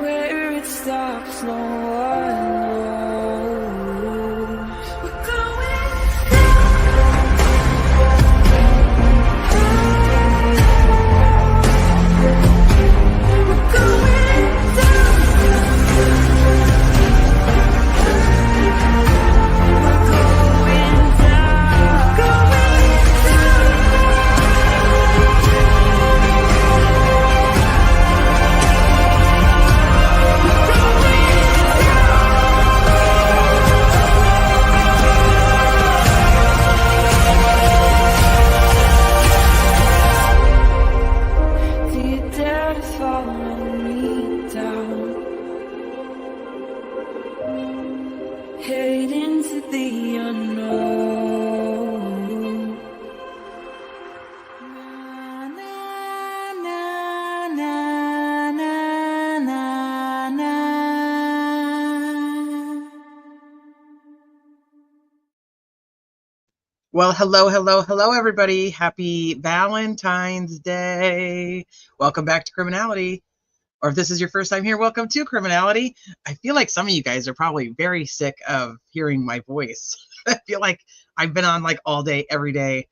Where it stops, no one knows. We're going head into the unknown. Na, na, na, na, na, na, na. Well, hello, everybody. Happy Valentine's Day. Welcome back to Criminality. Or if this is your first time here, welcome to Criminality. I feel like some of you guys are probably very sick of hearing my voice. I feel like I've been on like all day, every day,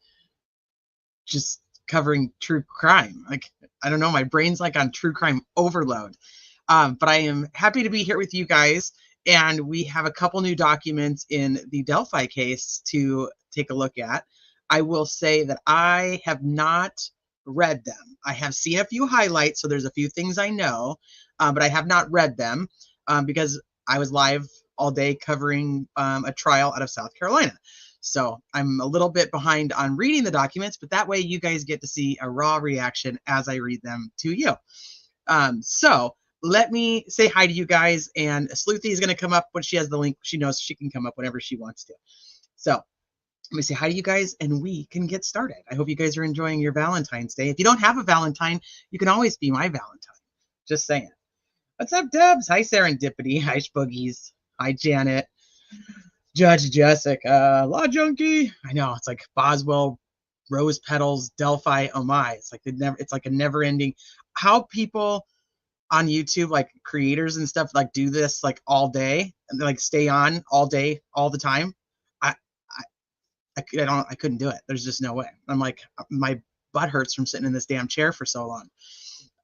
just covering true crime. Like, I don't know, my brain's like on true crime overload. But I am happy to be here with you guys. And we have a couple new documents in the Delphi case to take a look at. I will say that I have not read them. I have seen a few highlights, so there's a few things I know, but I have not read them because I was live all day covering a trial out of South Carolina. So I'm a little bit behind on reading the documents, but that way you guys get to see a raw reaction as I read them to you. So let me say hi to you guys, and Sleuthy is going to come up when she has the link. She knows she can come up whenever she wants to. So let me say hi to you guys, and we can get started. I hope you guys are enjoying your Valentine's Day. If you don't have a Valentine, you can always be my Valentine. Just saying. What's up, Debs? Hi, Serendipity. Hi, Spoogies. Hi, Janet. Judge Jessica. Law Junkie. I know, it's like Boswell, Rose Petals, Delphi. Oh my. It's like it's like a never-ending. How people on YouTube, like creators and stuff, like do this like all day and they like stay on all day, all the time. I couldn't do it. There's just no way. I'm like, my butt hurts from sitting in this damn chair for so long.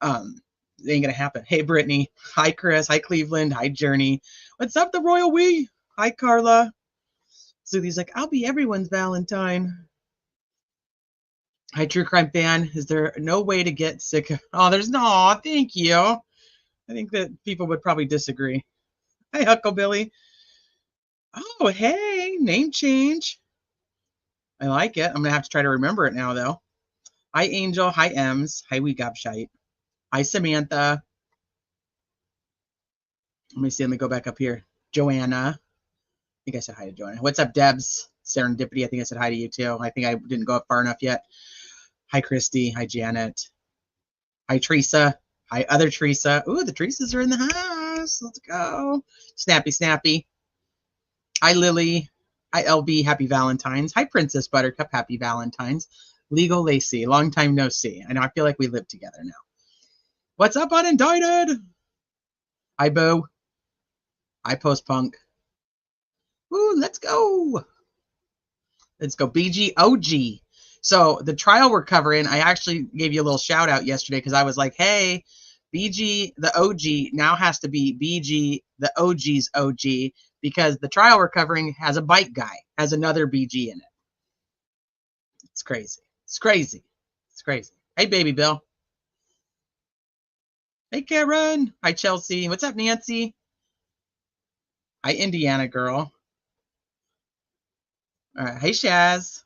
It ain't gonna happen. Hey, Brittany. Hi, Chris. Hi, Cleveland. Hi, Journey. What's up, the Royal We? Hi, Carla. So he's like, I'll be everyone's Valentine. Hi, True Crime Fan. Is there no way to get sick of... Oh, there's no. Thank you. I think that people would probably disagree. Hi, Hucklebilly. Oh, hey, name change. I like it. I'm going to have to try to remember it now, though. Hi, Angel. Hi, Ems. Hi, We Gobshite. Hi, Samantha. Let me see. Let me go back up here. Joanna. I think I said hi to Joanna. What's up, Debs? Serendipity. I think I said hi to you, too. I think I didn't go up far enough yet. Hi, Christy. Hi, Janet. Hi, Teresa. Hi, other Teresa. Ooh, the Teresas are in the house. Let's go. Snappy, snappy. Hi, Lily. Hi, LB. Happy Valentine's. Hi, Princess Buttercup. Happy Valentine's. Legal Lacey. Long time no see. I know. I feel like we live together now. What's up, Unindicted? Hi, Boo. Hi, Post Punk. Ooh, let's go. Let's go. BG OG. So the trial we're covering, I actually gave you a little shout out yesterday because I was like, hey, BG the OG now has to be BG the OG's OG because the trial we're covering has a bike guy, has another BG in it. It's crazy. It's crazy. It's crazy. Hey, Baby Bill. Hey, Karen. Hi, Chelsea. What's up, Nancy? Hi, Indiana girl. All right. Hey, Shaz.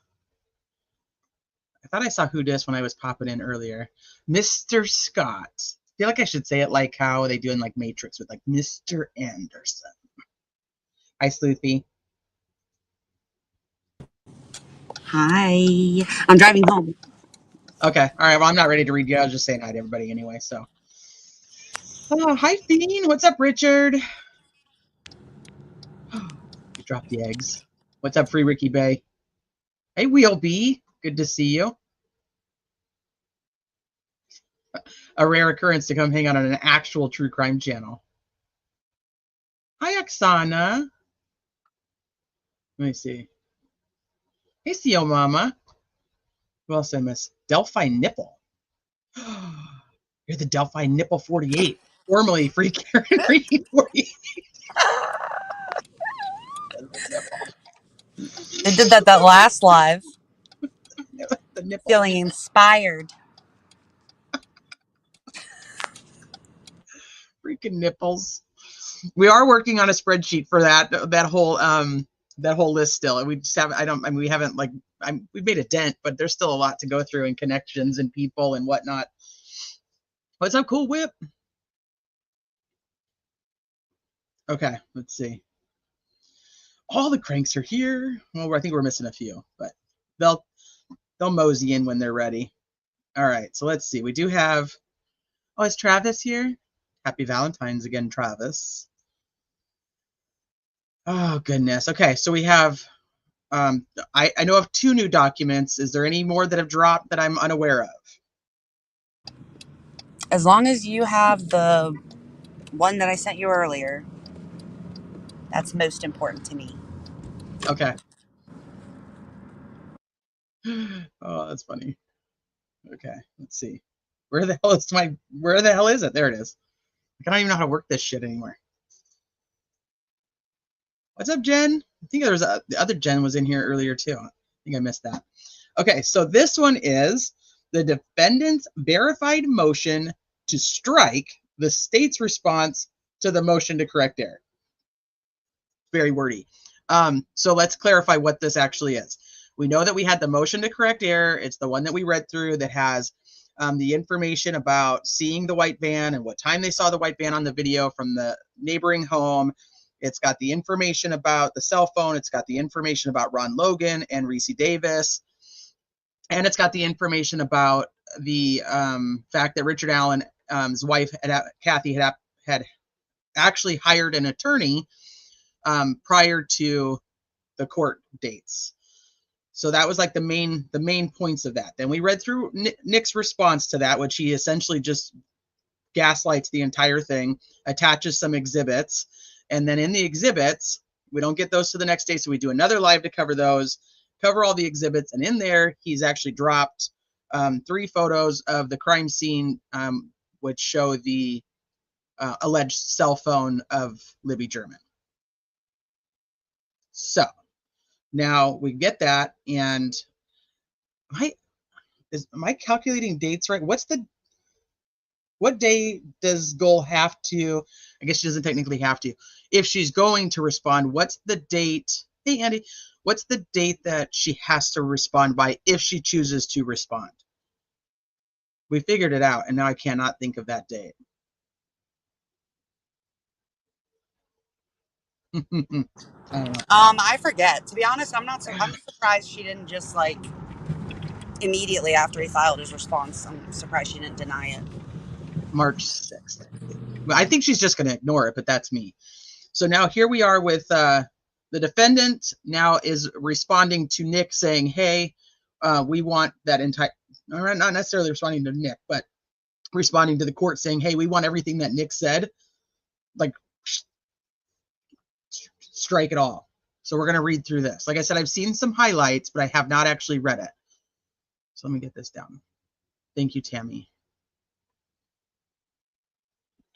I thought I saw Who Dis when I was popping in earlier. Mr. Scott. I feel like I should say it like how they do in like Matrix with like Mr. Anderson. Hi, Sleuthy. Hi. I'm driving home. Okay. All right. Well, I'm not ready to read you. I was just saying hi to everybody anyway. So. Oh, hi, Fiend. What's up, Richard? You dropped the eggs. What's up, Free Ricky Bay? Hey, Wheel B. Good to see you. A rare occurrence to come hang out on an actual true crime channel. Hi, Oksana. Let me see. Hey, CO Mama. Who else I miss? Delphi Nipple. You're the Delphi Nipple 48, formerly Free Karen Reading 48. They did that last live. The nipple. Feeling inspired. Freaking nipples. We are working on a spreadsheet for that whole list still. And we just haven't, we haven't we've made a dent, but there's still a lot to go through, and connections and people and whatnot. What's up, Cool Whip? Okay, let's see. All the cranks are here. Well, I think we're missing a few, but they'll mosey in when they're ready. All right, so let's see. We do have, oh, is Travis here? Happy Valentine's again, Travis. Oh, goodness. Okay, so we have, I know of 2 new documents. Is there any more that have dropped that I'm unaware of? As long as you have the one that I sent you earlier, that's most important to me. Okay. Oh, that's funny. Okay, let's see. Where the hell is it? There it is. I don't even know how to work this shit anymore. What's up, Jen? I think the other Jen was in here earlier too. I think I missed that. Okay, so this one is the defendant's verified motion to strike the state's response to the motion to correct error. Very wordy. So let's clarify what this actually is. We know that we had the motion to correct error. It's the one that we read through that has the information about seeing the white van and what time they saw the white van on the video from the neighboring home. It's got the information about the cell phone. It's got the information about Ron Logan and Reese Davis. And it's got the information about the fact that Richard Allen's wife, Kathy, had actually hired an attorney prior to the court dates. So that was like the main points of that. Then we read through Nick's response to that, which he essentially just gaslights the entire thing, attaches some exhibits, and then in the exhibits, we don't get those to the next day, so we do another live to cover those, cover all the exhibits, and in there, he's actually dropped 3 photos of the crime scene, which show the alleged cell phone of Libby German. So now we get that, and am I calculating dates right? What day does Goal have to? I guess she doesn't technically have to. If she's going to respond, what's the date? Hey, Andy, what's the date that she has to respond by if she chooses to respond? We figured it out, and now I cannot think of that date. I don't know. I forget. To be honest, I'm surprised she didn't just immediately after he filed his response. I'm surprised she didn't deny it. March 6th. I think she's just going to ignore it, but that's me. So now here we are with the defendant now is responding to Nick saying, hey, we want that entire, not necessarily responding to Nick, but responding to the court saying, hey, we want everything that Nick said, like, strike it all. So we're going to read through this. Like I said, I've seen some highlights, but I have not actually read it. So let me get this down. Thank you, Tammy.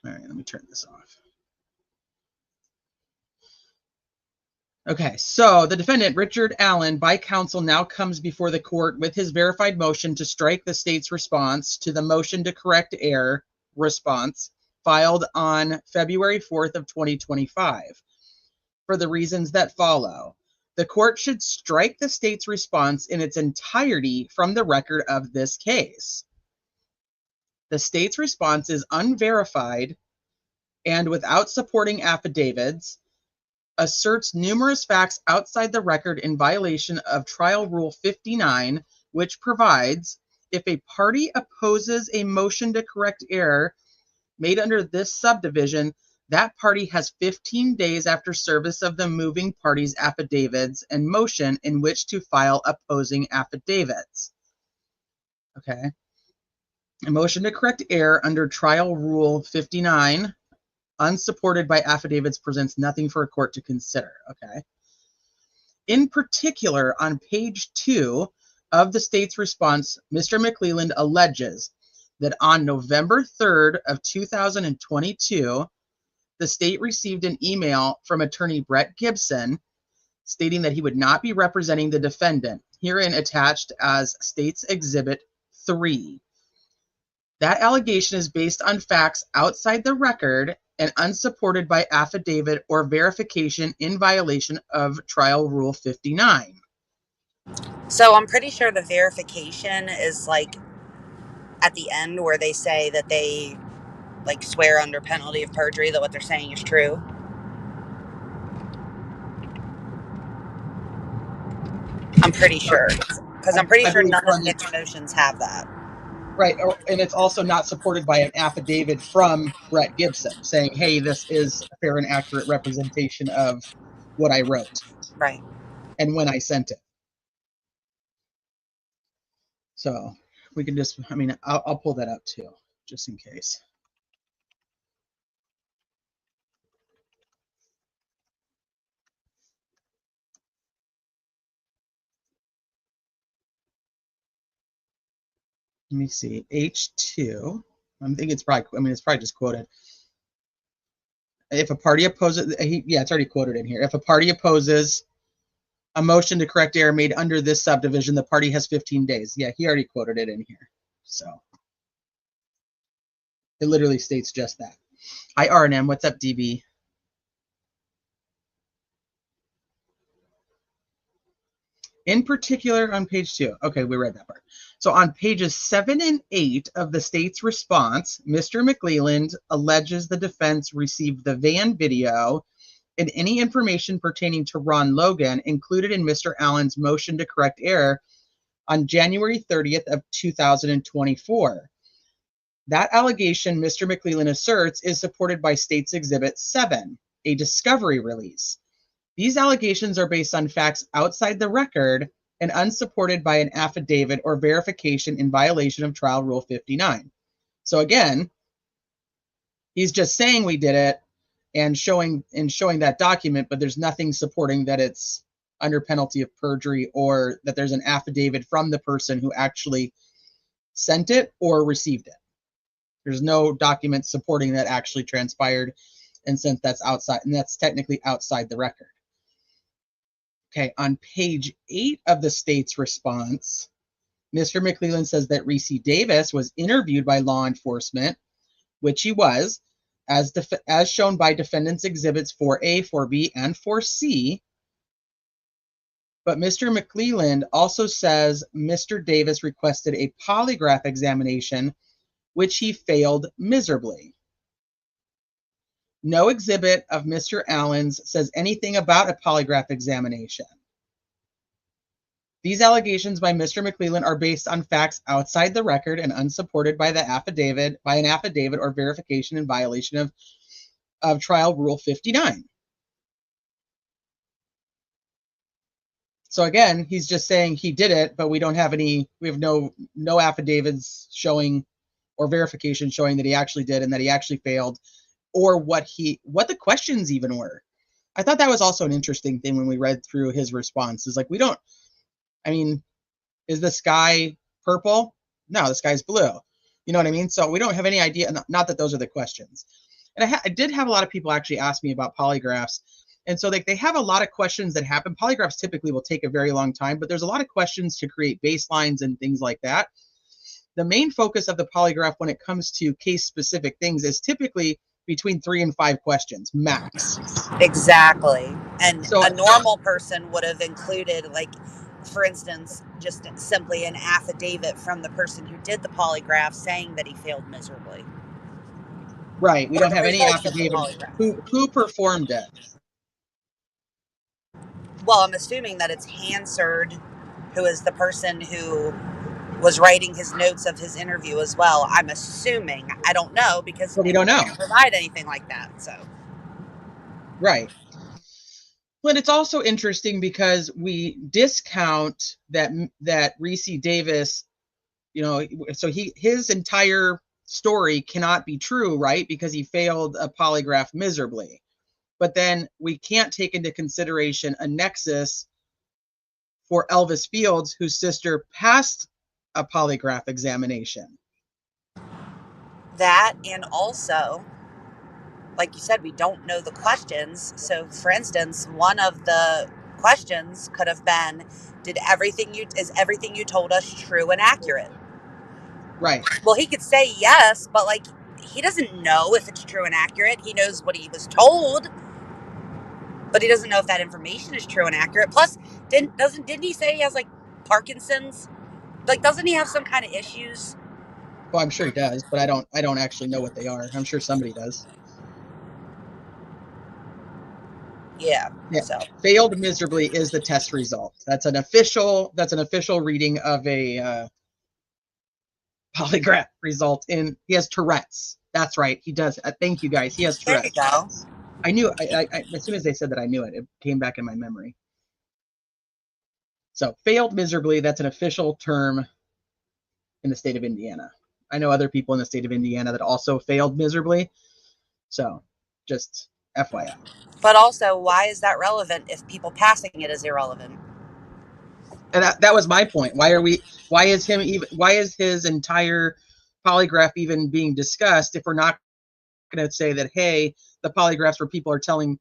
All right, let me turn this off. Okay, so the defendant, Richard Allen, by counsel, now comes before the court with his verified motion to strike the state's response to the motion to correct error response filed on February 4th of 2025 for the reasons that follow. The court should strike the state's response in its entirety from the record of this case. The state's response is unverified and without supporting affidavits, asserts numerous facts outside the record in violation of Trial Rule 59, which provides if a party opposes a motion to correct error made under this subdivision, that party has 15 days after service of the moving party's affidavits and motion in which to file opposing affidavits. Okay. A motion to correct error under Trial Rule 59 unsupported by affidavits, presents nothing for a court to consider. Okay. In particular, on page 2 of the state's response, Mr. McClelland alleges that on November 3rd of 2022, the state received an email from attorney Brett Gibson stating that he would not be representing the defendant, herein attached as State's Exhibit 3. That allegation is based on facts outside the record and unsupported by affidavit or verification in violation of Trial Rule 59. So I'm pretty sure the verification is like at the end where they say that they like swear under penalty of perjury that what they're saying is true. I'm pretty sure. Because I'm pretty sure none of Nick's motions have that. Right, and it's also not supported by an affidavit from Brett Gibson saying, hey, this is a fair and accurate representation of what I wrote. Right. And when I sent it. So we can just, I mean, I'll pull that up too, just in case. Let me see, H2. I think it's probably, I mean, it's probably just quoted. If a party opposes, yeah, it's already quoted in here. If a party opposes a motion to correct error made under this subdivision, the party has 15 days. Yeah, he already quoted it in here. So it literally states just that. Hi, R&M. What's up, DB? In particular, on page 2. Okay, we read that part. So on pages 7 and 8 of the state's response, Mr. McClelland alleges the defense received the van video and any information pertaining to Ron Logan included in Mr. Allen's motion to correct error on January 30th of 2024. That allegation, Mr. McClelland asserts, is supported by State's Exhibit 7, a discovery release. These allegations are based on facts outside the record and unsupported by an affidavit or verification in violation of Trial Rule 59. So again, he's just saying we did it and showing that document, but there's nothing supporting that it's under penalty of perjury or that there's an affidavit from the person who actually sent it or received it. There's no document supporting that actually transpired, and since that's outside, and that's technically outside the record. Okay, on page 8 of the state's response, Mr. McClelland says that Reese Davis was interviewed by law enforcement, which he was, as shown by defendants' exhibits 4A, 4B, and 4C. But Mr. McClelland also says Mr. Davis requested a polygraph examination, which he failed miserably. No exhibit of Mr. Allen's says anything about a polygraph examination. These allegations by Mr. McClelland are based on facts outside the record and unsupported by an affidavit or verification in violation of Trial Rule 59. So again, he's just saying he did it, but we have no affidavits showing or verification showing that he actually did and that he actually failed, or what the questions even were. I thought that was also an interesting thing when we read through his response. Is like, is the sky purple? No, the sky's blue. You know what I mean? So we don't have any idea, not that those are the questions. And I did have a lot of people actually ask me about polygraphs. And so they have a lot of questions that happen. Polygraphs typically will take a very long time, but there's a lot of questions to create baselines and things like that. The main focus of the polygraph when it comes to case-specific things is typically between 3 and 5 questions, max. Exactly. And so, a normal person would have included, like, for instance, just simply an affidavit from the person who did the polygraph saying that he failed miserably. Right. We don't have any affidavit. Who performed it? Well, I'm assuming that it's Hansard, who is the person who was writing his notes of his interview as well. I'm assuming. I don't know because we don't know. Can't provide anything like that. So. Right. But it's also interesting because we discount that Reese Davis, so his entire story cannot be true, right? Because he failed a polygraph miserably. But then we can't take into consideration a nexus for Elvis Fields, whose sister passed a polygraph examination. That, and also, like you said, we don't know the questions. So, for instance, one of the questions could have been, is everything you told us true and accurate? Right. Well, he could say yes, but like, he doesn't know if it's true and accurate. He knows what he was told, but he doesn't know if that information is true and accurate. Plus, didn't he say he has like Parkinson's? Like, doesn't he have some kind of issues? Well, I'm sure he does, but I don't actually know what they are. I'm sure somebody does. Yeah. Yeah. So Failed miserably is the test result. That's an official reading of a polygraph result. In he has Tourette's. That's right. He does. Thank you, guys. He has there you Tourette's. go. I knew. I as soon as they said that, I knew it. It came back in my memory. So failed miserably. That's an official term in the state of Indiana. I know other people in the state of Indiana that also failed miserably. So just FYI. But also, why is that relevant if people passing it is irrelevant? And that was my point. Why is his entire polygraph even being discussed if we're not going to say that, hey, the polygraphs where people are telling,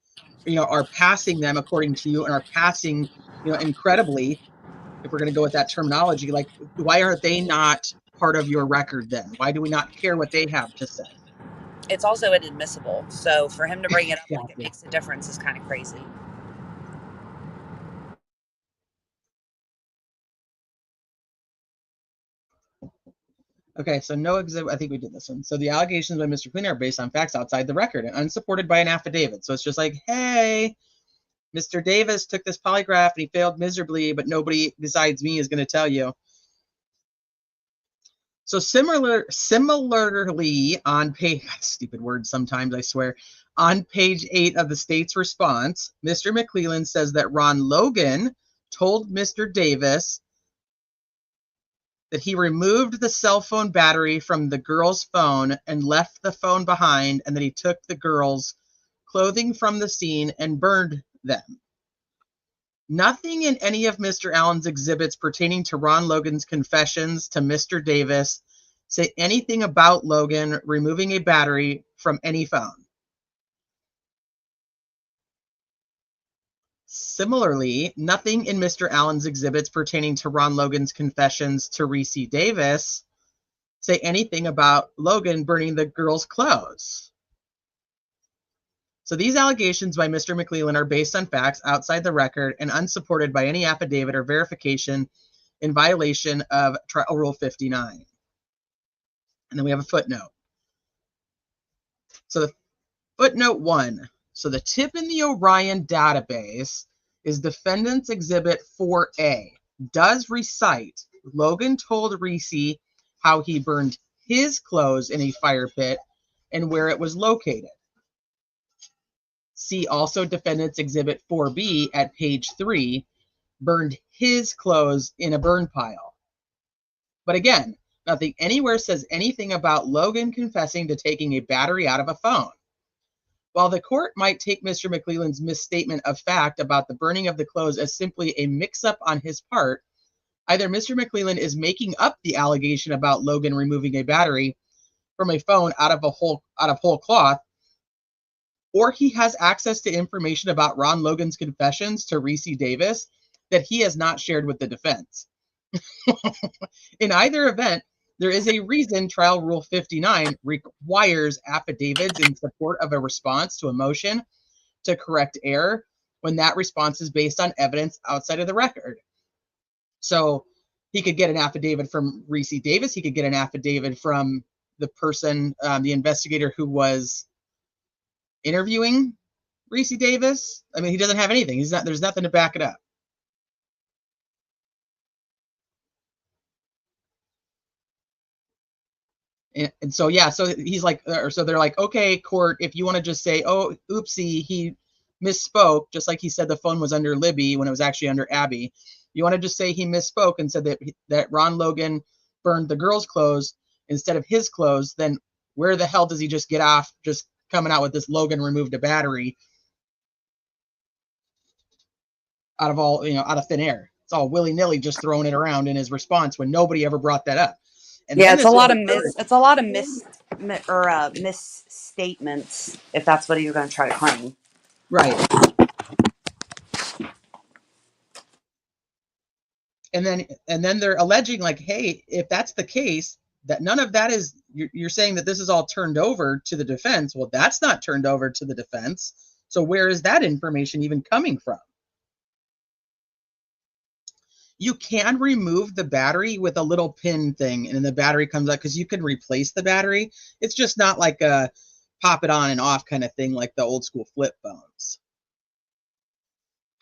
are passing them according to you and are passing, incredibly, if we're going to go with that terminology, like, why are they not part of your record then? Why do we not care what they have to say? It's also inadmissible. So for him to bring it up Yeah, like it makes a difference is kind of crazy. Okay, so no exhibit. I think we did this one. So the allegations by Mr. Queen are based on facts outside the record and unsupported by an affidavit. So it's just like, hey, Mr. Davis took this polygraph and he failed miserably, but nobody besides me is going to tell you. So similarly on page, stupid words sometimes, I swear, on page 8 of the state's response, Mr. McClellan says that Ron Logan told Mr. Davis that he removed the cell phone battery from the girl's phone and left the phone behind, and that he took the girl's clothing from the scene and burned them. Nothing in any of Mr. Allen's exhibits pertaining to Ron Logan's confessions to Mr. Davis say anything about Logan removing a battery from any phone. Similarly, nothing in Mr. Allen's exhibits pertaining to Ron Logan's confessions to Reese Davis say anything about Logan burning the girl's clothes. So these allegations by Mr. McClellan are based on facts outside the record and unsupported by any affidavit or verification in violation of Trial Rule 59. And then we have a footnote. So the footnote 1. So the tip in the Orion database is Defendant's Exhibit 4A. Does recite Logan told Reese how he burned his clothes in a fire pit and where it was located. See also Defendant's Exhibit 4B at page 3, burned his clothes in a burn pile. But again, nothing anywhere says anything about Logan confessing to taking a battery out of a phone. While the court might take Mr. McClellan's misstatement of fact about the burning of the clothes as simply a mix-up on his part, either Mr. McClellan is making up the allegation about Logan removing a battery from a phone out of whole cloth, or he has access to information about Ron Logan's confessions to Reese Davis that he has not shared with the defense. In either event, there is a reason Trial Rule 59 requires affidavits in support of a response to a motion to correct error when that response is based on evidence outside of the record. So he could get an affidavit from Reese Davis. He could get an affidavit from the person, the investigator who was interviewing Reese Davis. I mean, he doesn't have anything. There's nothing to back it up. And so, yeah, so he's like, so they're like, okay, court, if you want to just say, oh, oopsie, he misspoke, just like he said the phone was under Libby when it was actually under Abby. You want to just say he misspoke and said that Ron Logan burned the girl's clothes instead of his clothes, then where the hell does he just get off just coming out with this Logan removed a battery out of all, out of thin air? It's all willy-nilly just throwing it around in his response when nobody ever brought that up. And Yeah, then it's a this lot of misstatements, if that's what he was going to try to claim. right. And then they're alleging like, hey, if that's the case, that none of that is, you're saying that this is all turned over to the defense. Well, that's not turned over to the defense. So where is that information even coming from? You can remove the battery with a little pin thing, and then the battery comes out, because you can replace the battery. It's just not like a pop it on and off kind of thing like the old school flip phones.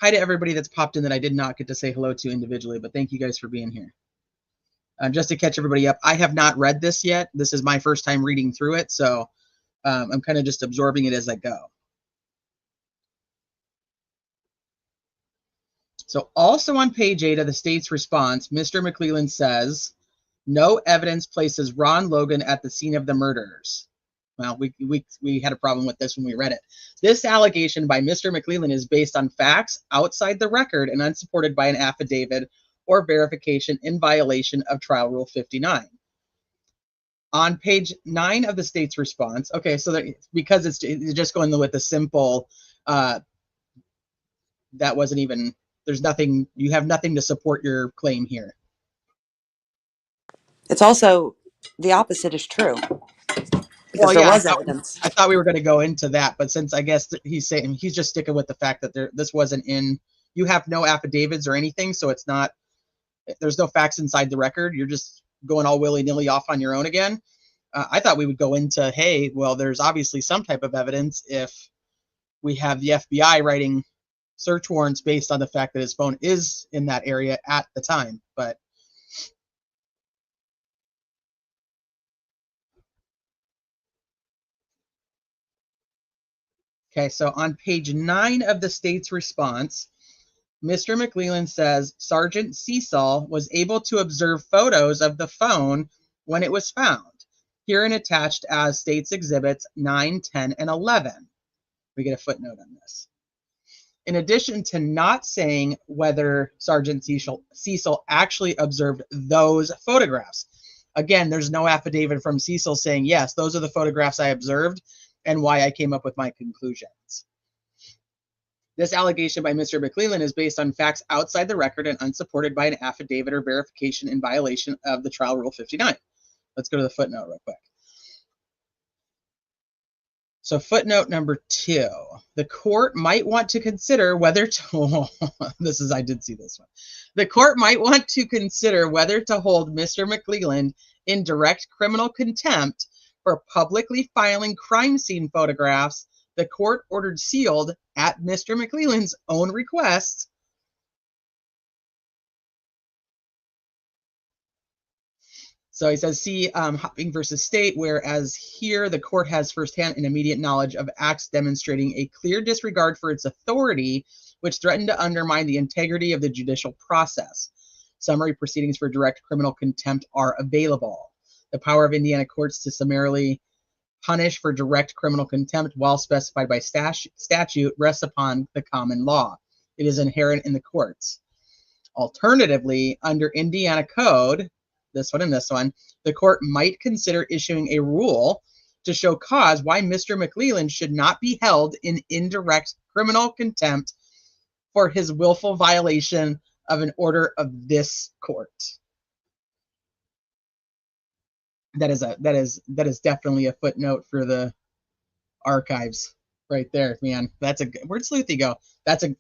Hi to everybody that's popped in that I did not get to say hello to individually, but thank you guys for being here. Just to catch everybody up, I have not read this yet. This is my first time reading through it, so I'm kind of just absorbing it as I go. So also on page 8 of the state's response, Mr. McClelland says, no evidence places Ron Logan at the scene of the murders. Well, we had a problem with this when we read it. This allegation by Mr. McClelland is based on facts outside the record and unsupported by an affidavit or verification in violation of Trial Rule 59. On page 9 of the state's response, okay, so because it's just going with the simple, that wasn't even, there's nothing, you have nothing to support your claim here. It's also, the opposite is true. Because Well, there yeah, was evidence. I thought we were going to go into that, but since I guess he's saying, he's just sticking with the fact that this wasn't in, you have no affidavits or anything, so it's not, there's no facts inside the record. You're just going all willy-nilly off on your own again. I thought we would go into, hey, well, there's obviously some type of evidence if we have the FBI writing search warrants based on the fact that his phone is in that area at the time, but okay, so on page 9 of the state's response, Mr. McClelland says Sergeant Cecil was able to observe photos of the phone when it was found, herein attached as state's exhibits 9, 10, and 11. We get a footnote on this. In addition to not saying whether Sergeant Cecil actually observed those photographs. Again, there's no affidavit from Cecil saying, yes, those are the photographs I observed and why I came up with my conclusions. This allegation by Mr. McClelland is based on facts outside the record and unsupported by an affidavit or verification in violation of the Trial Rule 59. Let's go to the footnote real quick. So footnote number 2, the court might want to consider whether to, I did see this one. The court might want to consider whether to hold Mr. McClelland in direct criminal contempt for publicly filing crime scene photographs the court ordered sealed at Mr. McClelland's own request. So he says, see Hopping versus State, whereas here the court has firsthand and immediate knowledge of acts demonstrating a clear disregard for its authority, which threatened to undermine the integrity of the judicial process. Summary proceedings for direct criminal contempt are available. The power of Indiana courts to summarily punish for direct criminal contempt, while specified by statute, rests upon the common law. It is inherent in the courts. Alternatively, under Indiana Code, this one and this one, the court might consider issuing a rule to show cause why Mr. McClelland should not be held in indirect criminal contempt for his willful violation of an order of this court. That is definitely a footnote for the archives right there, man. That's a where'd Sleuthy go? That's a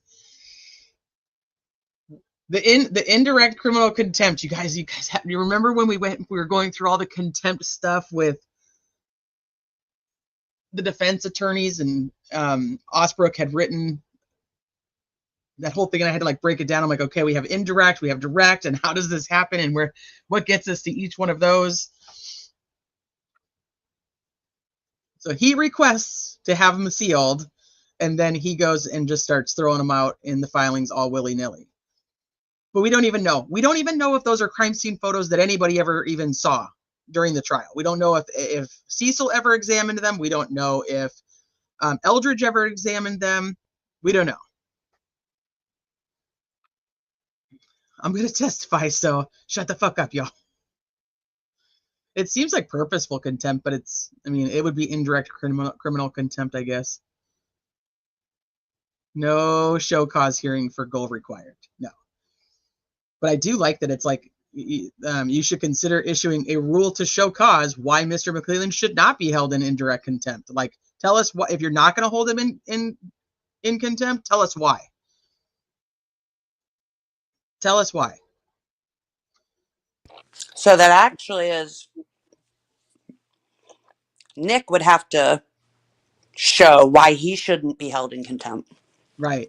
the indirect criminal contempt. You guys you remember when we were going through all the contempt stuff with the defense attorneys, and Osbrook had written that whole thing, and I had to like break it down. I'm like, okay, we have indirect, we have direct, and how does this happen, and what gets us to each one of those? So he requests to have them sealed, and then he goes and just starts throwing them out in the filings all willy-nilly. But we don't even know. We don't even know if those are crime scene photos that anybody ever even saw. during the trial. We don't know if Cecil ever examined them. We don't know if Eldridge ever examined them. We don't know. I'm going to testify, so shut the fuck up, y'all. It seems like purposeful contempt, but it would be indirect criminal contempt, I guess. No show cause hearing for goal required. No. But I do like that it's like, you should consider issuing a rule to show cause why Mr. McClelland should not be held in indirect contempt. Like, tell us what, if you're not going to hold him in contempt, tell us why. Tell us why. So that actually is, Nick would have to show why he shouldn't be held in contempt. Right.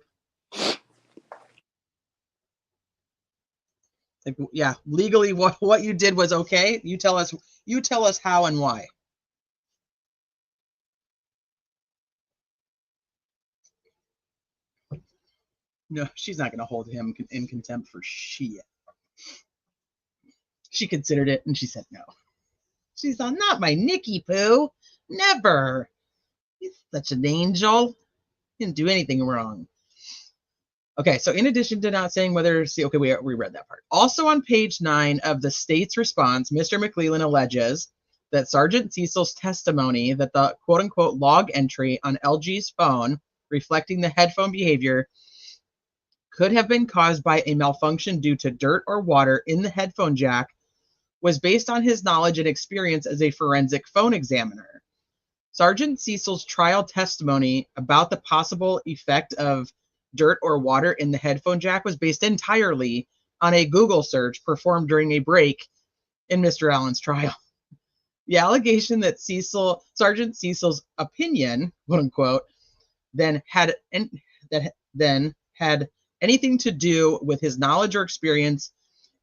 Like, yeah, legally what you did was okay. You tell us how and why. No, she's not going to hold him in contempt for shit. She considered it and she said no. She's not my Nicky Poo. Never. He's such an angel. He didn't do anything wrong. Okay, so in addition to not saying whether, we read that part. Also on page 9 of the state's response, Mr. McClelland alleges that Sergeant Cecil's testimony that the quote-unquote log entry on LG's phone reflecting the headphone behavior could have been caused by a malfunction due to dirt or water in the headphone jack was based on his knowledge and experience as a forensic phone examiner. Sergeant Cecil's trial testimony about the possible effect of dirt or water in the headphone jack was based entirely on a Google search performed during a break in Mr. Allen's trial. The allegation that Sergeant Cecil's opinion, quote unquote, then had anything to do with his knowledge or experience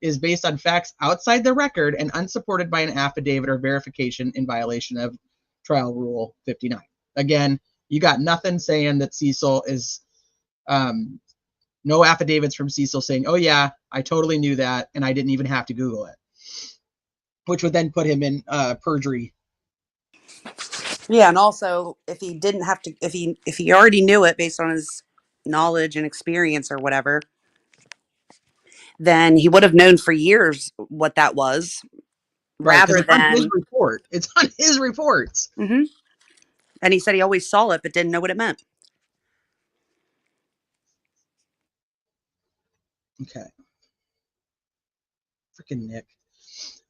is based on facts outside the record and unsupported by an affidavit or verification in violation of Trial Rule 59. Again, you got nothing saying that Cecil is, no affidavits from Cecil saying, oh yeah, I totally knew that and I didn't even have to Google it, which would then put him in perjury. Yeah, and also if he didn't have to, if he already knew it based on his knowledge and experience or whatever, then he would have known for years what that was, Right, rather because it's on his than report. It's on his reports. Mm-hmm. And he said he always saw it but didn't know what it meant. Okay. Freaking Nick.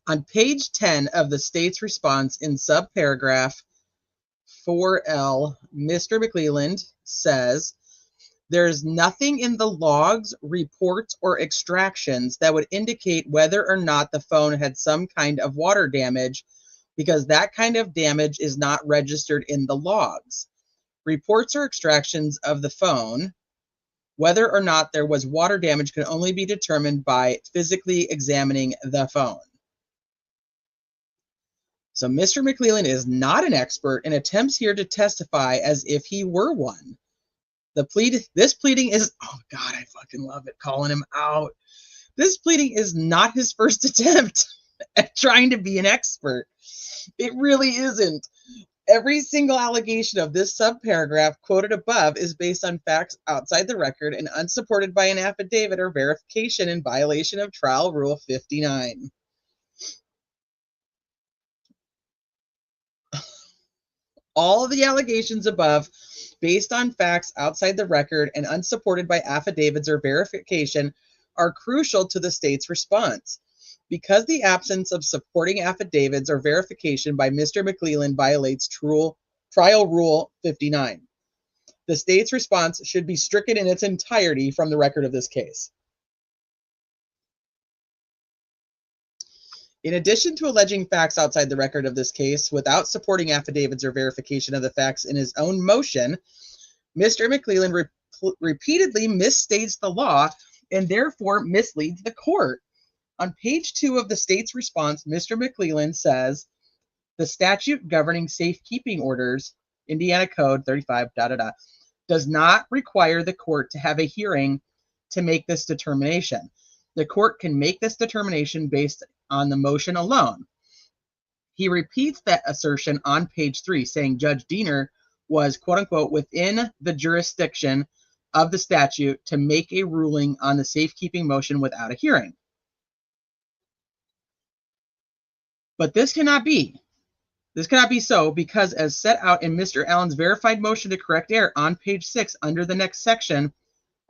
On page 10 of the state's response in subparagraph 4L, Mr. McClelland says, there's nothing in the logs, reports, or extractions that would indicate whether or not the phone had some kind of water damage because that kind of damage is not registered in the logs. Reports or extractions of the phone, whether or not there was water damage, can only be determined by physically examining the phone. So Mr. McClelland is not an expert and attempts here to testify as if he were one. This pleading is, oh God, I fucking love it, calling him out. This pleading is not his first attempt at trying to be an expert. It really isn't. Every single allegation of this subparagraph quoted above is based on facts outside the record and unsupported by an affidavit or verification in violation of Trial Rule 59. All of the allegations above, based on facts outside the record and unsupported by affidavits or verification, are crucial to the state's response. Because the absence of supporting affidavits or verification by Mr. McClelland violates Trial Rule 59, the state's response should be stricken in its entirety from the record of this case. In addition to alleging facts outside the record of this case without supporting affidavits or verification of the facts in his own motion, Mr. McClelland repeatedly misstates the law and therefore misleads the court. On page 2 of the state's response, Mr. McClelland says, the statute governing safekeeping orders, Indiana Code 35, does not require the court to have a hearing to make this determination. The court can make this determination based on the motion alone. He repeats that assertion on page 3, saying Judge Diener was, quote unquote, within the jurisdiction of the statute to make a ruling on the safekeeping motion without a hearing. But this cannot be. This cannot be so because, as set out in Mr. Allen's verified motion to correct error on page 6 under the next section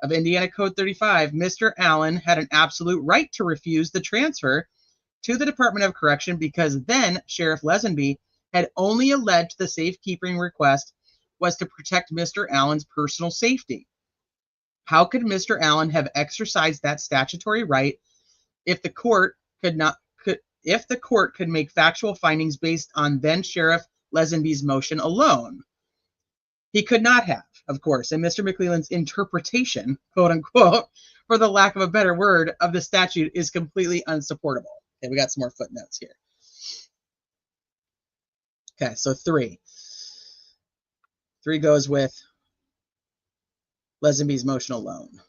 of Indiana Code 35, Mr. Allen had an absolute right to refuse the transfer to the Department of Correction because then Sheriff Lesenby had only alleged the safekeeping request was to protect Mr. Allen's personal safety. How could Mr. Allen have exercised that statutory right if the court could make factual findings based on then Sheriff Lesenby's motion alone? He could not have, of course, and Mr. McClelland's interpretation, quote unquote, for the lack of a better word, of the statute is completely unsupportable. Okay, we got some more footnotes here. Okay, so 3. 3 goes with Lesenby's motion alone.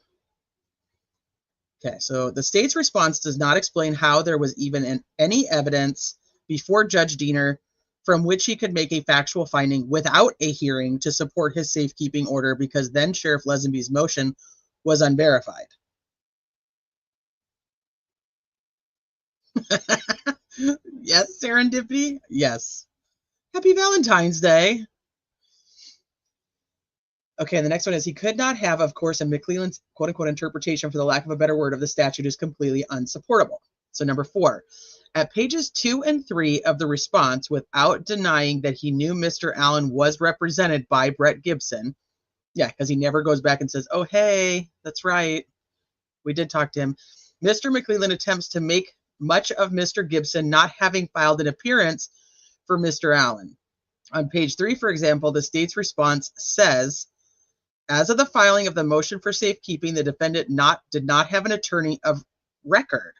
Okay, so the state's response does not explain how there was even any evidence before Judge Diener from which he could make a factual finding without a hearing to support his safekeeping order because then Sheriff Lesenby's motion was unverified. Yes, serendipity? Yes. Happy Valentine's Day. Okay, the next one is he could not have, of course, and McClelland's quote-unquote interpretation, for the lack of a better word, of the statute is completely unsupportable. So number 4, at pages 2 and 3 of the response, without denying that he knew Mr. Allen was represented by Brett Gibson, yeah, because he never goes back and says, oh, hey, that's right, we did talk to him, Mr. McClelland attempts to make much of Mr. Gibson not having filed an appearance for Mr. Allen. On page 3, for example, the state's response says, as of the filing of the motion for safekeeping, the defendant did not have an attorney of record.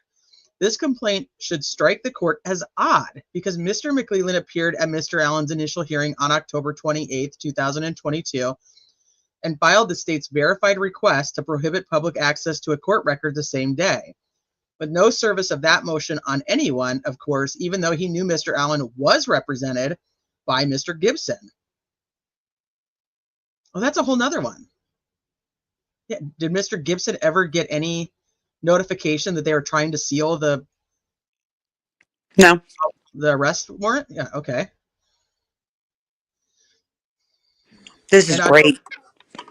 This complaint should strike the court as odd because Mr. McClelland appeared at Mr. Allen's initial hearing on October 28, 2022, and filed the state's verified request to prohibit public access to a court record the same day. With no service of that motion on anyone, of course, even though he knew Mr. Allen was represented by Mr. Gibson. Well, that's a whole nother one. Yeah, did Mr. Gibson ever get any notification that they were trying to seal the arrest warrant? Yeah, okay. This is great.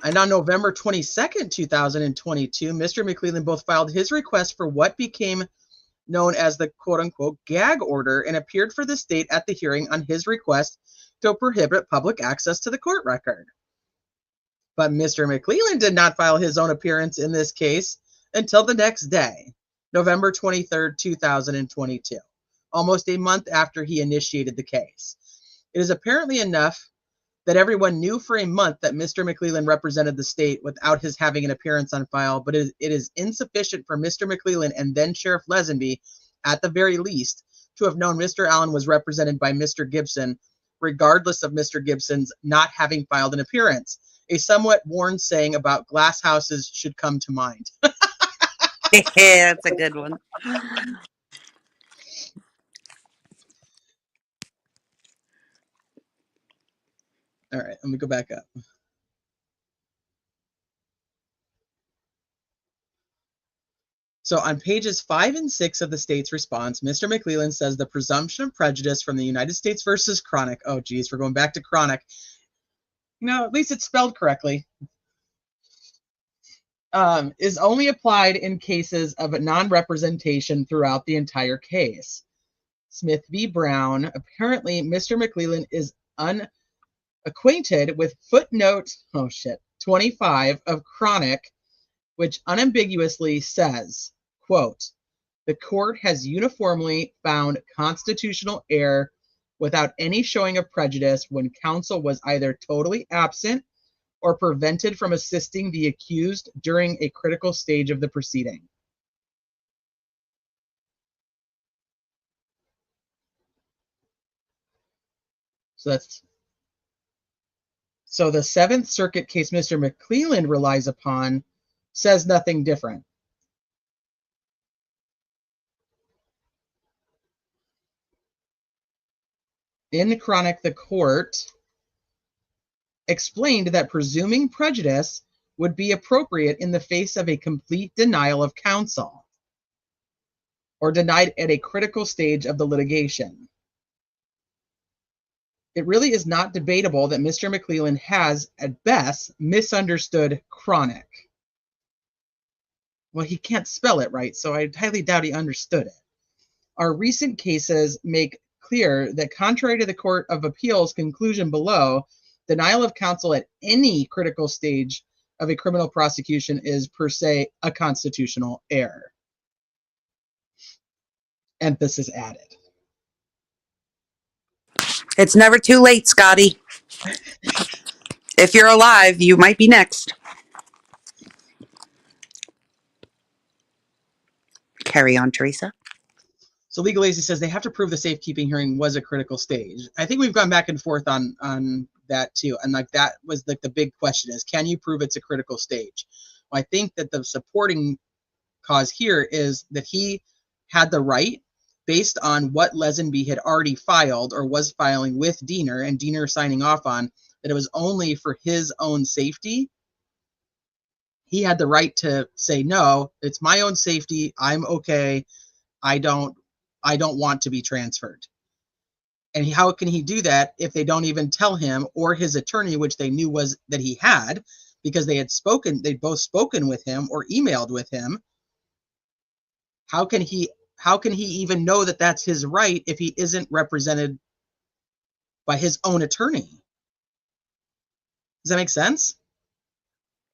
And on November 22nd, 2022, Mr. McClelland both filed his request for what became known as the quote-unquote gag order and appeared for the state at the hearing on his request to prohibit public access to the court record. But Mr. McClelland did not file his own appearance in this case until the next day, November 23rd, 2022, almost a month after he initiated the case. It is apparently enough that everyone knew for a month that Mr. McClelland represented the state without his having an appearance on file, but it is insufficient for Mr. McClelland and then Sheriff Lesenby, at the very least, to have known Mr. Allen was represented by Mr. Gibson, regardless of Mr. Gibson's not having filed an appearance. A somewhat worn saying about glass houses should come to mind. Yeah, that's a good one. All right, let me go back up. So on pages 5 and 6 of the state's response, Mr. McClelland says the presumption of prejudice from the United States versus Chronic. Oh, geez, we're going back to Chronic. No, at least it's spelled correctly. Is only applied in cases of a non-representation throughout the entire case. Smith v. Brown. Apparently, Mr. McClelland is unacquainted with footnote 25 of Chronic, which unambiguously says, quote, the court has uniformly found constitutional error without any showing of prejudice when counsel was either totally absent or prevented from assisting the accused during a critical stage of the proceeding. So the Seventh Circuit case Mr. McClelland relies upon says nothing different. In Chronic, the court explained that presuming prejudice would be appropriate in the face of a complete denial of counsel or denied at a critical stage of the litigation. It really is not debatable that Mr. McClelland has, at best, misunderstood chronic. Well, he can't spell it right, so I highly doubt he understood it. Our recent cases make clear that contrary to the Court of Appeals conclusion below, denial of counsel at any critical stage of a criminal prosecution is per se a constitutional error. Emphasis added. It's never too late, Scotty. If you're alive, you might be next. Carry on, Teresa. So Legal Lazy says they have to prove the safekeeping hearing was a critical stage. I think we've gone back and forth on that too. And like that was like the big question is, can you prove it's a critical stage? Well, I think that the supporting cause here is that he had the right, based on what Lesenby had already filed or was filing with Diener, and Diener signing off on, that it was only for his own safety. He had the right to say, no, it's my own safety. I'm okay. I don't want to be transferred. And how can he do that if they don't even tell him or his attorney, which they knew was that he had, because they'd both spoken with him or emailed with him. How can he even know that that's his right if he isn't represented by his own attorney? Does that make sense?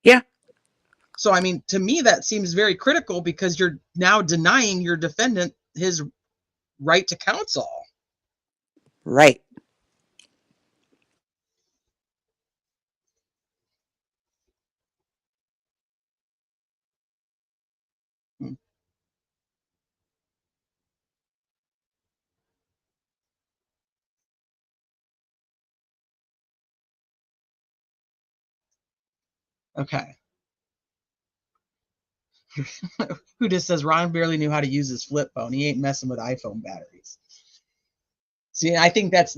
Yeah. So, I mean, to me, that seems very critical because you're now denying your defendant his right to counsel. Right. Okay. Who just says Ron barely knew how to use his flip phone. He ain't messing with iPhone batteries. See, I think that's,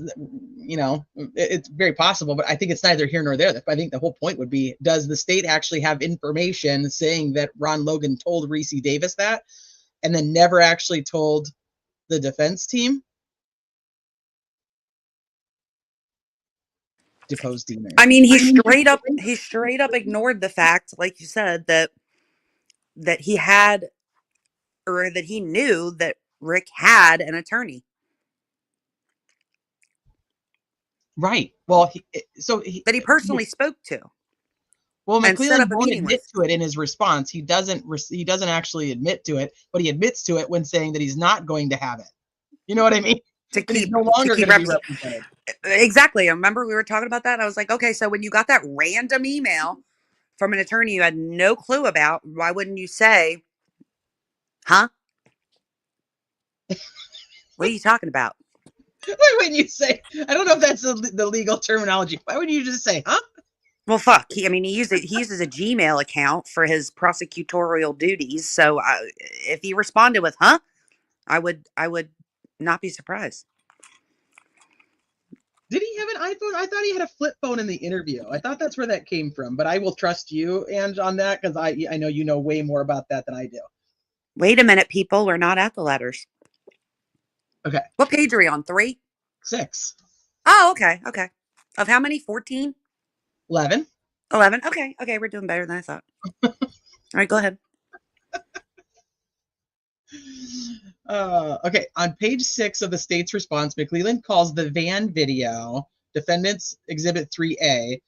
it's very possible, but I think it's neither here nor there. I think the whole point would be, does the state actually have information saying that Ron Logan told Reese Davis that and then never actually told the defense team? Deposed Diener. I mean, he straight up ignored the fact, like you said, that he had, or that he knew that Rick had an attorney. Right. Well, that he personally spoke to. Well, McClelland won't admit to it in his response. He doesn't actually admit to it, but he admits to it when saying that he's not going to have it. You know what I mean? He's no longer going to be represented. Exactly. I remember we were talking about that. I was like, okay, so when you got that random email from an attorney you had no clue about, why wouldn't you say, huh? What are you talking about? Why wouldn't you say? I don't know if that's the legal terminology. Why wouldn't you just say, huh? Well, fuck. He uses a Gmail account for his prosecutorial duties. So if he responded with, huh, I would not be surprised. Did he have an iPhone? I thought he had a flip phone in the interview. I thought that's where that came from, but I will trust you, Ange, on that because I know you know way more about that than I do. Wait a minute, people. We're not at the letters. Okay. What page are we on? 3? 6. Oh, okay. Okay. Of how many? 14? 11. 11. Okay. Okay. We're doing better than I thought. All right. Go ahead. Okay. On page 6 of the state's response, McClelland calls the van video Defendant's Exhibit 3A.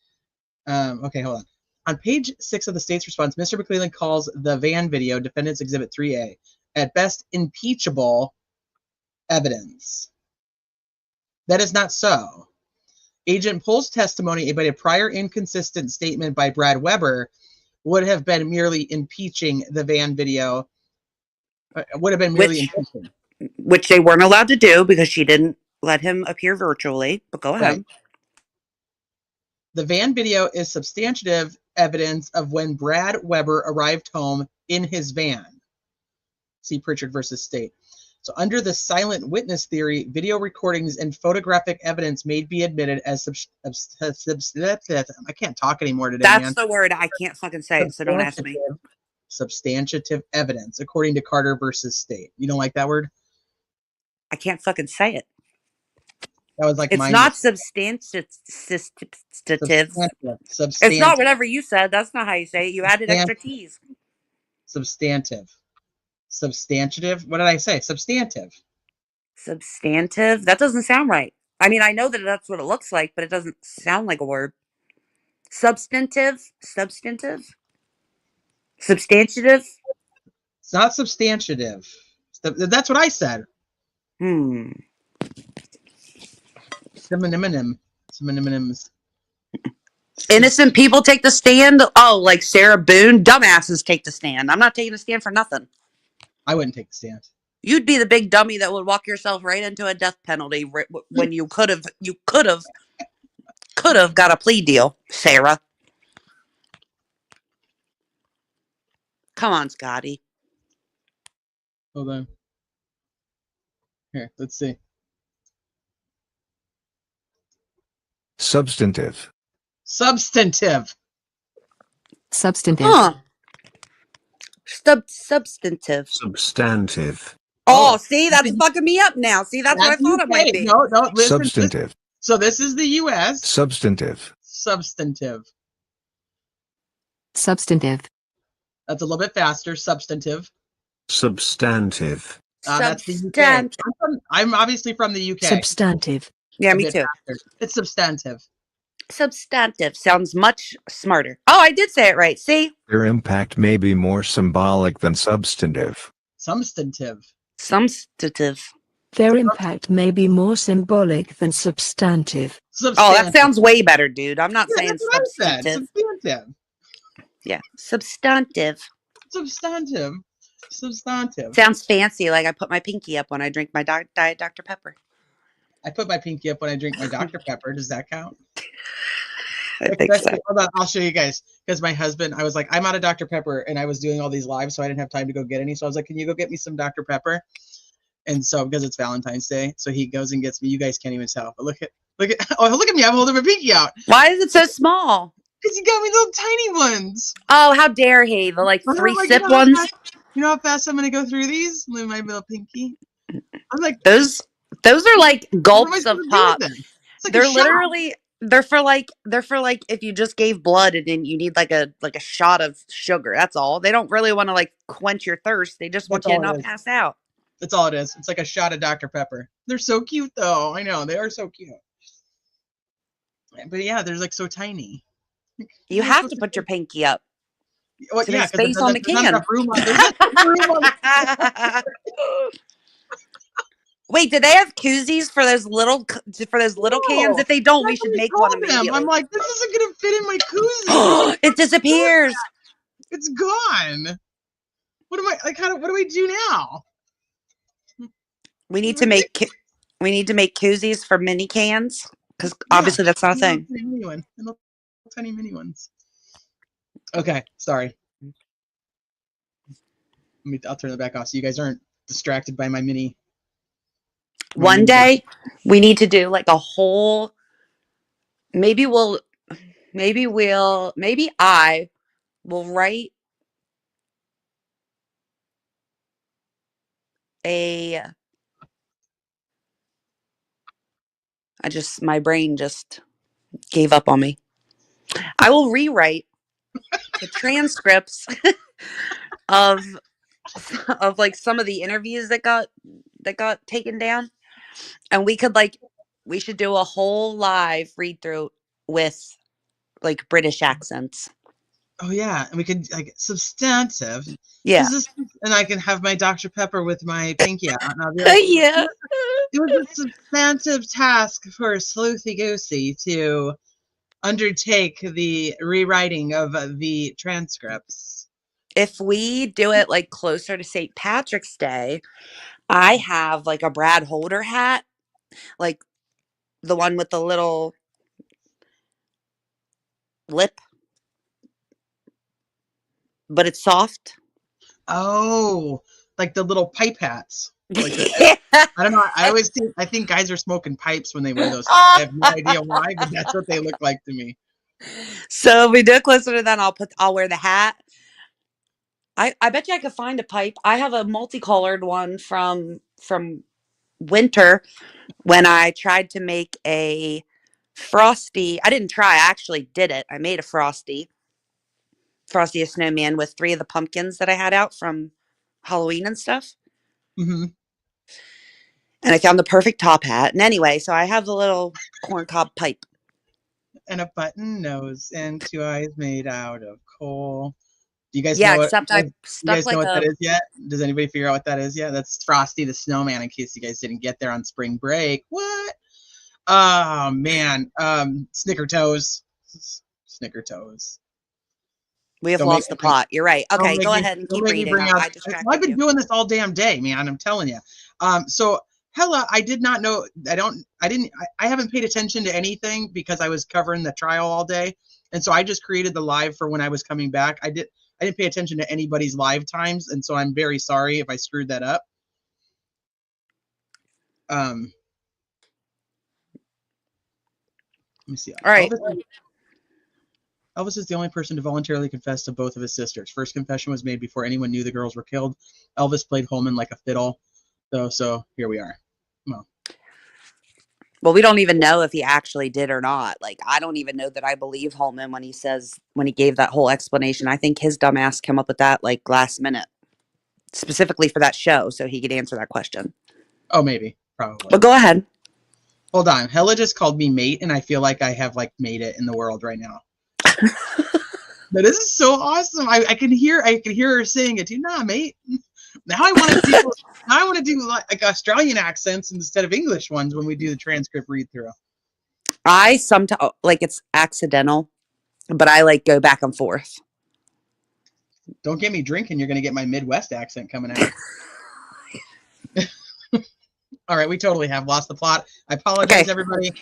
Okay, hold on. On page 6 of the state's response, Mr. McClelland calls the van video Defendant's Exhibit 3A, at best impeachable evidence. That is not so. Agent Pohl's testimony about a prior inconsistent statement by Brad Weber would have been merely impeaching the van video. Would have been merely impeaching. Which they weren't allowed to do because she didn't let him appear virtually. But go ahead. Right. The van video is substantive evidence of when Brad Weber arrived home in his van. See Pritchard versus State. So under the silent witness theory, video recordings and photographic evidence may be admitted as I can't talk anymore today, That's man. the word I can't fucking say, so don't ask me. Substantive evidence, according to Carter versus State. You don't like that word? I can't fucking say it. That was like It's mine. not substantive. It's not whatever you said. That's not how you say it. You added extra T's. Substantive. Substantive. What did I say? Substantive. Substantive? That doesn't sound right. I mean, I know that that's what it looks like, but it doesn't sound like a word. Substantive? Substantive? Substantive? It's not substantive. That's what I said. Synonyms. Innocent people take the stand? Oh, like Sarah Boone? Dumbasses take the stand. I'm not taking a stand for nothing. I wouldn't take the stand. You'd be the big dummy that would walk yourself right into a death penalty when you could have got a plea deal, Sarah. Come on, Scotty. Hold on. Here, let's see. Substantive. Substantive. Substantive. Huh. Substantive. Substantive. Oh, see, that's fucking me up now. See, that's what I thought it might be. No, listen. Substantive. So this is the U.S. Substantive. Substantive. Substantive. That's a little bit faster. Substantive. Substantive. That's the UK. I'm obviously from the UK. Substantive. Yeah, me too. Faster. It's substantive. Substantive sounds much smarter. Oh, I did say it right. See? Their impact may be more symbolic than substantive. Substantive. Substantive. Their impact may be more symbolic than substantive. Oh, that sounds way better, dude. I'm not saying that's what I said. substantive. Substantive. Yeah, substantive. Substantive. Sounds fancy, like I put my pinky up when I drink my Diet Dr. Pepper. I put my pinky up when I drink my Dr. Pepper. Does that count? I think so. Hold on, I'll show you guys. Because my husband, I was like, I'm out of Dr. Pepper, and I was doing all these lives, so I didn't have time to go get any. So I was like, can you go get me some Dr. Pepper? And so, because it's Valentine's Day, so he goes and gets me. You guys can't even tell, but look at me. I'm holding my pinky out. Why is it so small? Because he got me little tiny ones. Oh, how dare he? The like three sip ones. You know how fast I'm gonna go through these? With my little pinky. I'm like, those are like gulps of pop. Like they're literally they're for like if you just gave blood and then you need like a shot of sugar. That's all. They don't really want to like quench your thirst. They just want you to not pass out. That's all it is. It's like a shot of Dr. Pepper. They're so cute though. I know they are so cute. But yeah, they're like so tiny. You have to put your pinky up. Well, yeah, space on the can. Wait, do they have koozies for those little cans? If they don't, we should make one immediately. I'm like, this isn't gonna fit in my koozie. It disappears. It's gone. What am I like? What do I do now? We need to make koozies for mini cans because obviously that's not a thing. Tiny mini ones. Okay, sorry. I'll turn it back off so you guys aren't distracted by my mini. One day we need to do like a whole. Maybe I will write my brain just gave up on me. I will rewrite the transcripts of like some of the interviews that got taken down, and we should do a whole live read through with like British accents. Oh yeah, and we could like substantive. Yeah, and I can have my Dr. Pepper with my pinky out, and I'll be like, yeah. It was a substantive task for Sleuthy Goosey to undertake the rewriting of the transcripts. If we do it like closer to St. Patrick's Day, I have like a Brad Holder hat, like the one with the little lip, but it's soft. Oh, like the little pipe hats. Like I don't know. I think guys are smoking pipes when they wear those. I have no idea why, but that's what they look like to me. So if we do it closer to that, I'll wear the hat. I bet you I could find a pipe. I have a multicolored one from winter when I tried to make a frosty. I didn't try, I actually did it. I made a frosty a snowman with 3 of the pumpkins that I had out from Halloween and stuff. Mm-hmm. And I found the perfect top hat. And anyway, so I have the little corncob pipe. And a button nose and 2 eyes made out of coal. Do you guys Yeah, know what? except I You stuck guys know like what that a. is yet? Does anybody figure out what that is yet? That's Frosty the Snowman. In case you guys didn't get there on spring break. What? Oh man. Snicker toes. Snicker toes. We have Don't make lost the plot. You're right. Don't Okay, make go me ahead and don't keep make me reading. bring out. I Well, I've distracted been you. doing this all damn day, man. I'm telling you. So Hella, I did not know. I haven't paid attention to anything because I was covering the trial all day, and so I just created the live for when I was coming back. I didn't pay attention to anybody's live times, and so I'm very sorry if I screwed that up. Let me see. All right. Elvis is the only person to voluntarily confess to both of his sisters. First confession was made before anyone knew the girls were killed. Elvis played Holman like a fiddle, though. So here we are. Well, we don't even know if he actually did or not. Like, I don't even know that I believe Holman when he gave that whole explanation. I think his dumbass came up with that like last minute, specifically for that show, so he could answer that question. Oh, maybe, probably. But go ahead. Hold on. Hella just called me mate, and I feel like I have like made it in the world right now. But this is so awesome. I can hear her saying it too. Nah, mate. Now I want to do like Australian accents instead of English ones when we do the transcript read through. I sometimes like it's accidental, but I like go back and forth. Don't get me drinking. You're gonna get my Midwest accent coming out. All right, we totally have lost the plot. I apologize, Okay. everybody.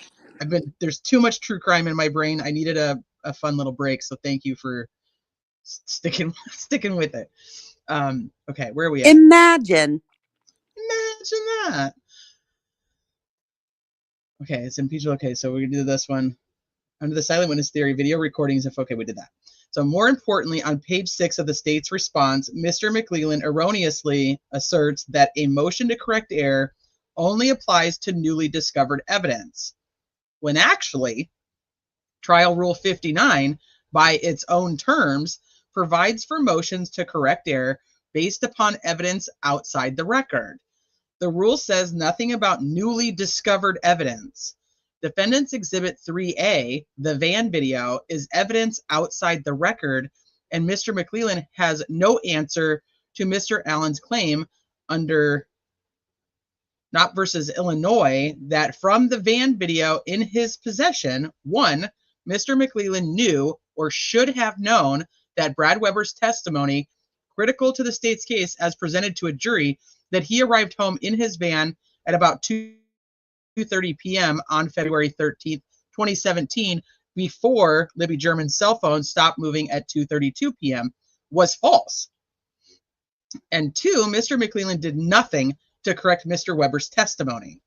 There's too much true crime in my brain. I needed a fun little break, so thank you for sticking with it. Okay, where are we at? Imagine that. Okay, it's impeachable. Okay, so we're gonna do this one. Under the silent witness theory, video recordings of okay, we did that. So more importantly, on page 6 of the state's response, Mr. McClellan erroneously asserts that a motion to correct error only applies to newly discovered evidence, when actually, Trial Rule 59, by its own terms, provides for motions to correct error based upon evidence outside the record. The rule says nothing about newly discovered evidence. Defendant's Exhibit 3A, the van video, is evidence outside the record, and Mr. McClellan has no answer to Mr. Allen's claim under Not versus Illinois that from the van video in his possession, 1, Mr. McClellan knew or should have known that Brad Weber's testimony, critical to the state's case as presented to a jury, that he arrived home in his van at about 2:30 p.m. on February 13th, 2017, before Libby German's cell phone stopped moving at 2:32 p.m., was false. And 2, Mr. McClellan did nothing to correct Mr. Weber's testimony.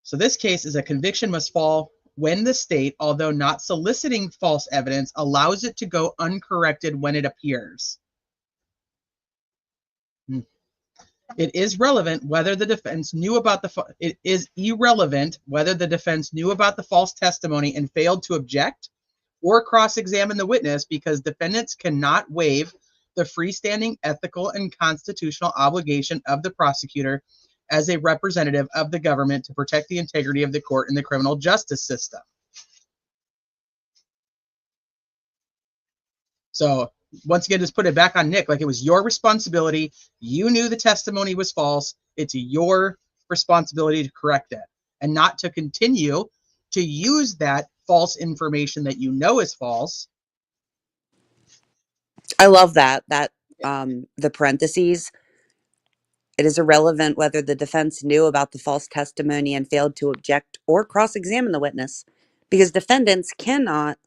So this case is a conviction must fall when the state, although not soliciting false evidence, allows it to go uncorrected when it appears. It is relevant whether the defense knew about it is irrelevant whether the defense knew about the false testimony and failed to object or cross-examine the witness, because defendants cannot waive the freestanding ethical and constitutional obligation of the prosecutor as a representative of the government to protect the integrity of the court and the criminal justice system. So once again, just put it back on Nick, like it was your responsibility. You knew the testimony was false. It's your responsibility to correct it and not to continue to use that false information that you know is false. I love that the parentheses. It is irrelevant whether the defense knew about the false testimony and failed to object or cross-examine the witness, because defendants cannot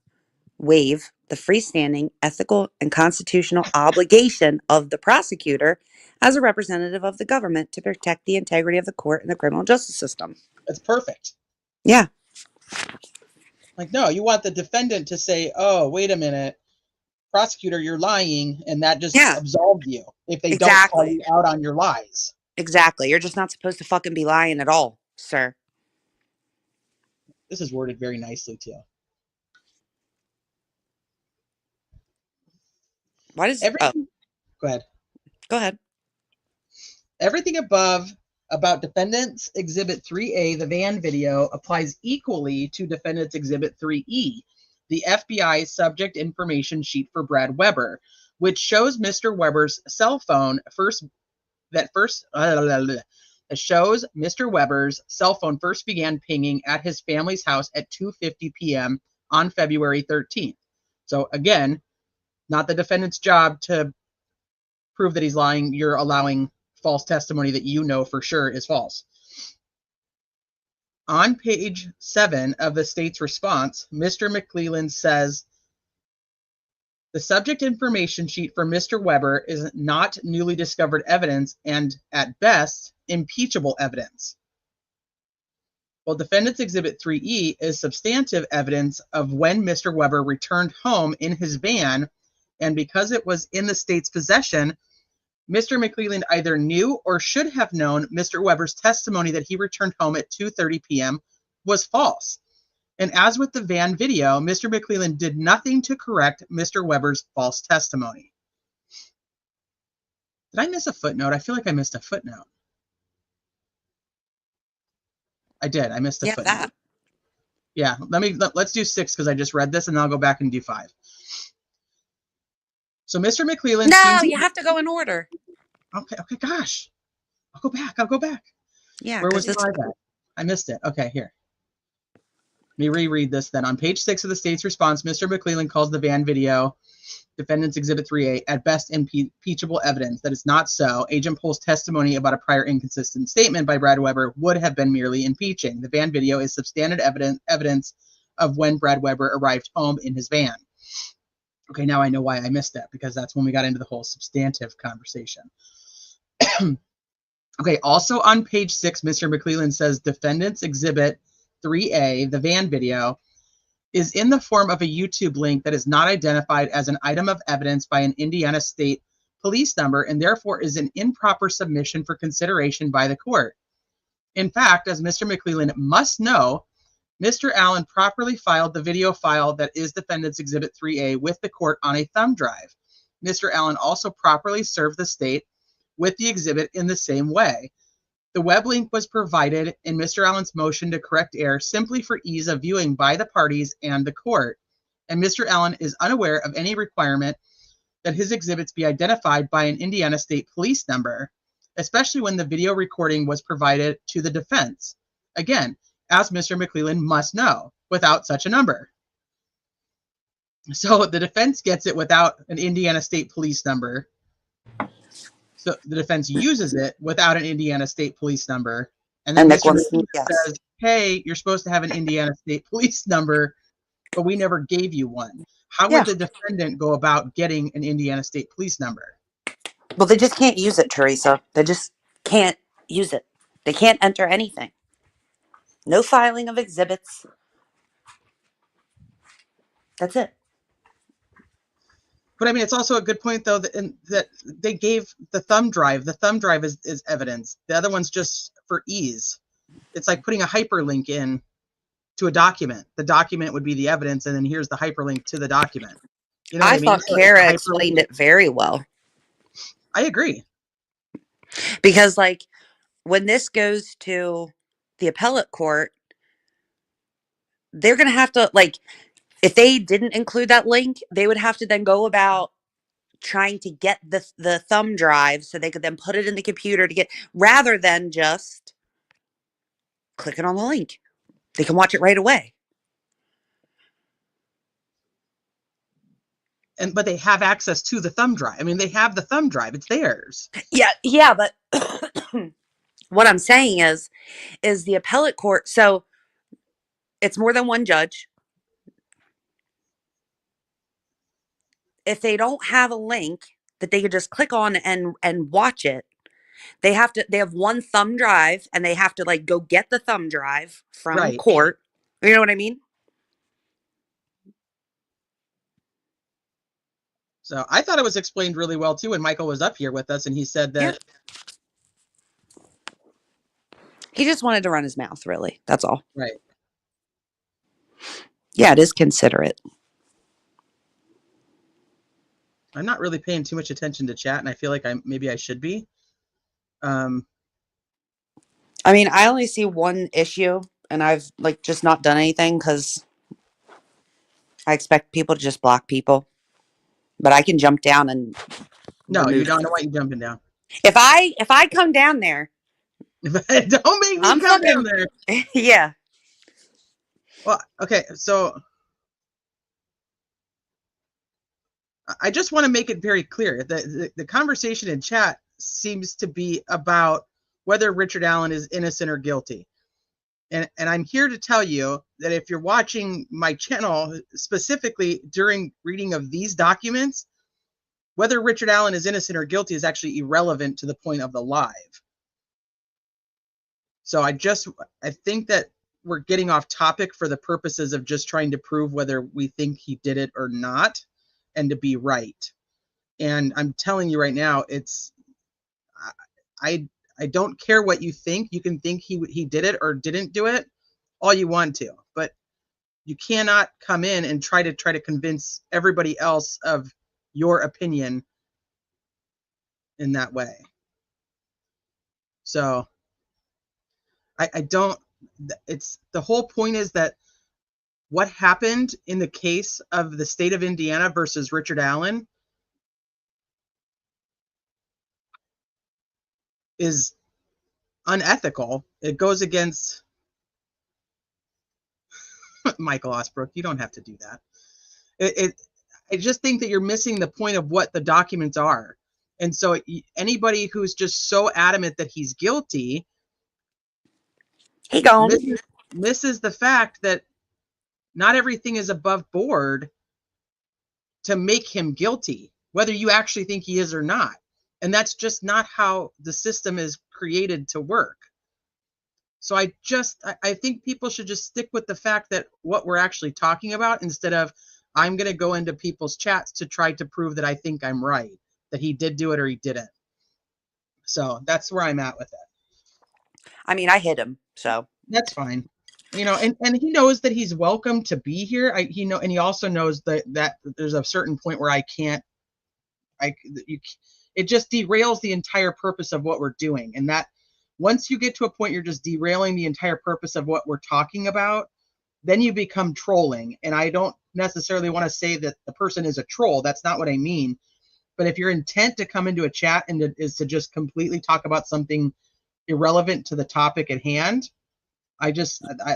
waive the freestanding, ethical, and constitutional obligation of the prosecutor as a representative of the government to protect the integrity of the court and the criminal justice system. That's perfect. Yeah. Like, no, you want the defendant to say, oh, wait a minute, prosecutor, you're lying, and that just Yeah. absolved you if they don't call Exactly. you out on your lies. Exactly. You're just not supposed to fucking be lying at all, sir. This is worded very nicely, too. Why does... Everything, go ahead. Go ahead. Everything above about Defendant's Exhibit 3A, the van video, applies equally to Defendant's Exhibit 3E, the FBI subject information sheet for Brad Weber, which shows Mr. Weber's cell phone first began pinging at his family's house at 2:50 p.m. on February 13th. So again, not the defendant's job to prove that he's lying. You're allowing false testimony that you know for sure is false. On page 7 of the state's response, Mr. McClelland says, the subject information sheet for Mr. Weber is not newly discovered evidence and, at best, impeachable evidence. Well, Defendant's Exhibit 3E is substantive evidence of when Mr. Weber returned home in his van, and because it was in the state's possession, Mr. McClelland either knew or should have known Mr. Weber's testimony that he returned home at 2:30 p.m. was false. And as with the van video, Mr. McClelland did nothing to correct Mr. Weber's false testimony. Did I miss a footnote? I feel like I missed a footnote. I did. I missed a footnote. That. Yeah, let's do 6 because I just read this, and then I'll go back and do 5. So Mr. McClelland... No, you have to go in order. Okay, gosh. I'll go back. Yeah. Where was the 5 at? I missed it. Okay, here. Let me reread this then. On page 6 of the state's response, Mr. McClelland calls the van video Defendant's Exhibit 3A at best impeachable evidence. That is not so. Agent Pohl's testimony about a prior inconsistent statement by Brad Weber would have been merely impeaching. The van video is substantive evidence of when Brad Weber arrived home in his van. Okay, now I know why I missed that, because that's when we got into the whole substantive conversation. Okay, also on page 6, Mr. McClelland says Defendant's Exhibit 3A, the van video, is in the form of a YouTube link that is not identified as an item of evidence by an Indiana State Police number and therefore is an improper submission for consideration by the court. In fact, as Mr. McClelland must know, Mr. Allen properly filed the video file that is Defendant's Exhibit 3A with the court on a thumb drive. Mr. Allen also properly served the state with the exhibit in the same way. The web link was provided in Mr. Allen's motion to correct error simply for ease of viewing by the parties and the court, and Mr. Allen is unaware of any requirement that his exhibits be identified by an Indiana State Police number, especially when the video recording was provided to the defense. Again, as Mr. McClelland must know, without such a number. So the defense gets it without an Indiana State Police number. So the defense uses it without an Indiana State Police number. And then Mr. McClelland says, hey, you're supposed to have an Indiana State Police number, but we never gave you one. How would the defendant go about getting an Indiana State Police number? Well, they just can't use it, Teresa. They just can't use it. They can't enter anything. No filing of exhibits. That's it. But I mean, it's also a good point, though, that they gave the thumb drive. The thumb drive is evidence. The other one's just for ease. It's like putting a hyperlink in to a document. The document would be the evidence, and then here's the hyperlink to the document. You know what I mean? Thought Kara explained it very well. I agree. Because, like, when this goes to the appellate court, they're going to have to, like, if they didn't include that link, they would have to then go about trying to get the thumb drive so they could then put it in the computer to get, rather than just clicking on the link. They can watch it right away. But they have access to the thumb drive. I mean, they have the thumb drive. It's theirs. Yeah, but what I'm saying is the appellate court, so it's more than one judge. if they don't have a link that they could just click on and watch it, they have one thumb drive and they have to like go get the thumb drive from Right. court. You know what I mean? So I thought it was explained really well too when Michael was up here with us and he said Yeah. that He just wanted to run his mouth, really. That's all. right. Yeah, it is considerate. I'm not really paying too much attention to chat and I feel like maybe I should be. I mean, I only see one issue and I've like just not done anything because I expect people to just block people. But I can jump down and No, you remove don't them. know why you jumping down. If I come down there, Don't make me I'm come down fucking there. yeah. Well, okay, so I just want to make it very clear that the conversation in chat seems to be about whether Richard Allen is innocent or guilty. And I'm here to tell you that if you're watching my channel, specifically during reading of these documents, whether Richard Allen is innocent or guilty is actually irrelevant to the point of the live. So I think that we're getting off topic for the purposes of just trying to prove whether we think he did it or not and to be right. And I'm telling you right now, I don't care what you think. You can think he did it or didn't do it all you want to, but you cannot come in and try to convince everybody else of your opinion in that way. So I don't, it's the whole point is that what happened in the case of the state of Indiana versus Richard Allen is unethical. It goes against Michael Osbrook. You don't have to do that. I just think that you're missing the point of what the documents are. And so anybody who's just so adamant that he's guilty He gone. misses the fact that not everything is above board to make him guilty, whether you actually think he is or not. And that's just not how the system is created to work. So I think people should just stick with the fact that what we're actually talking about instead of I'm going to go into people's chats to try to prove that I think I'm right, that he did do it or he didn't. So that's where I'm at with it. I mean, I hit him, so That's fine. You know, and he knows that he's welcome to be here. And he also knows that there's a certain point where it just derails the entire purpose of what we're doing. And that once you get to a point you're just derailing the entire purpose of what we're talking about, then you become trolling. And I don't necessarily want to say that the person is a troll. That's not what I mean. But if your intent to come into a chat and is to just completely talk about something irrelevant to the topic at hand,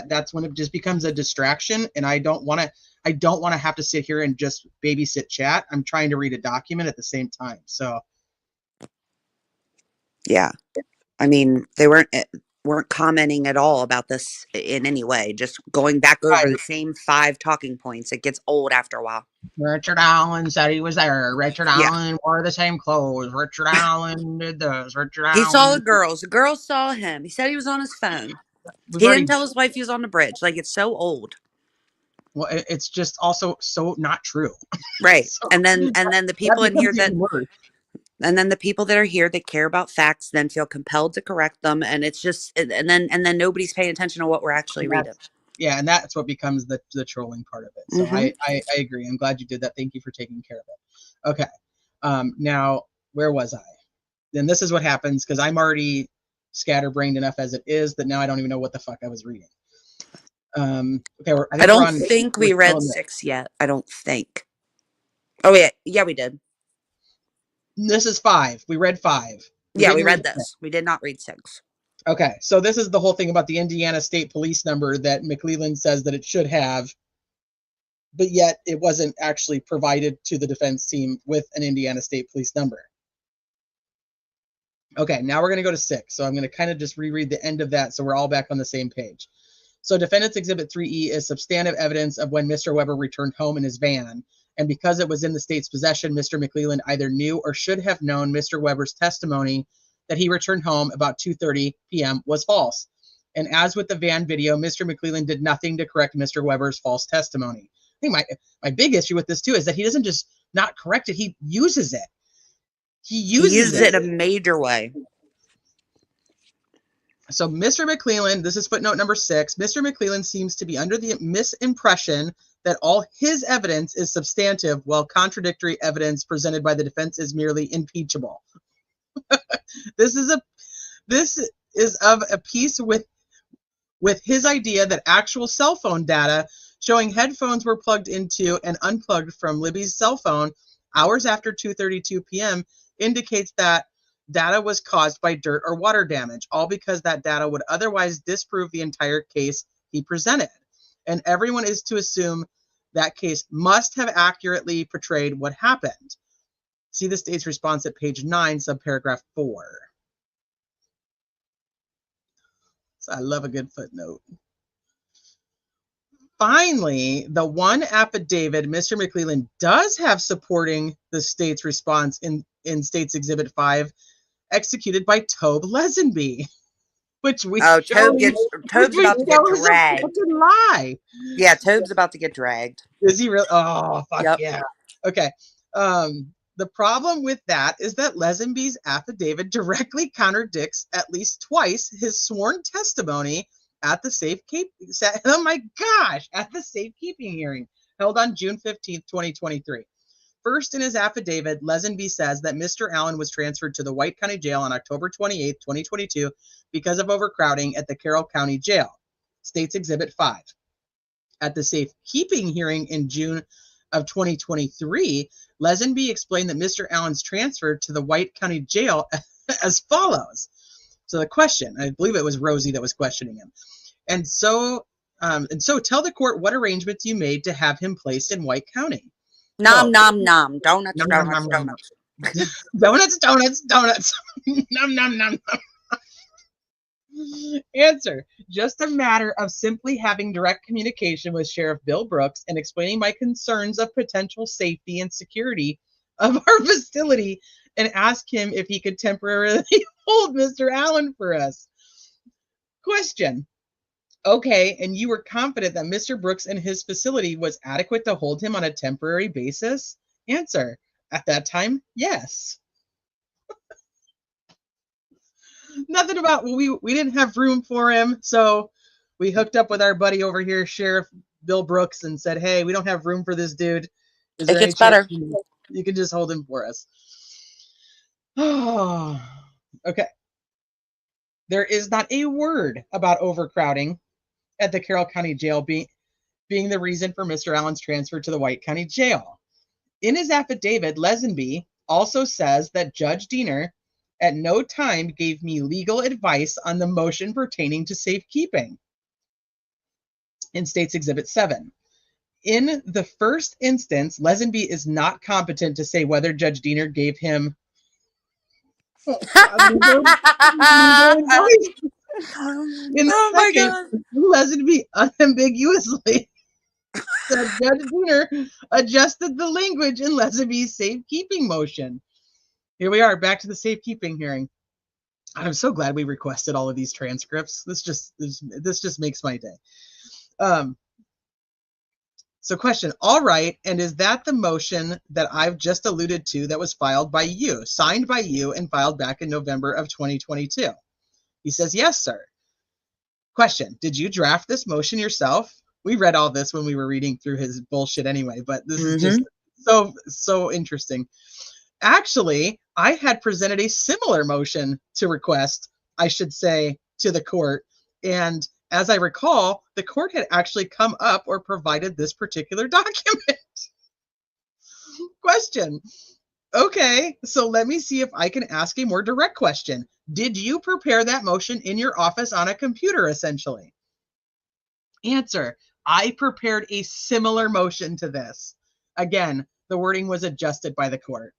that's when it just becomes a distraction. And I don't want to have to sit here and just babysit chat. I'm trying to read a document at the same time. So yeah. I mean, they weren't commenting at all about this in any way. Just going back over the same 5 talking points. It gets old after a while. Richard Allen said he was there. Richard Yeah. Allen wore the same clothes. Richard Allen did this. Richard Allen. He saw the girls. The girls saw him. He said he was on his phone. He didn't tell his wife he was on the bridge. Like, it's so old. Well, it's just also so not true. Right. So, and then the people in here that worse. and then the people that are here that care about facts then feel compelled to correct them, and it's just and then nobody's paying attention to what we're actually reading. Yeah, and that's what becomes the trolling part of it. So I agree. I'm glad you did that. Thank you for taking care of it. Okay. Now, where was I? Then this is what happens because I'm already scatterbrained enough as it is that now I don't even know what the fuck I was reading. Okay, I don't think we read 6 yet. I don't think. Oh yeah, we did. This is 5. We read 5. We read this. We did not read 6. Okay, so this is the whole thing about the Indiana State Police number that McClellan says that it should have, but yet it wasn't actually provided to the defense team with an Indiana State Police number. Okay, now we're going to go to 6. So I'm going to kind of just reread the end of that so we're all back on the same page. So Defendant's Exhibit 3E is substantive evidence of when Mr. Weber returned home in his van And because it was in the state's possession, Mr. McClelland either knew or should have known Mr. Weber's testimony that he returned home about 2:30 p.m. was false. And as with the van video, Mr. McClelland did nothing to correct Mr. Weber's false testimony. I think my big issue with this too is that he doesn't just not correct it, he uses it. He uses it in a major way. So Mr. McClelland, this is footnote number 6, Mr. McClelland seems to be under the misimpression that all his evidence is substantive while contradictory evidence presented by the defense is merely impeachable. This is of a piece with his idea that actual cell phone data showing headphones were plugged into and unplugged from Libby's cell phone hours after 2:32 p.m. indicates that data was caused by dirt or water damage, all because that data would otherwise disprove the entire case he presented. And everyone is to assume that case must have accurately portrayed what happened. See the state's response at page 9, subparagraph 4. So I love a good footnote. Finally, the one affidavit Mr. McClelland does have supporting the state's response in State's Exhibit 5, executed by Tobe Lesenby, which we Tobe's about to get is a dragged. fucking lie. Yeah, Tobe's about to get dragged. Is he really? Oh, fuck Yep. yeah. Okay. The problem with that is that Lesenby's affidavit directly contradicts at least twice his sworn testimony at the safekeeping hearing held on June 15th, 2023. First, in his affidavit, Lesenby says that Mr. Allen was transferred to the White County Jail on October 28th, 2022 because of overcrowding at the Carroll County Jail, State's Exhibit 5. At the safekeeping hearing in June of 2023, Lesenby explained that Mr. Allen's transfer to the White County Jail as follows. So the question, I believe it was Rosie that was questioning him. And so tell the court what arrangements you made to have him placed in White County. Nom, nom, nom. Donuts, Nom, donuts, nom, nom, donuts. Donuts. Nom, nom, nom, nom. Answer: just a matter of simply having direct communication with Sheriff Bill Brooks and explaining my concerns of potential safety and security of our facility and ask him if he could temporarily hold Mr. Allen for us. Question: okay, and you were confident that Mr. Brooks and his facility was adequate to hold him on a temporary basis? Answer: at that time, yes. Nothing about, well, we didn't have room for him, so we hooked up with our buddy over here, Sheriff Bill Brooks, and said, hey, we don't have room for this dude. Is there It any gets better. chance you can just hold him for us? Oh, okay. There is not a word about overcrowding at the Carroll County Jail being the reason for Mr. Allen's transfer to the White County Jail. In his affidavit, Lesenby also says that Judge Diener at no time gave me legal advice on the motion pertaining to safekeeping. In State's Exhibit 7. In the first instance, Lesenby is not competent to say whether Judge Diener gave him legal advice. In the second, Lesenby unambiguously said Judge Diener adjusted the language in Lesenby's safekeeping motion. Here we are, back to the safekeeping hearing. I'm so glad we requested all of these transcripts. This just makes my day. So question, all right, and is that the motion that I've just alluded to that was filed by you, signed by you, and filed back in November of 2022? He says, yes, sir. Question, did you draft this motion yourself? We read all this when we were reading through his bullshit anyway, but this is just so interesting. Actually, I had presented a similar motion to request, I should say, to the court. And as I recall, the court had actually come up or provided this particular document. Question. Okay, so let me see if I can ask a more direct question. Did you prepare that motion in your office on a computer, essentially? Answer. I prepared a similar motion to this. Again, the wording was adjusted by the court.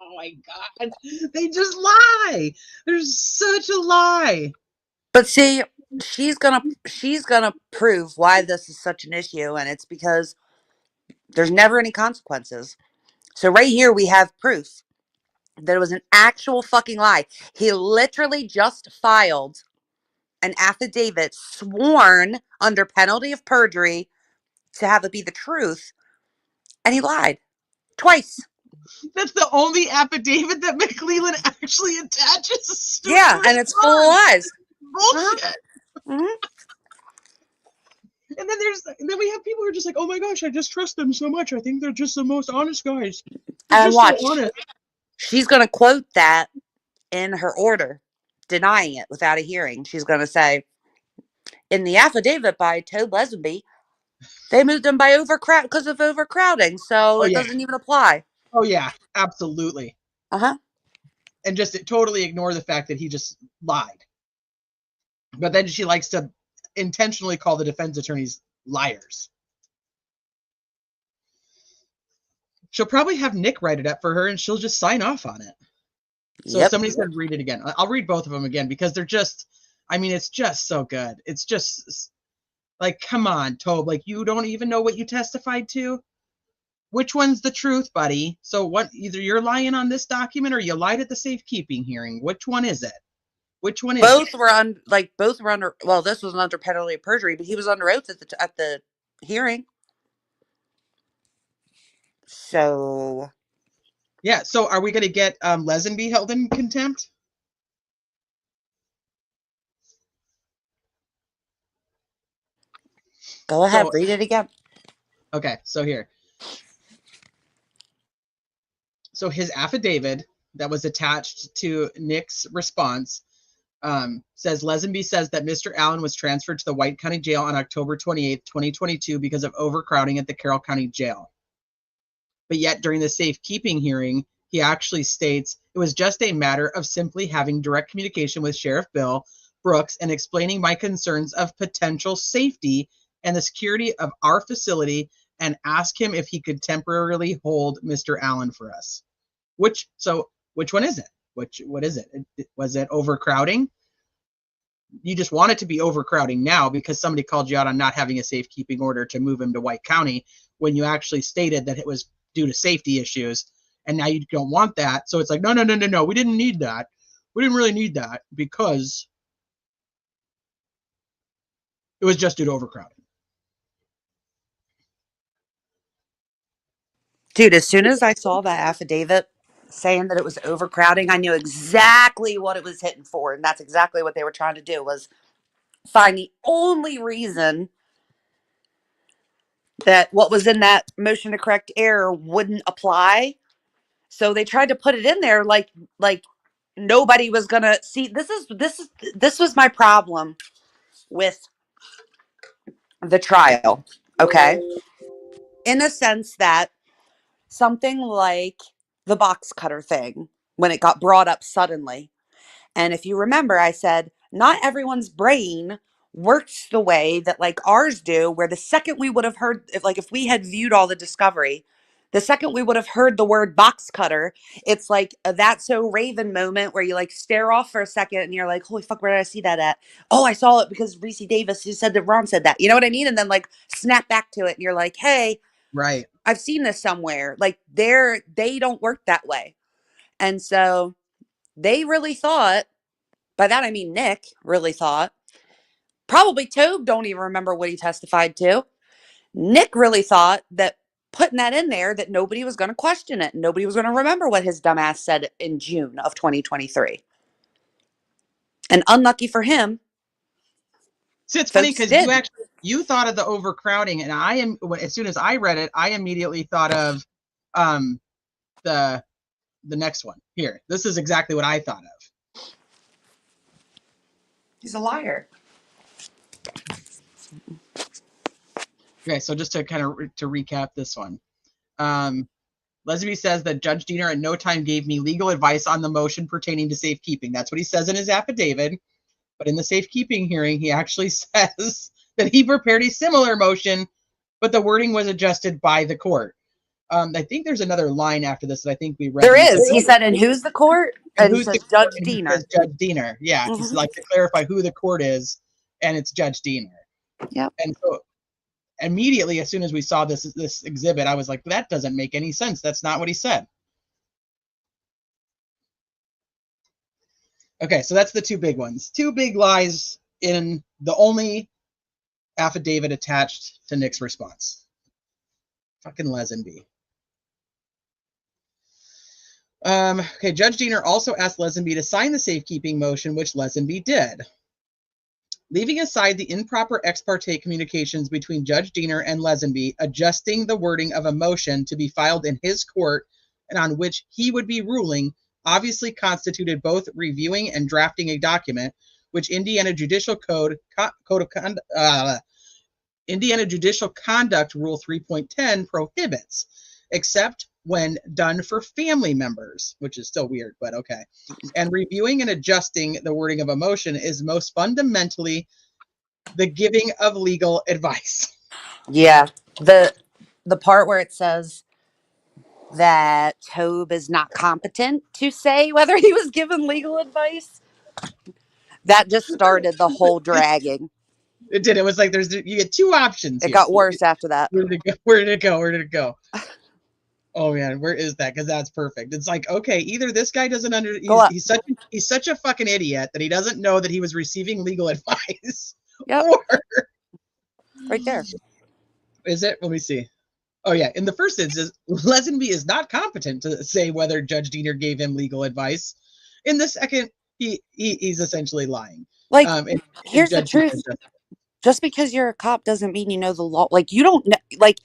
Oh my God. They just lie. There's such a lie. But see, she's gonna prove why this is such an issue, and it's because there's never any consequences. So right here we have proof that it was an actual fucking lie. He literally just filed an affidavit sworn under penalty of perjury to have it be the truth, and he lied twice. That's the only affidavit that McClellan actually attaches to Yeah, and it's full of lies. bullshit. Mm-hmm. And then we have people who are just like, oh my gosh, I just trust them so much. I think they're just the most honest guys. They're And just watch, so honest. she's gonna quote that in her order, denying it without a hearing. She's gonna say, in the affidavit by Tobe Lesenby, they moved him by because of overcrowding, so it doesn't even apply. Oh yeah, absolutely. Uh-huh. And just totally ignore the fact that he just lied. But then she likes to intentionally call the defense attorneys liars. She'll probably have Nick write it up for her and she'll just sign off on it. So somebody said read it again. I'll read both of them again because they're just, I mean, it's just so good. It's just like, come on, Tobe, like you don't even know what you testified to? Which one's the truth, buddy? So what, either you're lying on this document or you lied at the safekeeping hearing. Which one is it? Which one is both it? both were under, well, this was under penalty of perjury, but he was under oath at the hearing. So yeah, so are we going to get Lesenby held in contempt? go ahead, read it again. Okay, so here. So his affidavit that was attached to Nick's response says Lesenby says that Mr. Allen was transferred to the White County Jail on October 28th, 2022 because of overcrowding at the Carroll County Jail. But yet during the safekeeping hearing, he actually states it was just a matter of simply having direct communication with Sheriff Bill Brooks and explaining my concerns of potential safety and the security of our facility and ask him if he could temporarily hold Mr. Allen for us. Which one is it? What is it? Was it overcrowding? You just want it to be overcrowding now because somebody called you out on not having a safekeeping order to move him to White County when you actually stated that it was due to safety issues, and now you don't want that. So it's like, no, we didn't need that. We didn't really need that because it was just due to overcrowding. Dude, as soon as I saw that affidavit saying that it was overcrowding, I knew exactly what it was hitting for. And that's exactly what they were trying to do, was find the only reason that what was in that motion to correct error wouldn't apply. So they tried to put it in there like nobody was gonna see. This was my problem with the trial. Okay. In a sense that something like the box cutter thing, when it got brought up suddenly. And if you remember, I said, not everyone's brain works the way that like ours do, where the second we would have heard, if we had viewed all the discovery, the second we would have heard the word box cutter, it's like a That's So Raven moment where you like stare off for a second and you're like, holy fuck, where did I see that at? Oh, I saw it because Reese Davis, who said that Ron said that. You know what I mean? And then like snap back to it and you're like, hey, right, I've seen this somewhere. Like they don't work that way. And so they really thought, by that I mean Nick really thought, probably Tobe don't even remember what he testified to. Nick really thought that putting that in there, that nobody was going to question it. Nobody was going to remember what his dumbass said in June of 2023. And unlucky for him. See, it's funny because you thought of the overcrowding, and as soon as I read it, I immediately thought of the next one. Here, this is exactly what I thought of. He's a liar. Okay, so just to kind of to recap this one. Lesenby says that Judge Diener at no time gave me legal advice on the motion pertaining to safekeeping. That's what he says in his affidavit. But in the safekeeping hearing, he actually says that he prepared a similar motion, but the wording was adjusted by the court. I think there's another line after this that I think we read. There is. He said, and who's the court? And he says Judge Diener. Judge Diener. Yeah, he's like to clarify who the court is. and it's Judge Diener. Yep. And so immediately, as soon as we saw this exhibit, I was like, that doesn't make any sense. That's not what he said. Okay, so that's the two big ones. Two big lies in the only affidavit attached to Nick's response. Fucking Lesenby. Okay, Judge Diener also asked Lesenby to sign the safekeeping motion, which Lesenby did. Leaving aside the improper ex parte communications between Judge Diener and Lesenby, adjusting the wording of a motion to be filed in his court and on which he would be ruling, obviously constituted both reviewing and drafting a document, which Indiana Judicial Indiana Judicial Conduct Rule 3.10 prohibits, except when done for family members, which is still weird, but okay. And reviewing and adjusting the wording of a motion is most fundamentally the giving of legal advice. Yeah. The part where it says that Tobe is not competent to say whether he was given legal advice, that just started the whole dragging. It did. It was like you get two options It here. got worse after that. Where did it go? Where did it go? Where did it go? Oh man, where is that? Because that's perfect. It's like, okay, either this guy doesn't he's such a fucking idiot that he doesn't know that he was receiving legal advice. Yep. Or Right there. is it? Let me see. Oh yeah, in the first instance, Lesenby is not competent to say whether Judge Diener gave him legal advice. In the second, he's essentially lying. Like, here's the truth. Just because you're a cop doesn't mean you know the law. Like, you don't know. Like,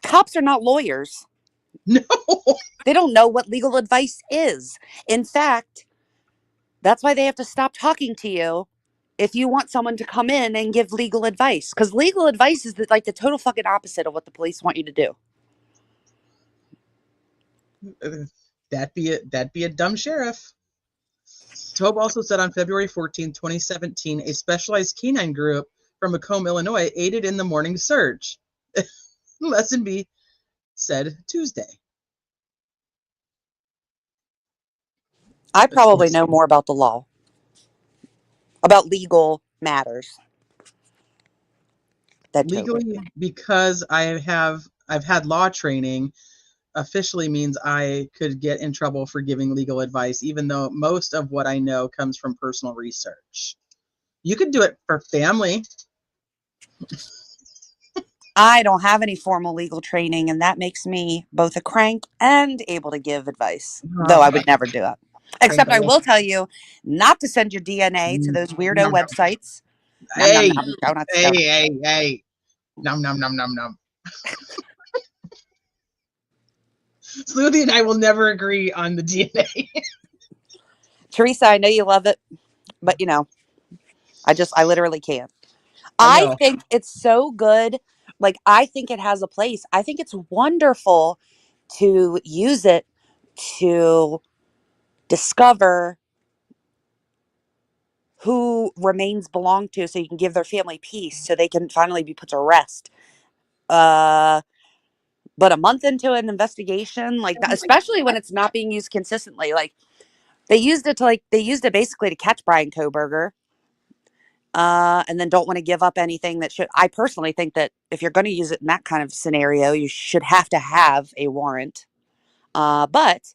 cops are not lawyers. No. They don't know what legal advice is. In fact, that's why they have to stop talking to you if you want someone to come in and give legal advice. Because legal advice is like the total fucking opposite of what the police want you to do. That'd be a dumb sheriff. Tobe also said on February 14, 2017, a specialized canine group from Macomb, Illinois, aided in the morning search. Lesenby said Tuesday. I probably know more about the law, about legal matters. Legally, because I've had law training, officially means I could get in trouble for giving legal advice, even though most of what I know comes from personal research. You could do it for family. I don't have any formal legal training, and that makes me both a crank and able to give advice, though I would never do it. Except I will tell you not to send your DNA to those weirdo websites. Hey, hey. Nom, nom, nom, nom, nom. Sleuthie and I will never agree on the DNA. Teresa, I know you love it, but I literally can't. I think it's so good. Like, I think it has a place. I think it's wonderful to use it to discover who remains belong to, so you can give their family peace, so they can finally be put to rest. But a month into an investigation like that, especially when it's not being used consistently, like they used it basically to catch Brian Kohberger. And then don't want to give up anything that should. I personally think that if you're going to use it in that kind of scenario, you should have to have a warrant. But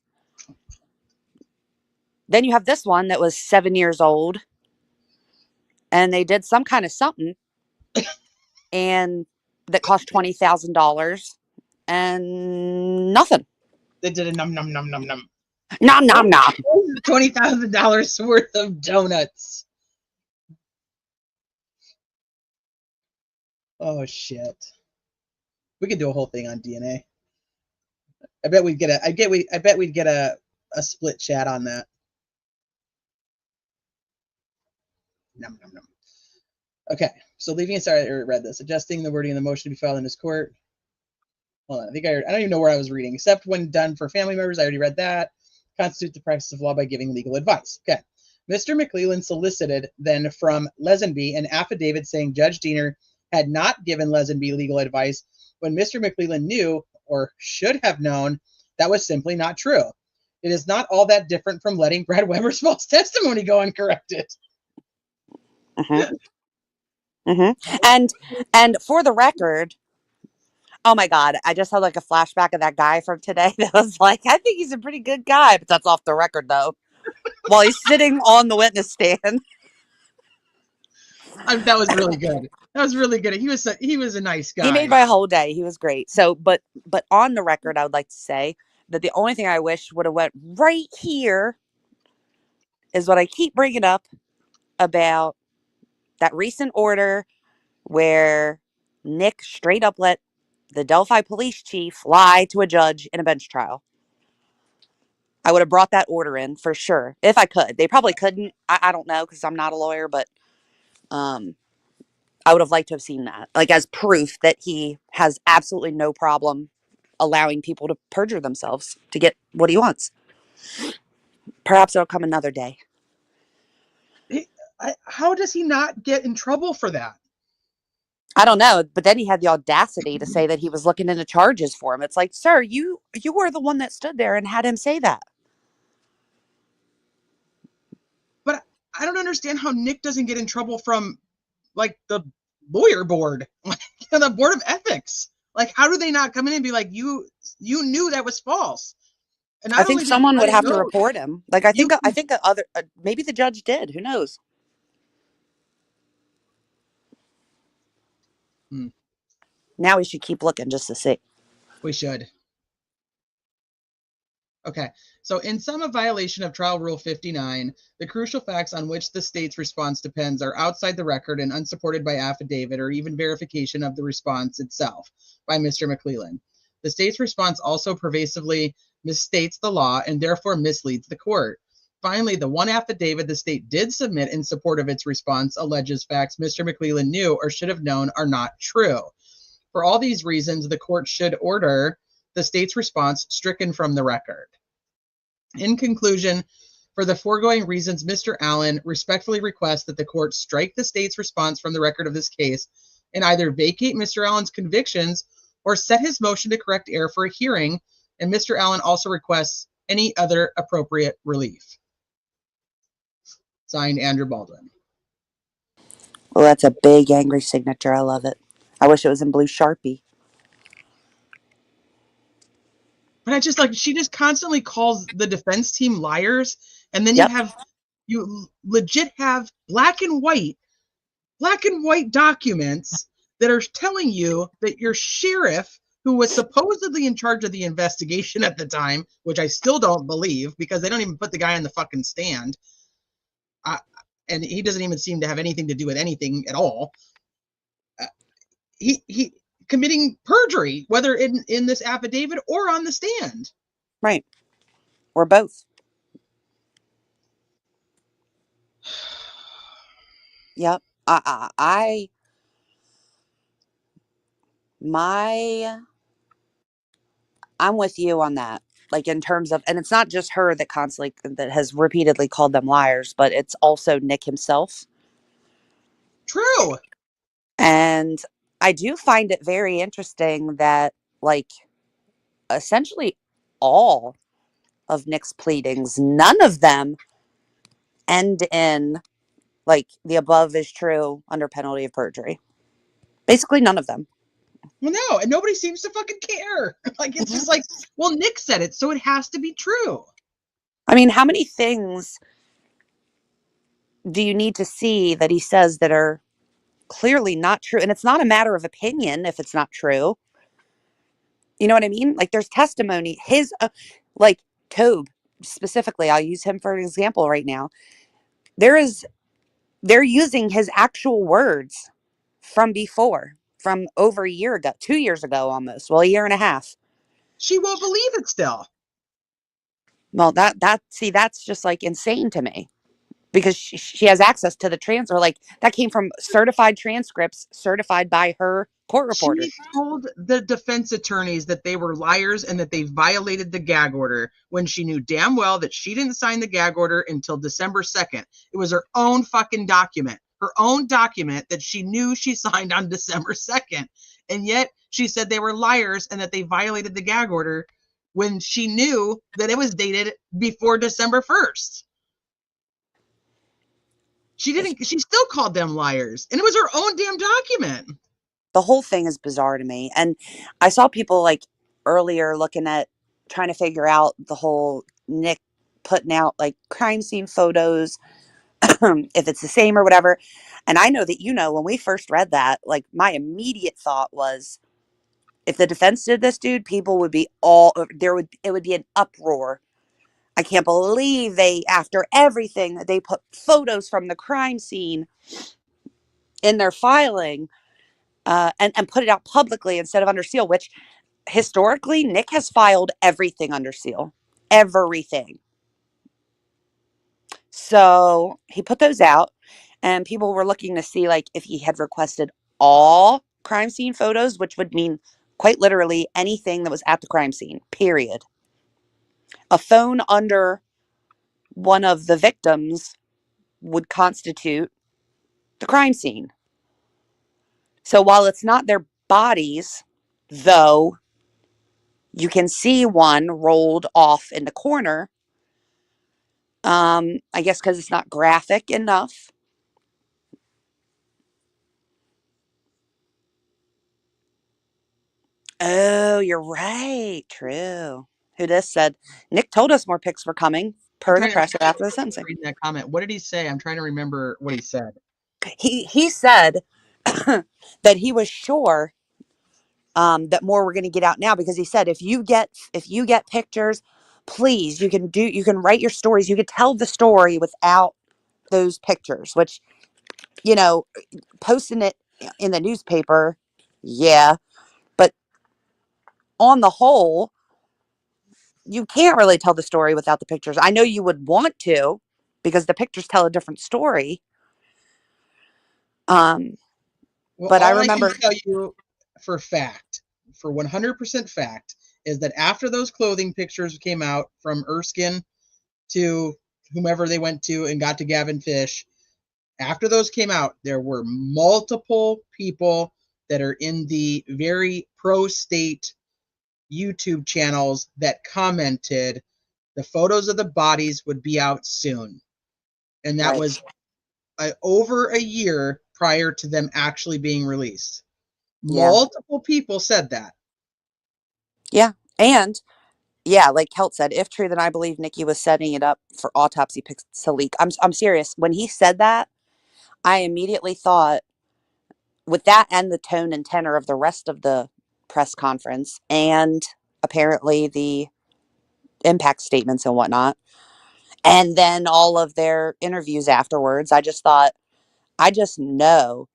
then you have this one that was 7 years old, and they did some kind of something, and that cost $20,000, and nothing. They did a nom nom nom nom nom. Nom nom nom. $20,000 worth of donuts. Oh shit. We could do a whole thing on DNA. I bet we'd get a split chat on that. Nom nom nom. Okay, so leaving aside, I read this. Adjusting the wording of the motion to be filed in his court. Hold on, I don't even know where I was reading. Except when done for family members, I already read that. Constitute the practice of law by giving legal advice. Okay. Mr. McClellan solicited then from Lesenby an affidavit saying Judge Diener had not given Lesenby legal advice when Mr. McClellan knew, or should have known, that was simply not true. It is not all that different from letting Brad Weber's false testimony go uncorrected. And for the record, oh my God, I just had like a flashback of that guy from today that was like, I think he's a pretty good guy, but that's off the record though. While he's sitting on the witness stand. That was really good. That was really good. He was a nice He made guy. my whole day. He was great. So, but on the record, I would like to say that the only thing I wish would have went right here is what I keep bringing up about that recent order where Nick straight up let the Delphi police chief lie to a judge in a bench trial. I would have brought that order in for sure if I could. They probably couldn't. I don't know because I'm not a lawyer, but um, I would have liked to have seen that, like as proof that he has absolutely no problem allowing people to perjure themselves to get what he wants. Perhaps it'll come another day. How does he not get in trouble for that? I don't know, but then he had the audacity to say that he was looking into charges for him. It's like, sir, you were the one that stood there and had him say that. But I don't understand how Nick doesn't get in trouble from like the lawyer board, like the board of ethics. Like, how do they not come in and be like, you knew that was false? And I not think only did you someone let would it have to go, report him. Like I you think other maybe the judge did. Who knows? Now we should keep looking just to see. we should. Okay, so in sum, a violation of Trial Rule 59, the crucial facts on which the state's response depends are outside the record and unsupported by affidavit or even verification of the response itself by Mr. McClellan. The state's response also pervasively misstates the law and therefore misleads the court. Finally, the one affidavit the state did submit in support of its response alleges facts Mr. McClellan knew or should have known are not true. For all these reasons, the court should order the state's response stricken from the record. In conclusion, for the foregoing reasons, Mr. Allen respectfully requests that the court strike the state's response from the record of this case and either vacate Mr. Allen's convictions or set his motion to correct error for a hearing, and Mr. Allen also requests any other appropriate relief. Signed, Andrew Baldwin. Well, that's a big angry signature. I love it. I wish it was in blue Sharpie. But I just like, she just constantly calls the defense team liars, and then Yep. you legit have black and white documents that are telling you that your sheriff, who was supposedly in charge of the investigation at the time, which I still don't believe because they don't even put the guy on the fucking stand, and he doesn't even seem to have anything to do with anything at all. He committing perjury, whether in this affidavit or on the stand. Right. Or both. Yep. I'm with you on that. Like in terms of, and it's not just her that constantly that has repeatedly called them liars, but it's also Nick himself. True. And I do find it very interesting that like essentially all of Nick's pleadings, none of them end in like the above is true under penalty of perjury. Basically none of them. Well, no, and nobody seems to fucking care. Like, it's just like, well, Nick said it, so it has to be true. I mean, how many things do you need to see that he says that are clearly not true? And it's not a matter of opinion if it's not true. You know what I mean? Like there's testimony. Like Tobe specifically, I'll use him for an example right now. They're using his actual words from before, from over a year ago, 2 years ago almost. Well, a year and a half. She won't believe it still. Well, that's just like insane to me because she has access to the transfer. Like that came from certified transcripts certified by her court reporter. She told the defense attorneys that they were liars and that they violated the gag order when she knew damn well that she didn't sign the gag order until December 2nd. It was her own fucking document, that she knew she signed on December 2nd. And yet she said they were liars and that they violated the gag order when she knew that it was dated before December 1st. She didn't. She still called them liars, and it was her own damn document. The whole thing is bizarre to me. And I saw people like earlier looking at trying to figure out the whole Nick putting out like crime scene photos, if it's the same or whatever. And I know that, when we first read that, like my immediate thought was, if the defense did this, dude, people would be it would be an uproar. I can't believe after everything, that they put photos from the crime scene in their filing, and put it out publicly instead of under seal, which historically Nick has filed everything under seal. Everything. So he put those out, and people were looking to see like if he had requested all crime scene photos, which would mean quite literally anything that was at the crime scene, period. A phone under one of the victims would constitute the crime scene. So while it's not their bodies, though, you can see one rolled off in the corner. I guess because it's not graphic enough. Oh, you're right. True. Who this said? Nick told us more pics were coming per the pressure after the sentencing. Reading that comment. What did he say? I'm trying to remember what he said. He said that he was sure that more were going to get out now, because he said if you get pictures, please, you can write your stories. You could tell the story without those pictures, which, posting it in the newspaper, yeah, but on the whole, you can't really tell the story without the pictures. I know you would want to, because the pictures tell a different story. Well, But I all I remember, can tell you for 100% fact, is that after those clothing pictures came out from Erskine to whomever they went to and got to Gavin Fish, after those came out, there were multiple people that are in the very pro-state YouTube channels that commented the photos of the bodies would be out soon. And that right. was over a year prior to them actually being released. Yeah. Multiple people said that. Yeah. And yeah, like Kelt said, if true, then I believe Nikki was setting it up for autopsy pics to leak. I'm serious. When he said that, I immediately thought, with that and the tone and tenor of the rest of the press conference, and apparently the impact statements and whatnot, and then all of their interviews afterwards, I just thought, I just know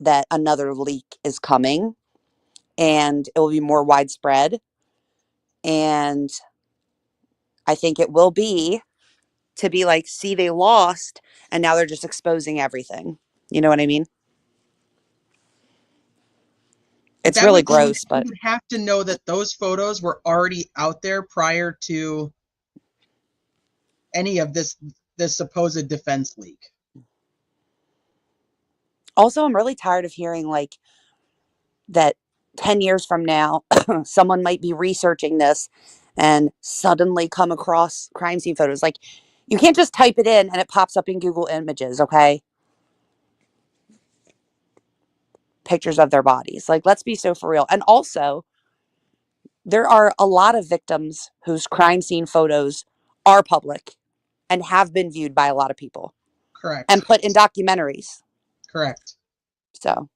that another leak is coming, and it will be more widespread. And I think it will be to be like, see, they lost, and now they're just exposing everything. You know what I mean? But It's that really would mean gross, that you but would have to know that those photos were already out there prior to any of this supposed defense leak. also I'm really tired of hearing like that 10 years from now, someone might be researching this and suddenly come across crime scene photos. Like, you can't just type it in and it pops up in Google Images, okay? Pictures of their bodies. Like, let's be so for real. And also, there are a lot of victims whose crime scene photos are public and have been viewed by a lot of people Correct. and put in documentaries. Correct. So,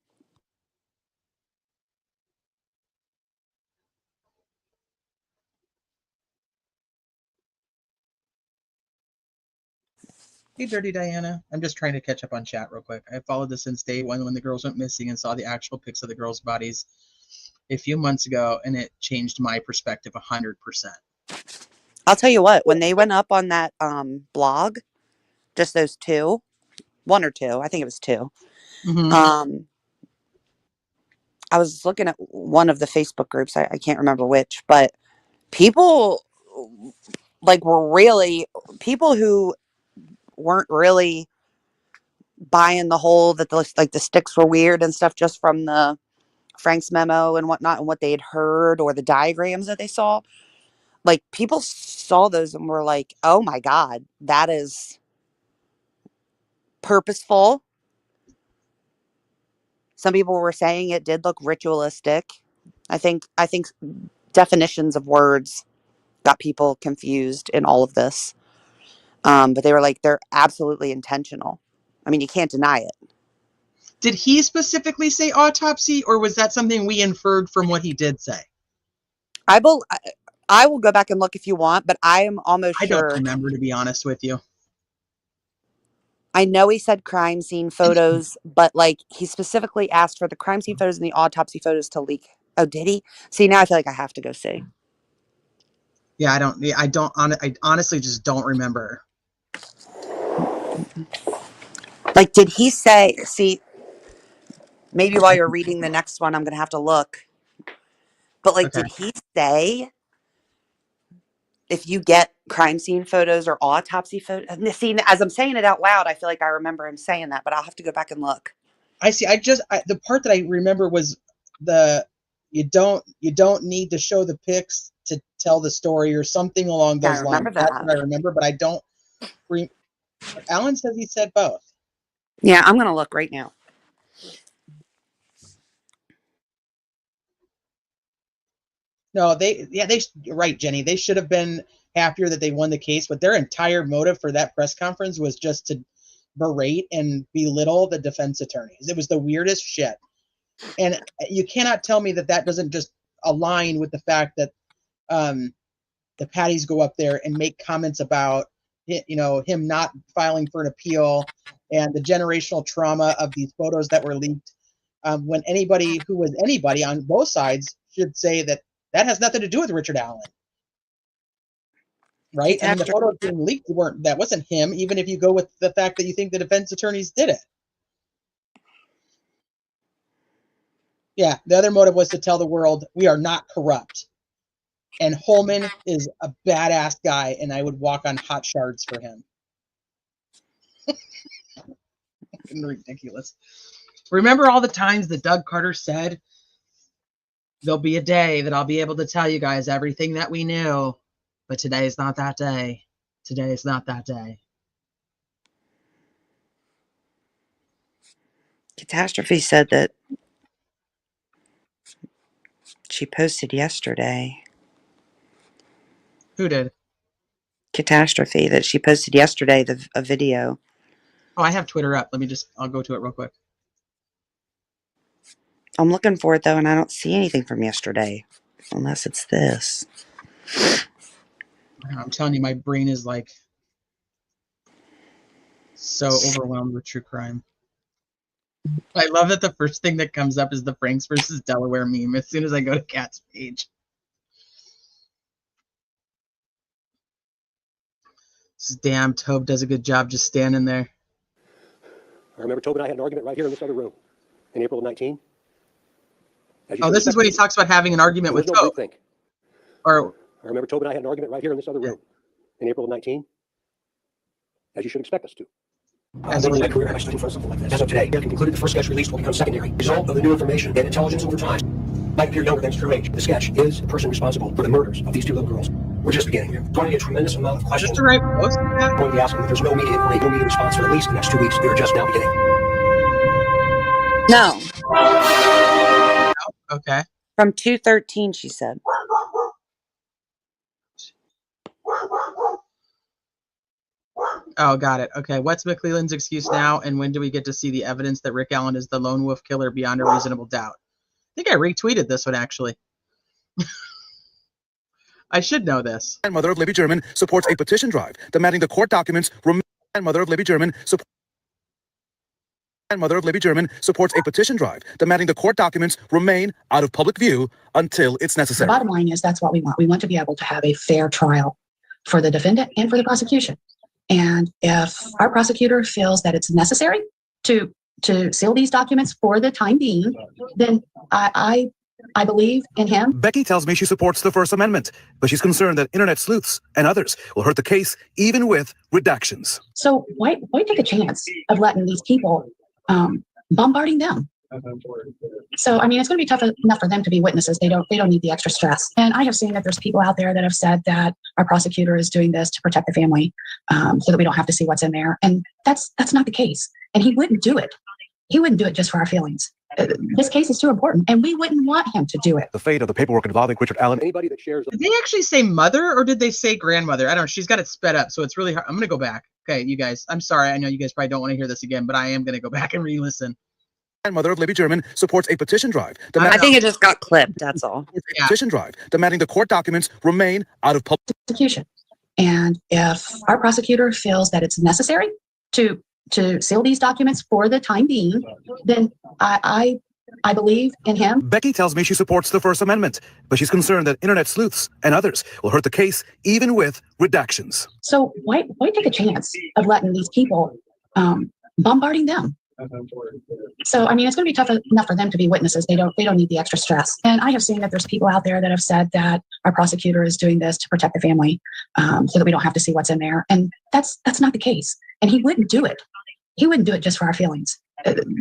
Hey, Dirty Diana. I'm just trying to catch up on chat real quick. I followed this since day one when the girls went missing and saw the actual pics of the girls' bodies a few months ago, and it changed my perspective 100%. I'll tell you what, when they went up on that blog, just those two, one or two, I think it was two. Mm-hmm. I was looking at one of the Facebook groups. I can't remember which, but people like were really, people who weren't really buying the whole that the sticks were weird and stuff, just from the Frank's memo and whatnot, and what they had heard, or the diagrams that they saw. Like, people saw those and were like, oh my God, that is purposeful. Some people were saying it did look ritualistic. I think definitions of words got people confused in all of this. But they were like, they're absolutely intentional. I mean, you can't deny it. Did he specifically say autopsy, or was that something we inferred from what he did say? I will go back and look if you want, but I am almost I don't sure. remember, to be honest with you. I know he said crime scene photos, but like he specifically asked for the crime scene photos and the autopsy photos to leak. Oh, did he? See, now I feel like I have to go see. Yeah, I honestly just don't remember. Like, did he say, see, maybe while you're reading the next one, I'm going to have to look. But like, Okay. did he say if you get crime scene photos or autopsy photos? See, as I'm saying it out loud, I feel like I remember him saying that, but I'll have to go back and look. I see. The part that I remember was you don't need to show the pics to tell the story or something along Yeah, those I lines. remember That's that. what I remember, but I don't. Alan says he said both. Yeah, I'm going to look right now. No, you're right, Jenny. They should have been happier that they won the case, but their entire motive for that press conference was just to berate and belittle the defense attorneys. It was the weirdest shit. And you cannot tell me that doesn't just align with the fact that the Patties go up there and make comments about him not filing for an appeal and the generational trauma of these photos that were leaked. When anybody who was anybody on both sides should say that has nothing to do with Richard Allen, right? I mean, the photos being leaked that wasn't him. Even if you go with the fact that you think the defense attorneys did it. Yeah, the other motive was to tell the world we are not corrupt. And Holman is a badass guy, and I would walk on hot shards for him. Ridiculous. Remember all the times that Doug Carter said, there'll be a day that I'll be able to tell you guys everything that we knew, but today is not that day. Today is not that day. Catastrophe said that she posted yesterday. Who did? Catastrophe that she posted yesterday, a video. Oh, I have Twitter up. I'll go to it real quick. I'm looking for it though, and I don't see anything from yesterday, unless it's this. I'm telling you, my brain is like so overwhelmed with true crime. I love that the first thing that comes up is the Franks versus Delaware meme as soon as I go to Kat's page. This damn Tobe does a good job just standing there. I remember Tobe and I had an argument right here in this other room in April of 19. Oh, this is when he talks about having an argument with Tobe. Or I remember Tobe and I had an argument right here in this other room in April of 19, as you should expect us to. As my career, have I studied for something like this? As of today, I have concluded the first sketch released will become secondary. Result of the new information and intelligence over time might appear younger than its true age. The sketch is the person responsible for the murders of these two little girls. We're just beginning here. Going to be a tremendous amount of questions. Just to write post of that? Going to be asking that there's no media inquiry, no media response for at least the next 2 weeks. We are just now beginning. No. Okay. From 2/13, she said. Oh, got it. Okay. What's McClelland's excuse now, and when do we get to see the evidence that Rick Allen is the lone wolf killer beyond a reasonable doubt? I think I retweeted this one, actually. I should know this. Mother of Libby German supports a petition drive demanding the court documents remain. Mother of Libby German supports a petition drive demanding the court documents remain out of public view until it's necessary. The bottom line is that's what we want. We want to be able to have a fair trial for the defendant and for the prosecution. And if our prosecutor feels that it's necessary to seal these documents for the time being, then I believe in him. Becky tells me she supports the First Amendment, but she's concerned that internet sleuths and others will hurt the case even with redactions. So why take a chance of letting these people bombarding them So, I mean, it's going to be tough enough for them to be witnesses. They don't need the extra stress. And I have seen that there's people out there that have said that our prosecutor is doing this to protect the family, so that we don't have to see what's in there. And that's not the case. And he wouldn't do it. He wouldn't do it just for our feelings. This case is too important, and we wouldn't want him to do it. The fate of the paperwork involving Richard Allen. Anybody that shares. Did they actually say mother or did they say grandmother? I don't know. She's got it sped up, so it's really hard. I'm going to go back. Okay, you guys. I'm sorry. I know you guys probably don't want to hear this again, but I am going to go back and re-listen. Grandmother of Libby German supports a petition drive. I think it just got clipped. That's all. Yeah. Petition drive demanding the court documents remain out of public. Prosecution. And if our prosecutor feels that it's necessary to seal these documents for the time being, then I believe in him. Becky tells me she supports the First Amendment, but she's concerned that internet sleuths and others will hurt the case even with redactions. So why take a chance of letting these people bombarding them? So, I mean, it's going to be tough enough for them to be witnesses. They don't need the extra stress. And I have seen that there's people out there that have said that our prosecutor is doing this to protect the family, so that we don't have to see what's in there. And that's not the case. And he wouldn't do it. He wouldn't do it just for our feelings.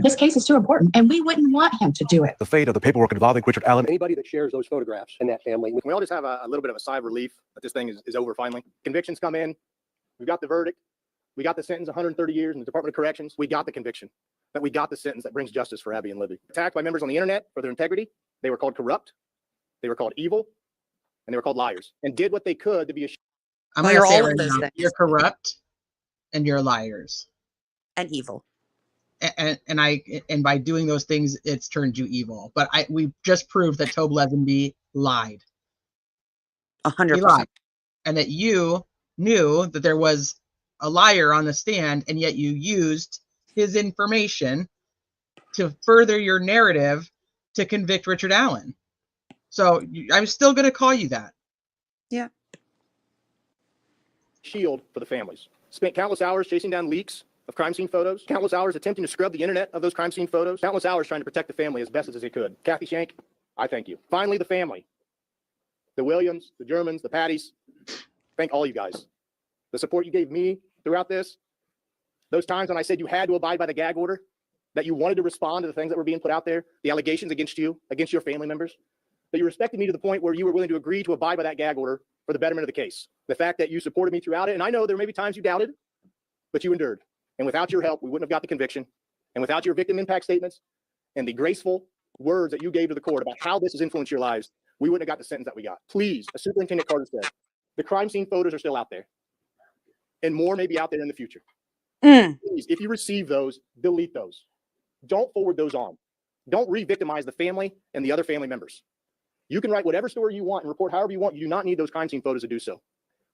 This case is too important, and we wouldn't want him to do it. The fate of the paperwork involving Richard Allen. Anybody that shares those photographs in that family. We all just have a little bit of a sigh of relief that this thing is over finally. Convictions come in. We've got the verdict. We got the sentence, 130 years in the Department of Corrections. We got the conviction. That we got the sentence that brings justice for Abby and Libby. Attacked by members on the internet for their integrity. They were called corrupt. They were called evil. And they were called liars. And did what they could to be ashamed. I'm Well, going to you're say all right of those now, things. you're corrupt and you're liars. And evil. And by doing those things, it's turned you evil. But we just proved that Tobe Levenby lied. 100%. He lied. And that you knew that there was a liar on the stand, and yet you used his information to further your narrative to convict Richard Allen. So I'm still going to call you that. Yeah. Shield for the families. Spent countless hours chasing down leaks of crime scene photos. Countless hours attempting to scrub the internet of those crime scene photos. Countless hours trying to protect the family as best as they could. Kathy Shank, I thank you. Finally, the family. The Williams, the Germans, the Patties. Thank all you guys. The support you gave me throughout this. Those times when I said you had to abide by the gag order, that you wanted to respond to the things that were being put out there, the allegations against you, against your family members, that you respected me to the point where you were willing to agree to abide by that gag order for the betterment of the case. The fact that you supported me throughout it, and I know there may be times you doubted, but you endured. And without your help, we wouldn't have got the conviction. And without your victim impact statements and the graceful words that you gave to the court about how this has influenced your lives, we wouldn't have got the sentence that we got. Please, as Superintendent Carter said, the crime scene photos are still out there. And more may be out there in the future. Please, if you receive those, delete those. Don't forward those on. Don't re-victimize the family and the other family members. You can write whatever story you want and report however you want. You do not need those crime scene photos to do so.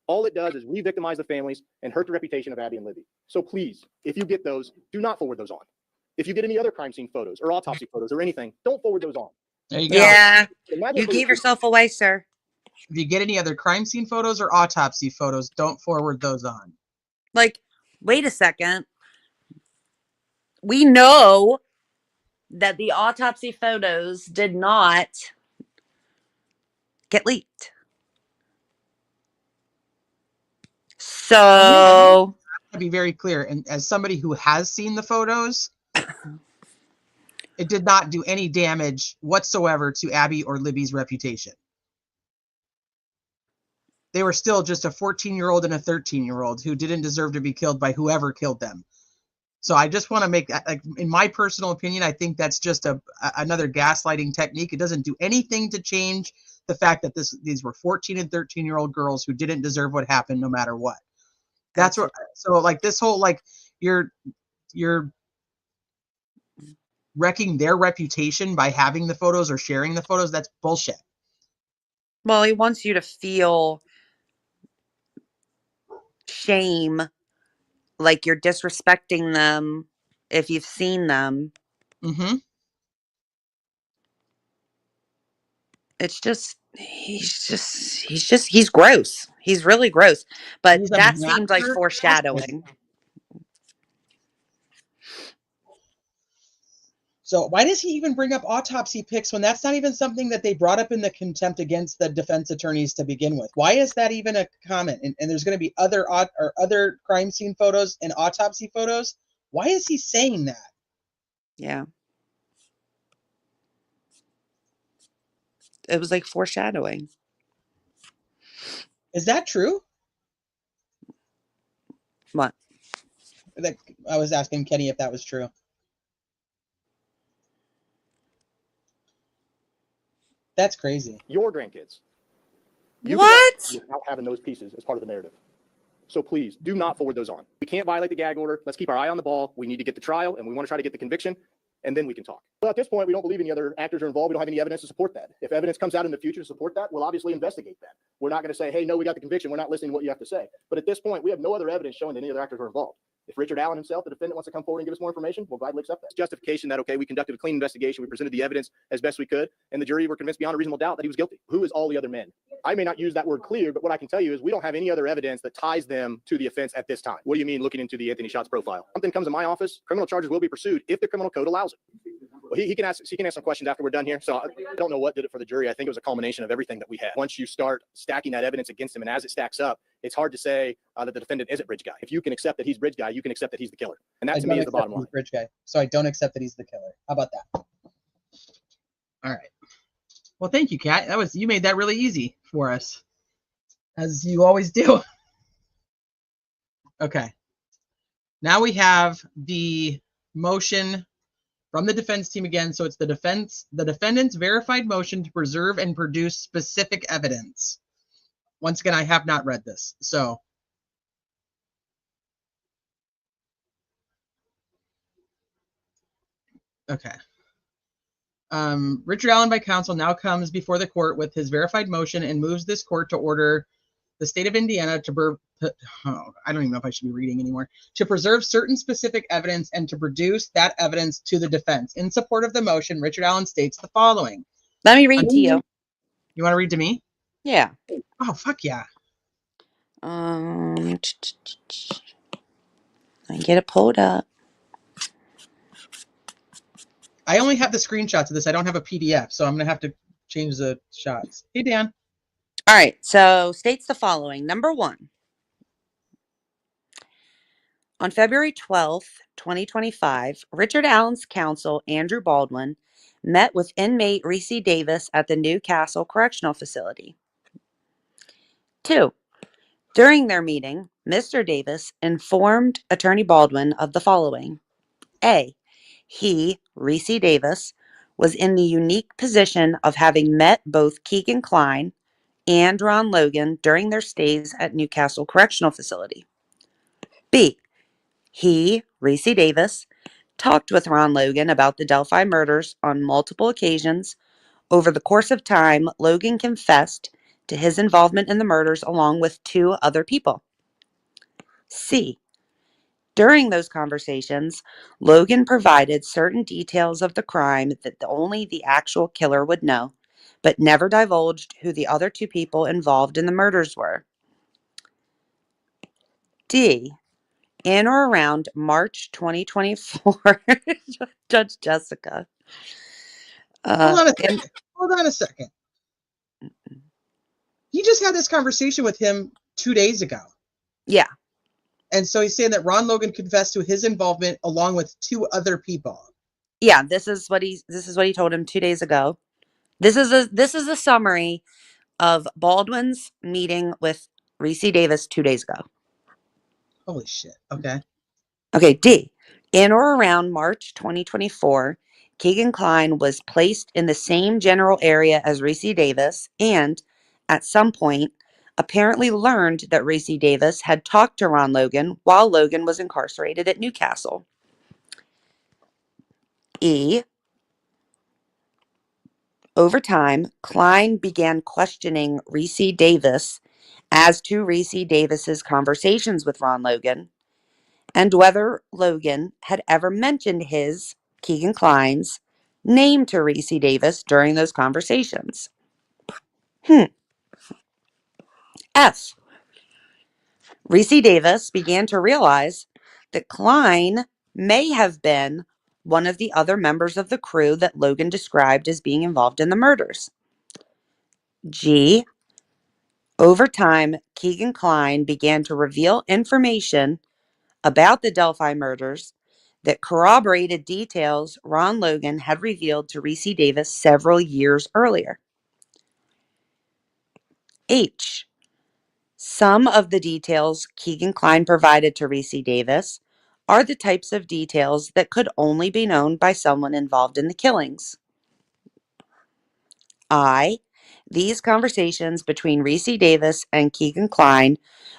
All it does is re-victimize the families and hurt the reputation of Abby and Libby. So please, if you get those, do not forward those on. If you get any other crime scene photos or autopsy photos or anything, don't forward those on. There you go. Yeah. Imagine You gave yourself away, sir. If you get any other crime scene photos or autopsy photos, don't forward those on. Like, wait a second. We know that the autopsy photos did not get leaked. So, To be very clear, and as somebody who has seen the photos, it did not do any damage whatsoever to Abby or Libby's reputation. They were still just a 14-year-old and a 13-year-old who didn't deserve to be killed by whoever killed them. So I just want to make that, like, in my personal opinion, I think that's just another gaslighting technique. It doesn't do anything to change the fact that these were 14 and 13-year-old girls who didn't deserve what happened no matter what. That's what, so like this whole, like, you're wrecking their reputation by having the photos or sharing the photos. That's bullshit. well, he wants you to feel shame, like you're disrespecting them if you've seen them. Mm-hmm. It's just, he's gross. He's really gross. But He's a that seems like master foreshadowing. So why does he even bring up autopsy pics when that's not even something that they brought up in the contempt against the defense attorneys to begin with? Why is that even a comment? And there's going to be other crime scene photos and autopsy photos. Why is he saying that? Yeah. It was like foreshadowing. Is that true? What? That I was asking Kenny if that was true. That's crazy. Your grandkids. You What? can without having those pieces as part of the narrative. So please do not forward those on. We can't violate the gag order. Let's keep our eye on the ball. We need to get the trial, and we want to try to get the conviction, and then we can talk. Well, at this point, we don't believe any other actors are involved. We don't have any evidence to support that. If evidence comes out in the future to support that, we'll obviously investigate that. We're not going to say, hey, no, we got the conviction. We're not listening to what you have to say. But at this point, we have no other evidence showing that any other actors were involved. If Richard Allen himself, the defendant, wants to come forward and give us more information, we'll gladly accept that. Justification that, okay, we conducted a clean investigation, we presented the evidence as best we could, and the jury were convinced beyond a reasonable doubt that he was guilty. Who is all the other men? I may not use that word clear, but what I can tell you is we don't have any other evidence that ties them to the offense at this time. What do you mean looking into the Anthony Schatz profile? Something comes in my office, criminal charges will be pursued if the criminal code allows it. Well, he can ask some questions after we're done here. So I don't know what did it for the jury. I think it was a culmination of everything that we had. Once you start stacking that evidence against him, and as it stacks up, it's hard to say that the defendant isn't Bridge Guy. If you can accept that he's Bridge Guy, you can accept that he's the killer. And that to me is the bottom line. Bridge Guy. So I don't accept that he's the killer. How about that? All right. Well, thank you, Kat. You made that really easy for us, as you always do. Okay. Now we have the motion from the defense team again. So it's the defendant's verified motion to preserve and produce specific evidence. Once again, I have not read this. So okay. Richard Allen by counsel now comes before the court with his verified motion and moves this court to order the state of Indiana to I don't even know if I should be reading anymore, to preserve certain specific evidence and to produce that evidence to the defense. In support of the motion, Richard Allen states the following. Let me read to you. You want to read to me? Yeah. Oh, fuck yeah. I get it pulled up. I only have the screenshots of this. I don't have a PDF, so I'm going to have to change the shots. Hey, Dan. All right. So states the following. Number 1. On February 12th, 2025, Richard Allen's counsel, Andrew Baldwin, met with inmate Reese Davis at the Newcastle Correctional Facility. 2. During their meeting, Mr. Davis informed Attorney Baldwin of the following. A. He, Reese Davis, was in the unique position of having met both Keegan Kline and Ron Logan during their stays at Newcastle Correctional Facility. B. He, Reese Davis, talked with Ron Logan about the Delphi murders on multiple occasions. Over the course of time, Logan confessed to his involvement in the murders along with 2 other people. C. During those conversations, Logan provided certain details of the crime that only the actual killer would know, but never divulged who the other 2 people involved in the murders were. D. In or around March 2024, Judge Jessica. Hold on a second. You just had this conversation with him 2 days ago. Yeah. And so he's saying that Ron Logan confessed to his involvement along with 2 other people. Yeah, this is what he told him 2 days ago. This is a summary of Baldwin's meeting with Reese Davis 2 days ago. Holy shit. Okay. Okay, D. In or around March 2024, Keegan Kline was placed in the same general area as Reese Davis and, at some point, apparently learned that Reese Davis had talked to Ron Logan while Logan was incarcerated at Newcastle. E. Over time, Kline began questioning Reese Davis as to Reese Davis's conversations with Ron Logan and whether Logan had ever mentioned his, Keegan Kline's, name to Reese Davis during those conversations. F. Reese Davis began to realize that Kline may have been one of the other members of the crew that Logan described as being involved in the murders. G. Over time, Keegan Kline began to reveal information about the Delphi murders that corroborated details Ron Logan had revealed to Reese Davis several years earlier. H. Some of the details Keegan Klein provided to Reese Davis are the types of details that could only be known by someone involved in the killings. I. These conversations between Reese Davis and Keegan Klein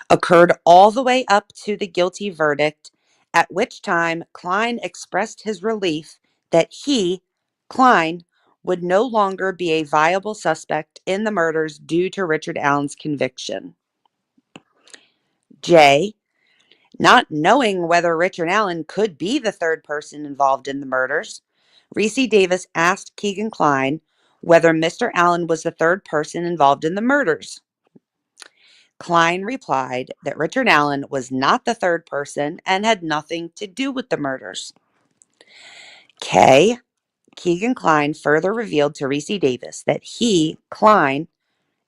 occurred all the way up to the guilty verdict, at which time Klein expressed his relief that he, Klein, would no longer be a viable suspect in the murders due to Richard Allen's conviction. J. Not knowing whether Richard Allen could be the third person involved in the murders, Reese Davis asked Keegan Klein whether Mr. Allen was the third person involved in the murders. Klein replied that Richard Allen was not the third person and had nothing to do with the murders. K. Keegan Klein further revealed to Reese Davis that he, Klein,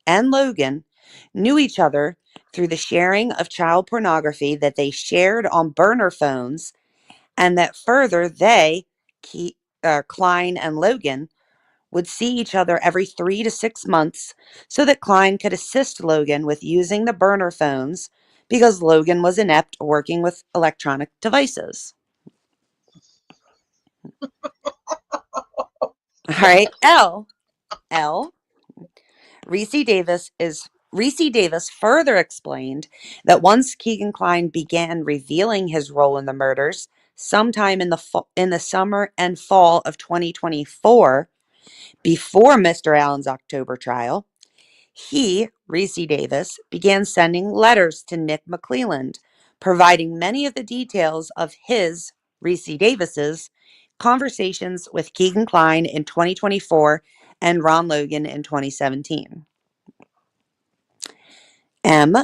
and Logan knew each other through the sharing of child pornography that they shared on burner phones, and that further they, Klein and Logan, would see each other every 3 to 6 months so that Klein could assist Logan with using the burner phones because Logan was inept working with electronic devices. All right, L. Reese Davis further explained that once Keegan Klein began revealing his role in the murders sometime in the summer and fall of 2024, before Mr. Allen's October trial, he, Reese Davis, began sending letters to Nick McClelland, providing many of the details of his, Reese Davis's, conversations with Keegan Klein in 2024 and Ron Logan in 2017. M.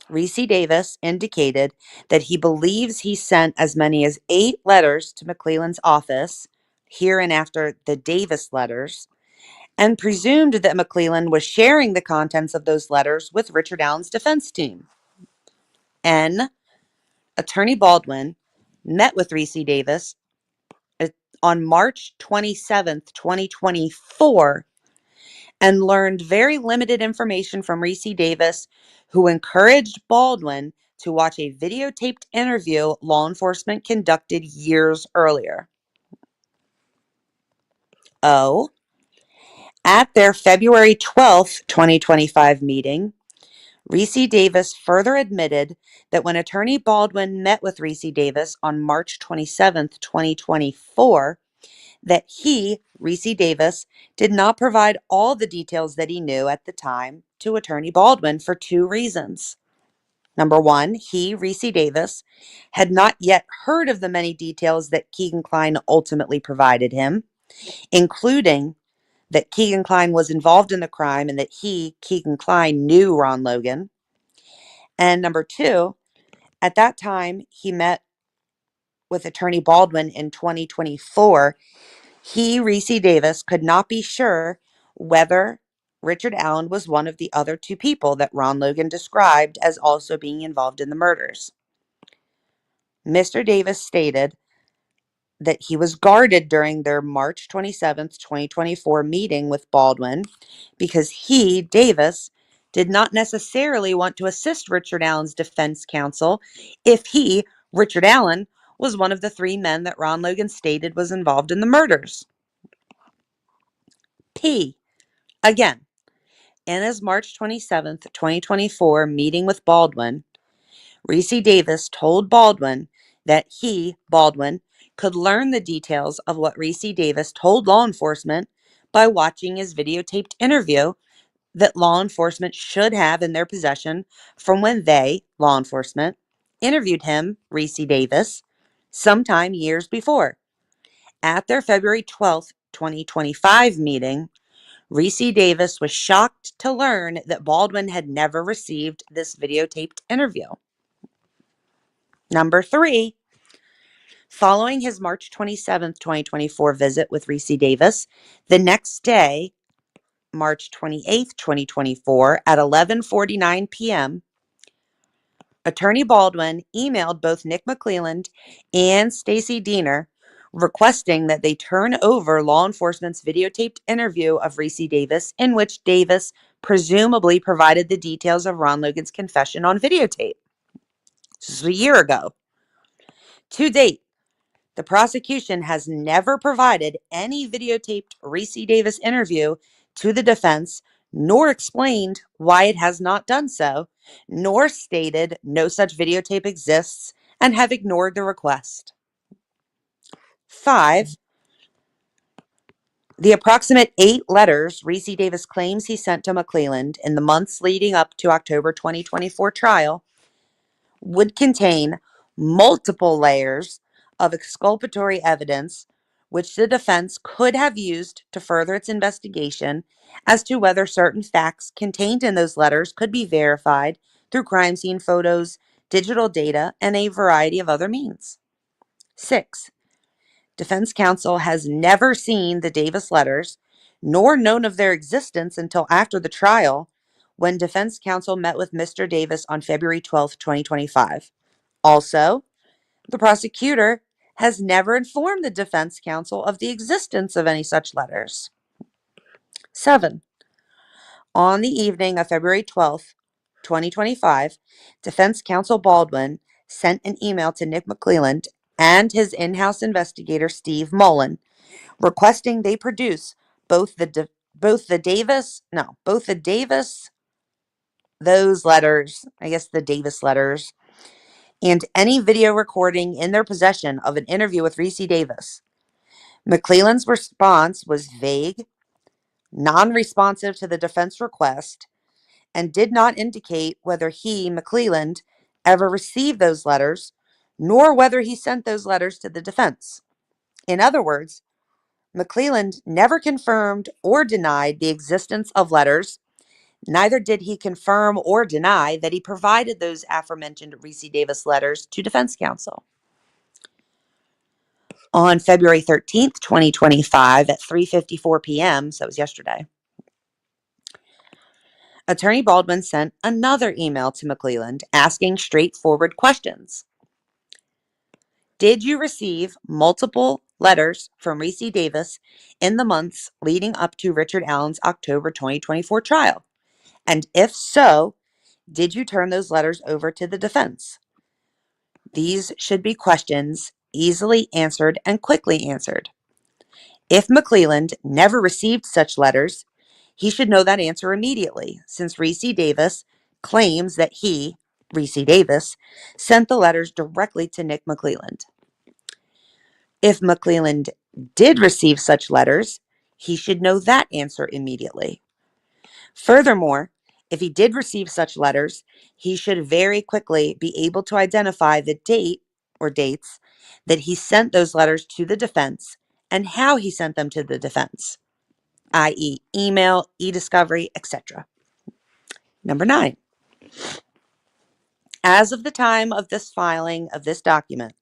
Reese Davis indicated that he believes he sent as many as 8 letters to McClelland's office, hereinafter the Davis letters, and presumed that McClelland was sharing the contents of those letters with Richard Allen's defense team. N. Attorney Baldwin met with Reese Davis on March 27th, 2024, and learned very limited information from Reese Davis, who encouraged Baldwin to watch a videotaped interview law enforcement conducted years earlier. O. At their February 12th, 2025 meeting, Reese Davis further admitted that when Attorney Baldwin met with Reese Davis on March 27th, 2024, that he, Reese Davis, did not provide all the details that he knew at the time to Attorney Baldwin for 2 reasons. Number 1, he, Reese Davis, had not yet heard of the many details that Keegan Klein ultimately provided him, including that Keegan Klein was involved in the crime and that he, Keegan Klein, knew Ron Logan. And number 2, at that time he met with Attorney Baldwin in 2024, he, Reese Davis, could not be sure whether Richard Allen was one of the other 2 people that Ron Logan described as also being involved in the murders. Mr. Davis stated that he was guarded during their March 27th, 2024 meeting with Baldwin because he, Davis, did not necessarily want to assist Richard Allen's defense counsel if he, Richard Allen, was one of the 3 men that Ron Logan stated was involved in the murders. P. Again, in his March 27th, 2024 meeting with Baldwin, Reese Davis told Baldwin that he, Baldwin, could learn the details of what Reese Davis told law enforcement by watching his videotaped interview that law enforcement should have in their possession from when they, law enforcement, interviewed him, Reese Davis, sometime years before. At their February 12th, 2025 meeting, Reese Davis was shocked to learn that Baldwin had never received this videotaped interview. Number 3, following his March 27th, 2024 visit with Reese Davis, the next day, March 28th, 2024, at 11:49 p.m., Attorney Baldwin emailed both Nick McClelland and Stacey Diener requesting that they turn over law enforcement's videotaped interview of Reese Davis, in which Davis presumably provided the details of Ron Logan's confession on videotape. This is a year ago. To date, the prosecution has never provided any videotaped Reese Davis interview to the defense, nor explained why it has not done so, nor stated no such videotape exists, and have ignored the request. 5. The approximate 8 letters Reese Davis claims he sent to McClelland in the months leading up to October 2024 trial would contain multiple layers of exculpatory evidence which the defense could have used to further its investigation as to whether certain facts contained in those letters could be verified through crime scene photos, digital data, and a variety of other means. 6. Defense counsel has never seen the Davis letters, nor known of their existence until after the trial, when defense counsel met with Mr. Davis on February 12, 2025. Also, the prosecutor has never informed the defense counsel of the existence of any such letters. 7. On the evening of February 12, 2025, defense counsel Baldwin sent an email to Nick McClelland and his in-house investigator Steve Mullen, requesting they produce both the Davis, those letters, I guess the Davis letters, and any video recording in their possession of an interview with Reese Davis. McClelland's response was vague, non-responsive to the defense request, and did not indicate whether he, McClelland, ever received those letters, nor whether he sent those letters to the defense. In other words, McClelland never confirmed or denied the existence of letters. Neither did he confirm or deny that he provided those aforementioned Reese Davis letters to defense counsel. On February 13th, 2025 at 3:54 p.m., so it was yesterday, Attorney Baldwin sent another email to McClelland asking straightforward questions. Did you receive multiple letters from Reese Davis in the months leading up to Richard Allen's October 2024 trial? And if so, did you turn those letters over to the defense? These should be questions easily answered and quickly answered. If McClelland never received such letters, he should know that answer immediately, since Reese Davis claims that he, Reese Davis, sent the letters directly to Nick McClelland. If McClelland did receive such letters, he should know that answer immediately. Furthermore, if he did receive such letters, he should very quickly be able to identify the date or dates that he sent those letters to the defense and how he sent them to the defense, i.e. email, e-discovery, etc. Number 9. As of the time of this filing of this document,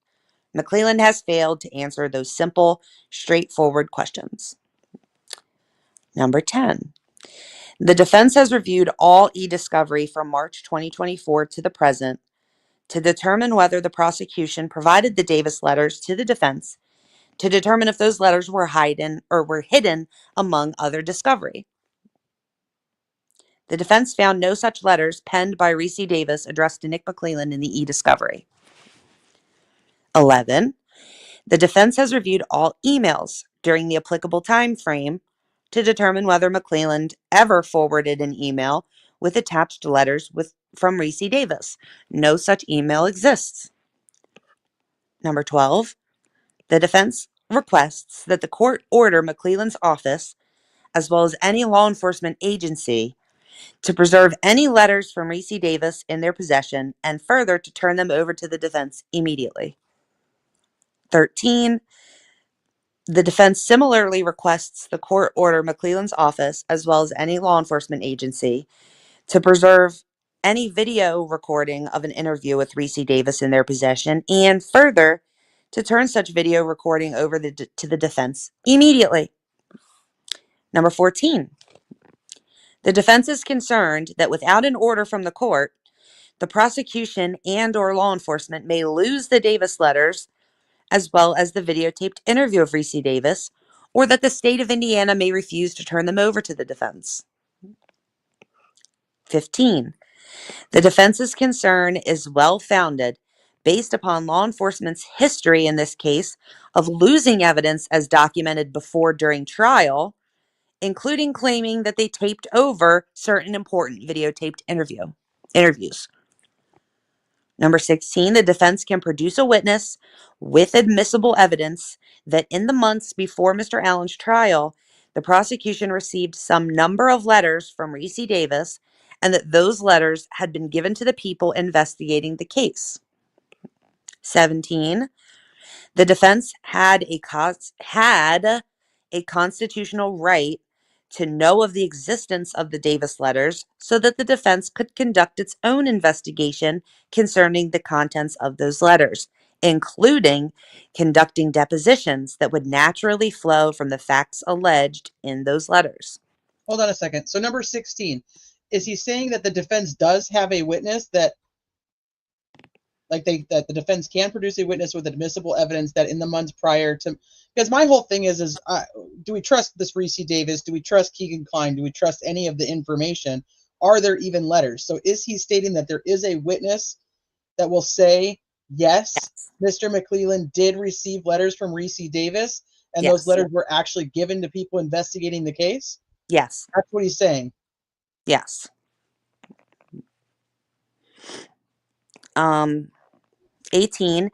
McClelland has failed to answer those simple, straightforward questions. Number 10. The defense has reviewed all e-discovery from March 2024 to the present to determine whether the prosecution provided the Davis letters to the defense to determine if those letters were hidden among other discovery. The defense found no such letters penned by Reese Davis addressed to Nick McClelland in the e-discovery. 11. The defense has reviewed all emails during the applicable time frame to determine whether McClelland ever forwarded an email with attached letters from Reese Davis. No such email exists. Number 12. The defense requests that the court order McClelland's office, as well as any law enforcement agency, to preserve any letters from Reese Davis in their possession and further to turn them over to the defense immediately. 13. The defense similarly requests the court order McClelland's office, as well as any law enforcement agency, to preserve any video recording of an interview with Reese Davis in their possession and further to turn such video recording over to the defense immediately. Number 14. The defense is concerned that without an order from the court, the prosecution and/or law enforcement may lose the Davis letters as well as the videotaped interview of Reese Davis, or that the state of Indiana may refuse to turn them over to the defense. 15. The defense's concern is well-founded based upon law enforcement's history in this case of losing evidence as documented before during trial, including claiming that they taped over certain important videotaped interviews. Number 16, the defense can produce a witness with admissible evidence that in the months before Mr. Allen's trial, the prosecution received some number of letters from Reese Davis and that those letters had been given to the people investigating the case. 17, the defense had a constitutional right to know of the existence of the Davis letters so that the defense could conduct its own investigation concerning the contents of those letters, including conducting depositions that would naturally flow from the facts alleged in those letters. Hold on a second. So number 16, is he saying that the defense does have a witness that that the defense can produce a witness with admissible evidence that in the months prior to, because my whole thing is do we trust this Reese Davis? Do we trust Keegan Klein? Do we trust any of the information? Are there even letters? So is he stating that there is a witness that will say, yes, Mr. McClelland did receive letters from Reese Davis, and those letters were actually given to people investigating the case? Yes. That's what he's saying. Yes. 18,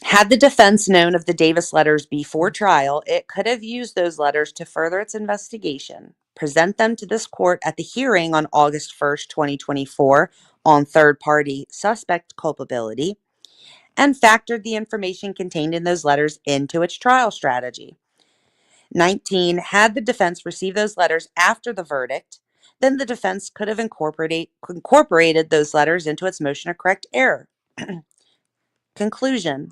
had the defense known of the Davis letters before trial, it could have used those letters to further its investigation, present them to this court at the hearing on August 1st, 2024 on third-party suspect culpability, and factored the information contained in those letters into its trial strategy. 19, had the defense received those letters after the verdict, then the defense could have incorporated those letters into its motion to correct error. Conclusion.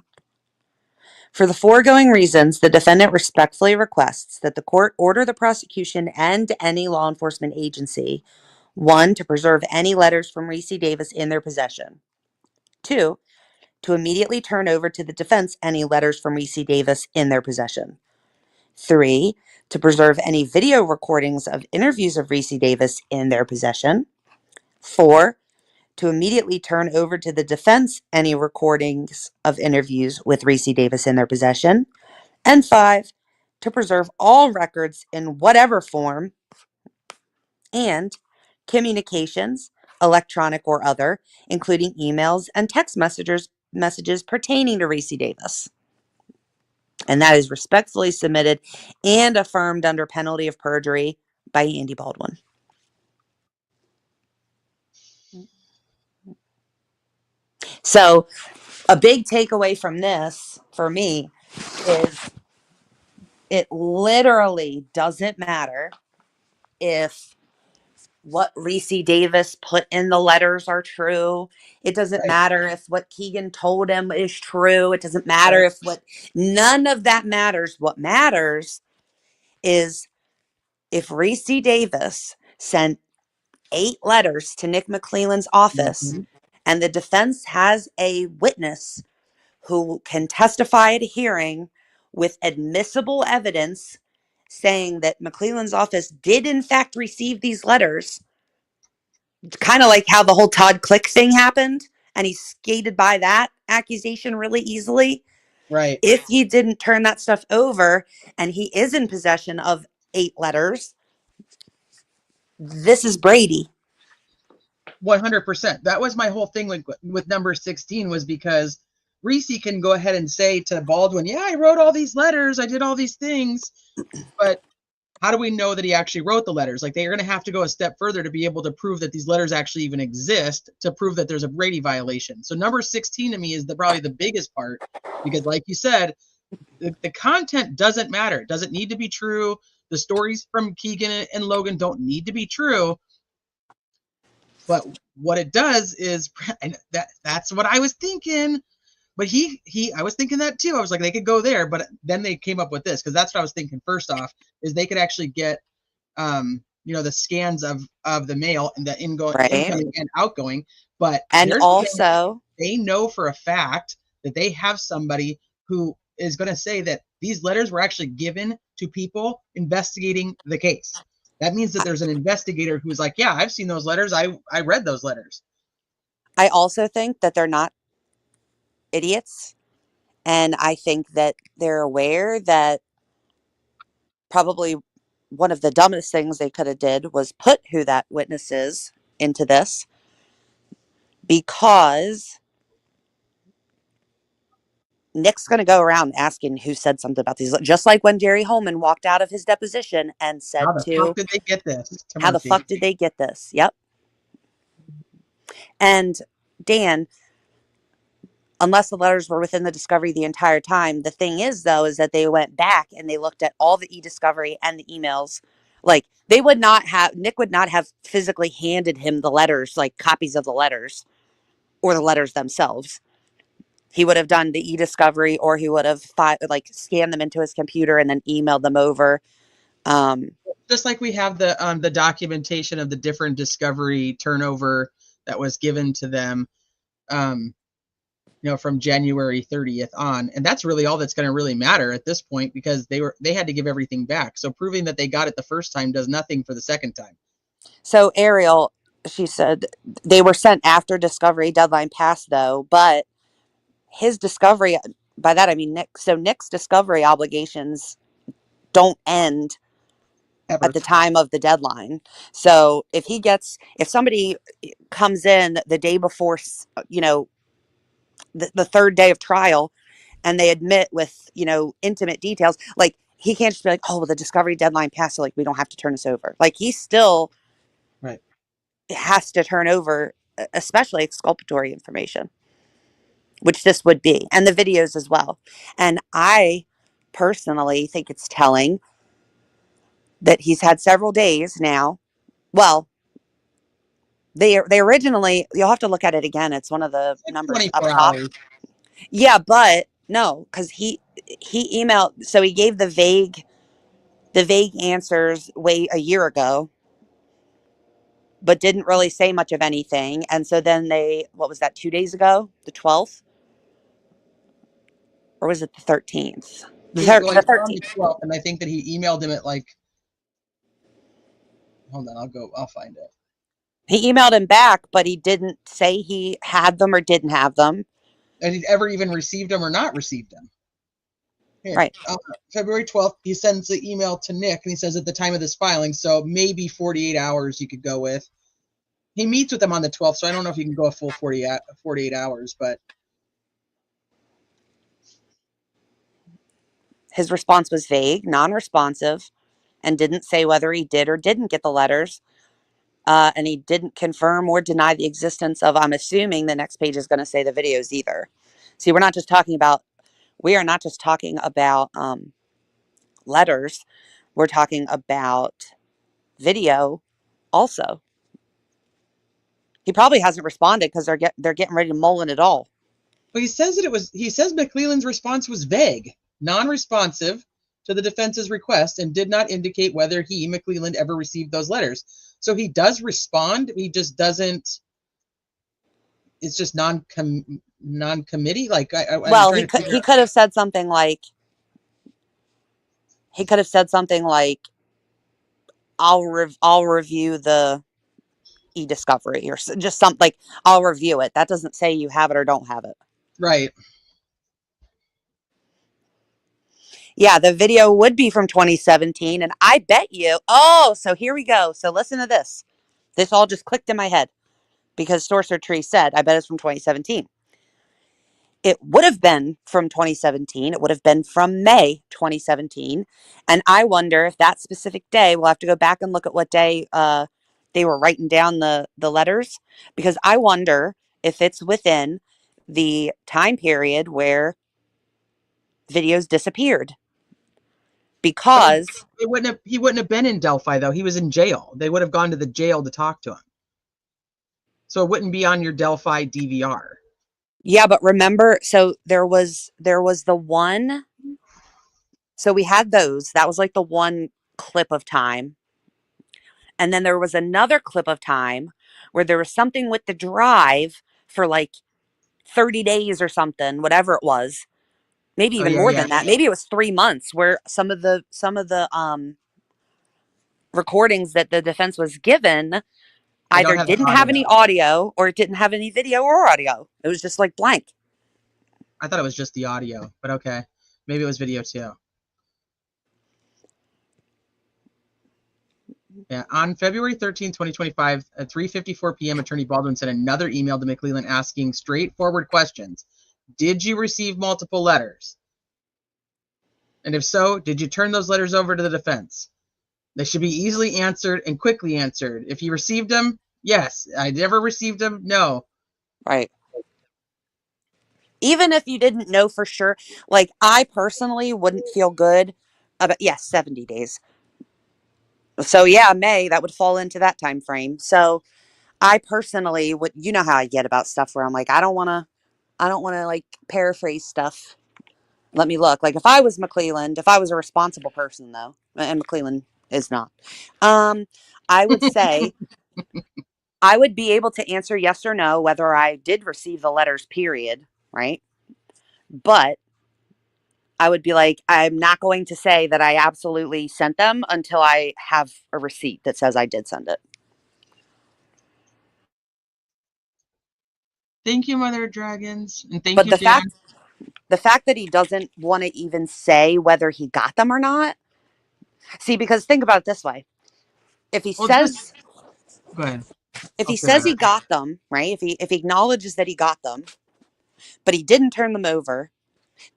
For the foregoing reasons, the defendant respectfully requests that the court order the prosecution and any law enforcement agency, 1, to preserve any letters from Reese Davis in their possession. 2, to immediately turn over to the defense any letters from Reese Davis in their possession. 3, to preserve any video recordings of interviews of Reese Davis in their possession. 4, to immediately turn over to the defense any recordings of interviews with Reese Davis in their possession. And 5, to preserve all records in whatever form and communications, electronic or other, including emails and text messages pertaining to Reese Davis. And that is respectfully submitted and affirmed under penalty of perjury by Andy Baldwin. So a big takeaway from this for me is it literally doesn't matter if what Reese Davis put in the letters are true. It doesn't matter if what Keegan told him is true. It doesn't matter if none of that matters. What matters is if Reese Davis sent 8 letters to Nick McClelland's office and the defense has a witness who can testify at a hearing with admissible evidence saying that McClelland's office did in fact receive these letters, kind of like how the whole Todd Click thing happened and he skated by that accusation really easily. Right. If he didn't turn that stuff over and he is in possession of 8 letters, this is Brady. 100%. That was my whole thing with number 16, was because Reese can go ahead and say to Baldwin, yeah, I wrote all these letters, I did all these things, but how do we know that he actually wrote the letters? Like, they're going to have to go a step further to be able to prove that these letters actually even exist, to prove that there's a Brady violation. So number 16 to me is probably the biggest part, because like you said, the content doesn't matter. It doesn't need to be true. The stories from Keegan and Logan don't need to be true. But what it does is, and that's what I was thinking. But I was thinking that too. I was like, they could go there, but then they came up with this, because that's what I was thinking. First off, is they could actually get, the scans of the mail and the incoming and outgoing. But also they know for a fact that they have somebody who is going to say that these letters were actually given to people investigating the case. That means that there's an investigator who's like, yeah, I've seen those letters. I read those letters. I also think that they're not idiots. And I think that they're aware that probably one of the dumbest things they could have did was put who that witness is into this, because Nick's going to go around asking who said something about these. Just like when Jerry Holman walked out of his deposition and How said the fuck to, did they get this to how the Murphy? fuck did they get this? Yep. And Dan, unless the letters were within the discovery the entire time, the thing is, though, is that they went back and they looked at all the e-discovery and the emails. Like, Nick would not have physically handed him the letters, like copies of the letters or the letters themselves. He would have done the e-discovery, or he would have scanned them into his computer and then emailed them over. Just like we have the documentation of the different discovery turnover that was given to them, from January 30th on, and that's really all that's going to really matter at this point, because they had to give everything back. So proving that they got it the first time does nothing for the second time. So Ariel, she said they were sent after discovery deadline passed, though, but his discovery, by that I mean Nick. So Nick's discovery obligations don't end Ever. at the time of the deadline. So if somebody comes in the day before, the third day of trial, and they admit with, intimate details, like, he can't just be like, oh, well, the discovery deadline passed, so like we don't have to turn this over. Like, he still Right. has to turn over, especially exculpatory information, which this would be, and the videos as well. And I personally think it's telling that he's had several days now. Well, they originally, you'll have to look at it again. It's one of the numbers up 24 top. hours. Yeah, but no, because he emailed, so he gave the vague answers a year ago, but didn't really say much of anything. And so then what was that, 2 days ago, the 12th, or was it the 13th? The Well, he found the 13th. 12th, and I think that he emailed him at hold on, I'll find it. He emailed him back, but he didn't say he had them or didn't have them. And he'd ever even received them or not received them. Here, Right. February 12th, he sends the email to Nick, and he says at the time of this filing, so maybe 48 hours you could go with. He meets with them on the 12th, so I don't know if you can go a full 48 hours, but His response was vague, non-responsive, and didn't say whether he did or didn't get the letters. And he didn't confirm or deny the existence of, I'm assuming the next page is going to say, the videos either. See, we are not just talking about letters. We're talking about video also. He probably hasn't responded because they're getting ready to mull it all. he says McClelland's response was vague, non-responsive to the defense's request, and did not indicate whether McClelland, ever received those letters. So he does respond. He just doesn't. It's just non-committee. Like, well, he could have said something like, I'll review the e-discovery, or just something like, I'll review it. That doesn't say you have it or don't have it. Right. Yeah, the video would be from 2017, and I bet you. Oh, so here we go. So listen to this. This all just clicked in my head because Sorcerer Tree said, I bet it's from 2017. It would have been from 2017. It would have been from May 2017. And I wonder if that specific day, we'll have to go back and look at what day they were writing down the letters, because I wonder if it's within the time period where videos disappeared. Because he wouldn't have been in Delphi, though. He was in jail. They would have gone to the jail to talk to him. So it wouldn't be on your Delphi DVR. Yeah, but remember, so there was the one. So we had those. That was like the one clip of time. And then there was another clip of time where there was something with the drive for like 30 days or something, whatever it was. Maybe even more than that. Maybe it was 3 months, where some of the recordings that the defense was given either have the didn't have any audio. audio or it didn't have any video or audio. It was just like blank. I thought it was just the audio, but okay. Maybe it was video too. Yeah, on February 13, 2025, at 3:54 p.m., Attorney Baldwin sent another email to McClellan asking straightforward questions. Did you receive multiple letters? And if so, did you turn those letters over to the defense? They should be easily answered and quickly answered. If you received them, yes. I never received them, no. Right. Even if you didn't know for sure, like I personally wouldn't feel good about, 70 days. So yeah, May, that would fall into that time frame. So I personally would, you know how I get about stuff where I'm like, I don't want to like paraphrase stuff. Let me look. Like if I was McClelland, if I was a responsible person though, and McClelland is not, I would say I would be able to answer yes or no whether I did receive the letters, period, right? But I would be like, I'm not going to say that I absolutely sent them until I have a receipt that says I did send it. Thank you, Mother Dragons. And thank But you, Dan. the fact that he doesn't want to even say whether he got them or not. See, because think about it this way. If he says, go ahead. If he says he got them, right? If he acknowledges that he got them, but he didn't turn them over,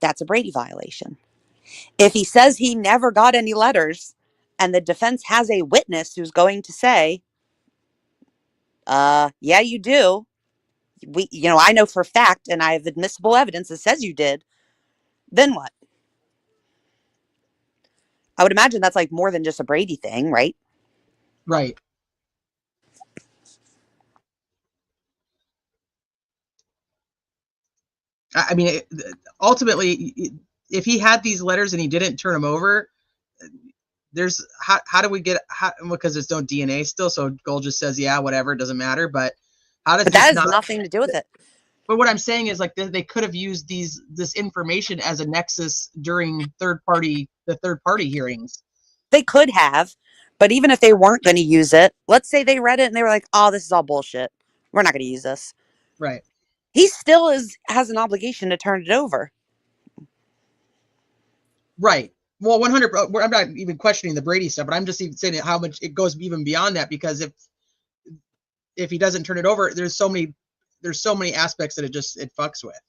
that's a Brady violation. If he says he never got any letters and the defense has a witness who's going to say, yeah, you do. I know for a fact, and I have admissible evidence that says you did, then what? I would imagine that's like more than just a Brady thing, right? Right. I mean, ultimately, if he had these letters and he didn't turn them over, there's how do we get because there's no DNA still, so Gold just says, yeah, whatever, it doesn't matter. But how does but that has nothing to do with it? But what I'm saying is, like, they could have used this information as a nexus during the third party hearings. They could have, but even if they weren't going to use it, let's say they read it and they were like, oh, this is all bullshit. We're not going to use this. Right. He still has an obligation to turn it over. Right. Well, 100. I'm not even questioning the Brady stuff, but I'm just even saying how much it goes even beyond that, because if he doesn't turn it over, there's so many aspects that it fucks with.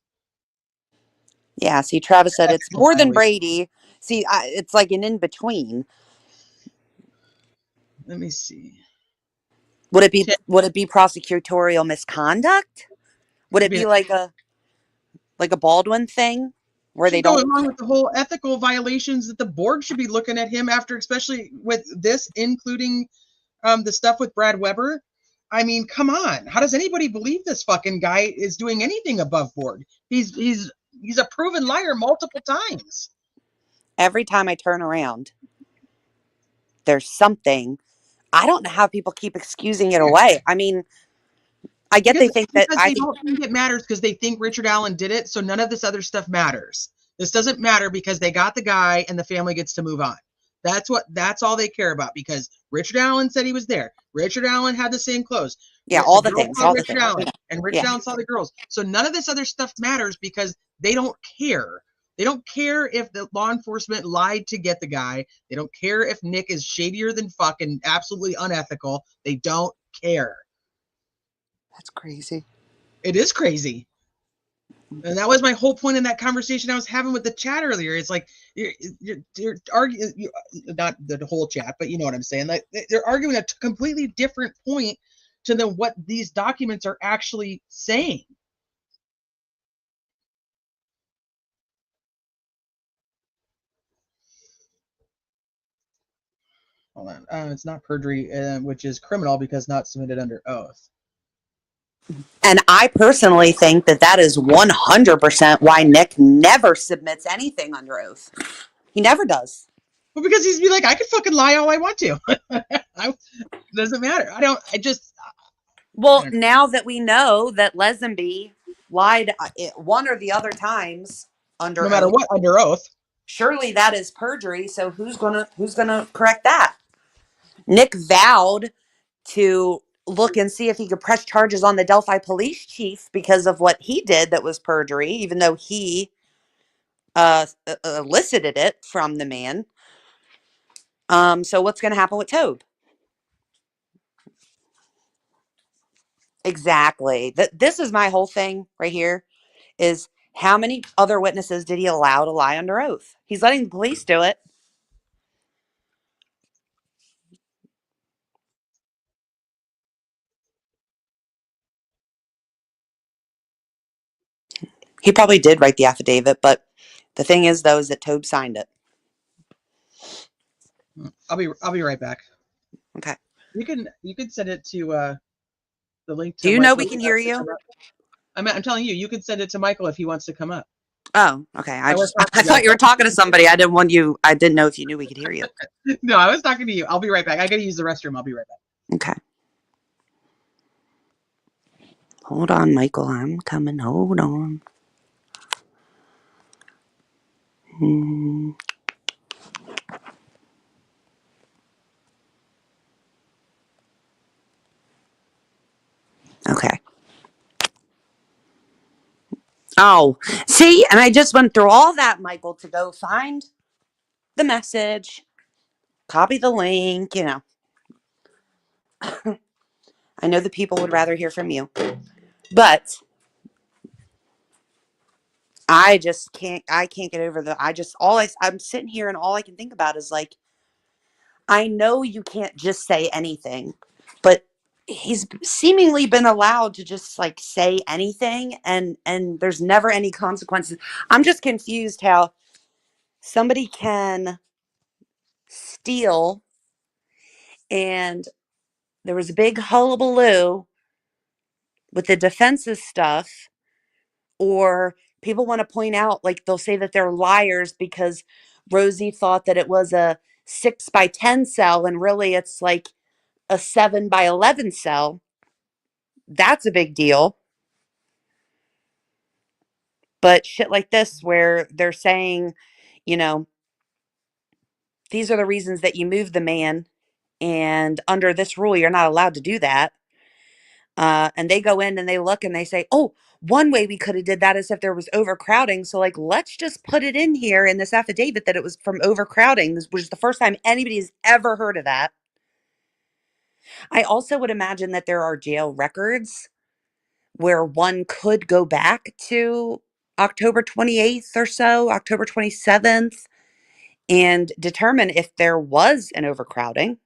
Yeah. See, Travis said it's more than Brady. See, it's like an in between. Let me see. Would it be prosecutorial misconduct? Would it be like a Baldwin thing where they don't go along with the whole ethical violations that the board should be looking at him after, especially with this, including the stuff with Brad Weber? I mean, come on. How does anybody believe this fucking guy is doing anything above board? He's a proven liar multiple times. Every time I turn around, there's something. I don't know how people keep excusing it away. I mean, I get they think that they don't think it matters because they think Richard Allen did it, so none of this other stuff matters. This doesn't matter because they got the guy and the family gets to move on. That's all they care about, because Richard Allen said he was there. Richard Allen had the same clothes. Yeah, all the things. Richard Allen, and Richard Allen saw the girls. So none of this other stuff matters because they don't care. They don't care if the law enforcement lied to get the guy. They don't care if Nick is shadier than fuck and absolutely unethical. They don't care. That's crazy. It is crazy. And that was my whole point in that conversation I was having with the chat earlier. It's like you're arguing, not the whole chat, but you know what I'm saying. Like, they're arguing a completely different point to what these documents are actually saying. Hold on. It's not perjury, which is criminal because not submitted under oath. And I personally think that is 100% why Nick never submits anything under oath. He never does. Well, because he's be like, I could fucking lie all I want to. Doesn't matter. Well, now that we know that Lesenby lied one or the other times under oath, no matter what, under oath, surely that is perjury. So who's gonna correct that? Nick vowed to look and see if he could press charges on the Delphi police chief because of what he did that was perjury, even though he elicited it from the man. So what's going to happen with Tobe? Exactly. This is my whole thing right here is how many other witnesses did he allow to lie under oath? He's letting the police do it. He probably did write the affidavit, but the thing is, though, is that Tobe signed it. I'll be right back. Okay. You can send it to the link to. Do you know Michael we can hear you? I'm telling you, you can send it to Michael if he wants to come up. Oh, okay. I talking thought you were talking to somebody. I didn't know if you knew we could hear you. No, I was talking to you. I'll be right back. I gotta use the restroom. I'll be right back. Okay. Hold on, Michael. I'm coming. Hold on. Okay. Oh, see, and I just went through all that, Michael, to go find the message, copy the link, I know the people would rather hear from you, but I can't get over I'm sitting here and all I can think about is like, I know you can't just say anything, but he's seemingly been allowed to just like say anything and there's never any consequences. I'm just confused how somebody can steal and there was a big hullabaloo with the defense's stuff, or people want to point out, like they'll say that they're liars because Rosie thought that it was a 6 by 10 cell and really it's like a 7 by 11 cell. That's a big deal. But shit like this, where they're saying, you know, these are the reasons that you moved the man, and under this rule, you're not allowed to do that. And they go in and they look and they say, oh, one way we could have did that is if there was overcrowding. So like, let's just put it in here in this affidavit that it was from overcrowding. This was the first time anybody has ever heard of that. I also would imagine that there are jail records where one could go back to October 28th or so, October 27th, and determine if there was an overcrowding.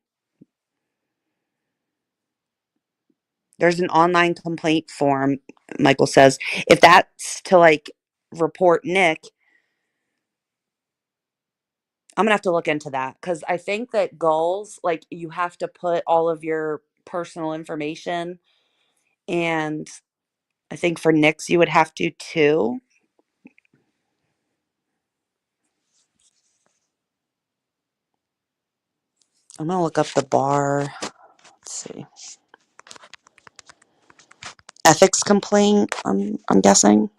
There's an online complaint form, Michael says. If that's to like report Nick, I'm gonna have to look into that because I think that goals, like you have to put all of your personal information, and I think for Nick's you would have to too. I'm gonna look up the bar. Let's see. Ethics complaint, I'm guessing.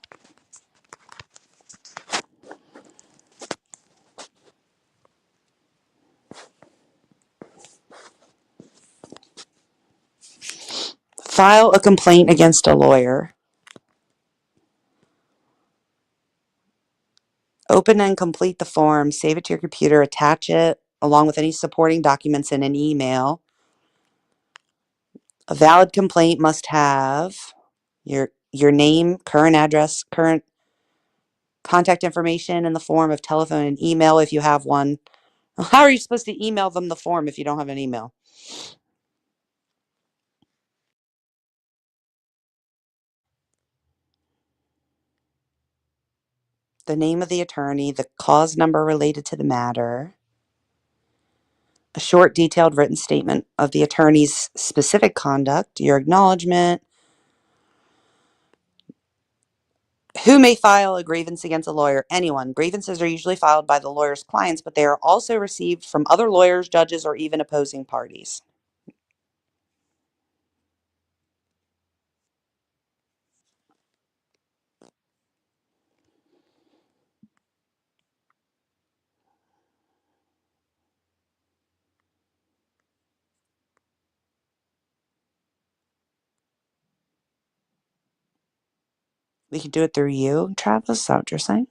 File a complaint against a lawyer. Open and complete the form, save it to your computer, attach it along with any supporting documents in an email. A valid complaint must have your name, current address, current contact information in the form of telephone and email if you have one. How are you supposed to email them the form if you don't have an email? The name of the attorney, the cause number related to the matter, a short, detailed written statement of the attorney's specific conduct, your acknowledgement. Who may file a grievance against a lawyer? Anyone. Grievances are usually filed by the lawyer's clients, but they are also received from other lawyers, judges, or even opposing parties. We could do it through you, Travis. Is that what you're saying?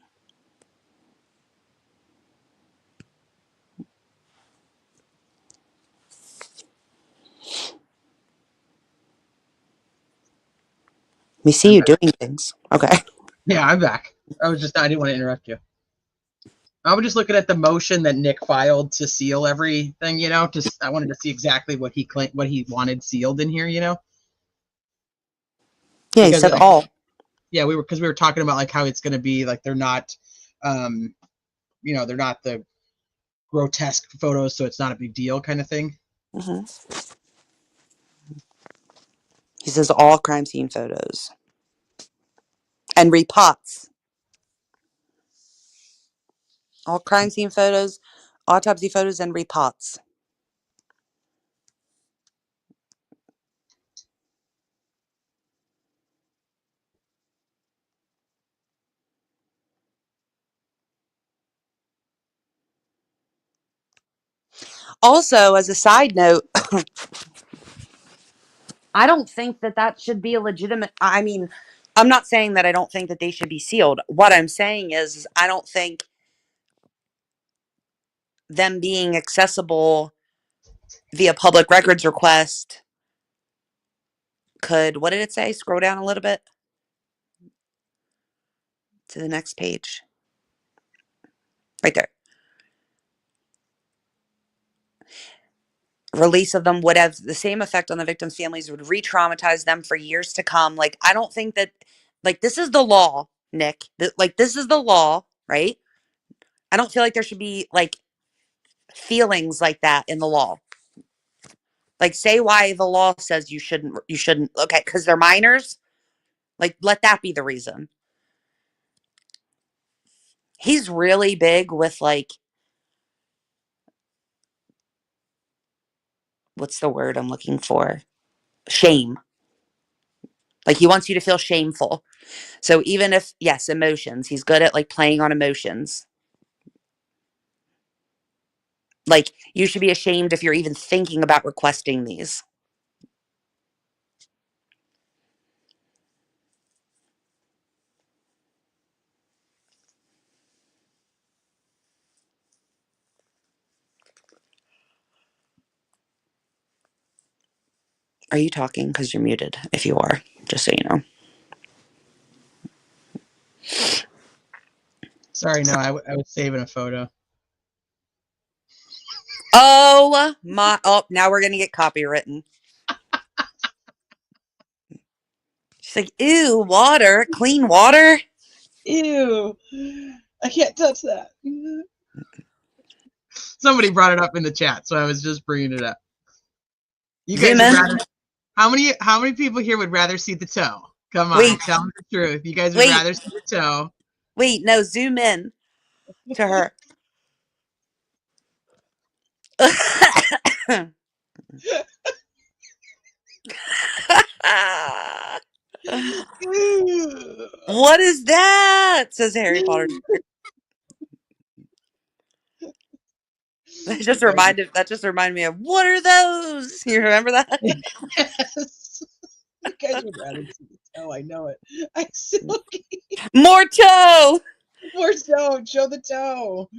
We see I'm you back. doing things. Okay. Yeah, I'm back. I didn't want to interrupt you. I was just looking at the motion that Nick filed to seal everything, just I wanted to see exactly what he wanted sealed in here, Yeah, he because said all. yeah, we were talking about like how it's going to be like they're not they're not the grotesque photos, so it's not a big deal kind of thing. Mm-hmm. He says all crime scene photos and repots. All crime scene photos, autopsy photos, and repots. Also, as a side note, I don't think that should be a legitimate. I mean, I'm not saying that I don't think that they should be sealed. What I'm saying is I don't think them being accessible via public records request could, what did it say? Scroll down a little bit to the next page. Right there. Release of them would have the same effect on the victims' families, would re-traumatize them for years to come. Like, I don't think that, like, this is the law, Nick. This is the law, right? I don't feel like there should be, like, feelings like that in the law. Like, say why the law says you shouldn't, okay, because they're minors. Like, let that be the reason. He's really big with, like, what's the word I'm looking for? Shame. Like, he wants you to feel shameful. So even if, yes, emotions, he's good at, like, playing on emotions. Like, you should be ashamed if you're even thinking about requesting these. Are you talking? Because you're muted, if you are, just so you know. Sorry, no, I was saving a photo. Oh, my. Oh, now we're going to get copywritten. She's like, ew, water, clean water. Ew, I can't touch that. Somebody brought it up in the chat, so I was just bringing it up. You guys Zoom would in. rather, how many people here would rather see the toe? Come on, Wait. tell me the truth. You guys would rather see the toe. Wait, no, zoom in to her. What is that? Says Harry Potter. That just reminded me of, what are those? You remember that? Yes. You guys would rather see the toe. I know it. I still More toe. more toe. Show the toe.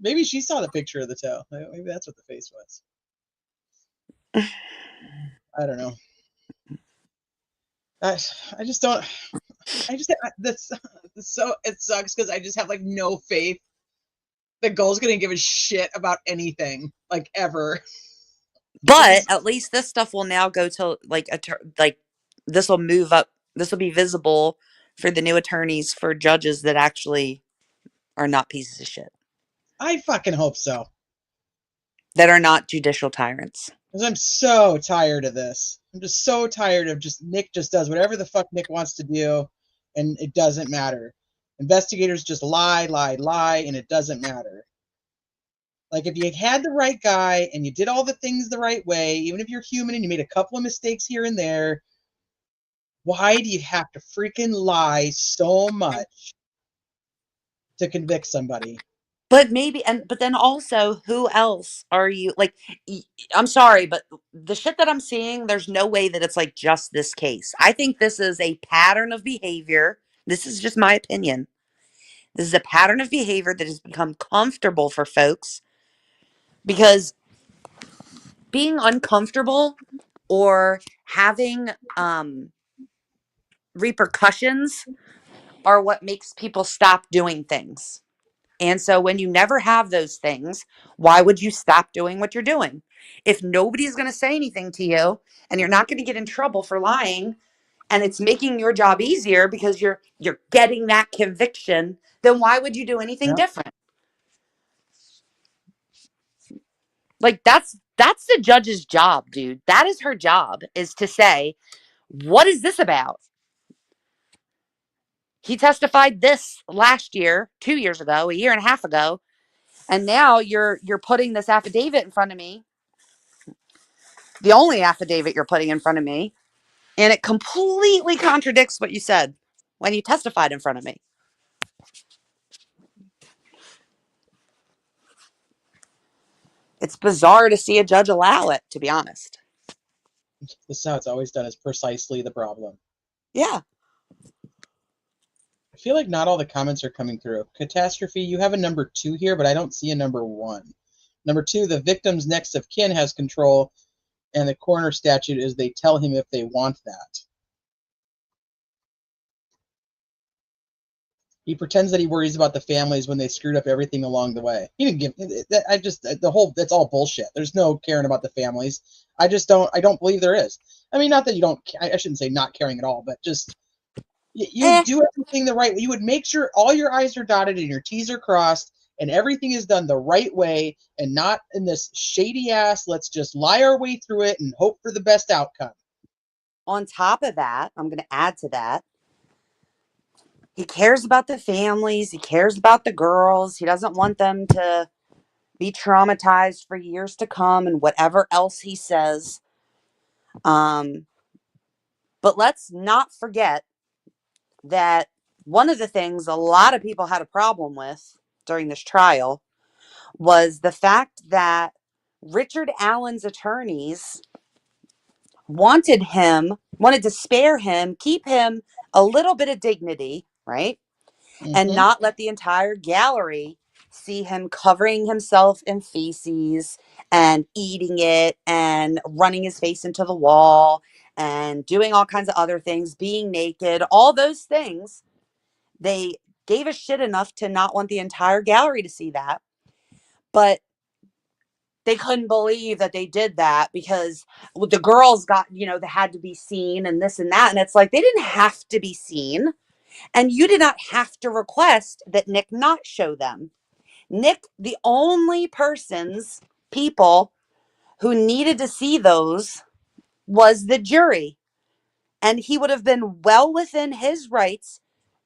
Maybe she saw the picture of the toe. Maybe that's what the face was. I don't know. I just don't. That's so. It sucks because I just have like no faith that Goal's gonna give a shit about anything like ever. But at least this stuff will now go to like this will move up. This will be visible for the new attorneys, for judges that actually are not pieces of shit, I fucking hope so. that are not judicial tyrants. Because I'm so tired of this. I'm just so tired of Nick just does whatever the fuck Nick wants to do, and it doesn't matter. Investigators just lie, and it doesn't matter. Like, if you had the right guy and you did all the things the right way, even if you're human and you made a couple of mistakes here and there, why do you have to freaking lie so much to convict somebody? But but then also, who else are you? Like, I'm sorry, but the shit that I'm seeing, there's no way that it's like just this case. I think this is a pattern of behavior This is just my opinion. This is a pattern of behavior that has become comfortable for folks because being uncomfortable or having repercussions are what makes people stop doing things. And so when you never have those things, why would you stop doing what you're doing? If nobody's going to say anything to you and you're not going to get in trouble for lying and it's making your job easier because you're getting that conviction, then why would you do anything different? Like that's the judge's job, dude. That is her job, is to say, what is this about? He testified this last year, 2 years ago, a year and a half ago, and now you're putting this affidavit in front of me, the only affidavit you're putting in front of me, and it completely contradicts what you said when you testified in front of me. It's bizarre to see a judge allow it, to be honest. This is how it's always done, is precisely the problem. Yeah. I feel like not all the comments are coming through. Catastrophe, you have a number 2 here, but I don't see a number 1. Number 2, the victim's next of kin has control, and the coroner statute is they tell him if they want that. He pretends that he worries about the families when they screwed up everything along the way. He didn't give that's all bullshit. There's no caring about the families. I don't believe there is. I mean, not that you don't, I shouldn't say not caring at all, but just you do everything the right way. You would make sure all your I's are dotted and your T's are crossed and everything is done the right way and not in this shady ass, let's just lie our way through it and hope for the best outcome. On top of that, I'm going to add to that. He cares about the families. He cares about the girls. He doesn't want them to be traumatized for years to come and whatever else he says. But let's not forget that one of the things a lot of people had a problem with during this trial was the fact that Richard Allen's attorneys wanted to spare him, keep him a little bit of dignity, right? And not let the entire gallery see him covering himself in feces and eating it and running his face into the wall and doing all kinds of other things, being naked, all those things. They gave a shit enough to not want the entire gallery to see that. But they couldn't believe that they did that because the girls got, they had to be seen and this and that. And it's like, they didn't have to be seen. And you did not have to request that Nick not show them. Nick, the only people who needed to see those was the jury. And he would have been well within his rights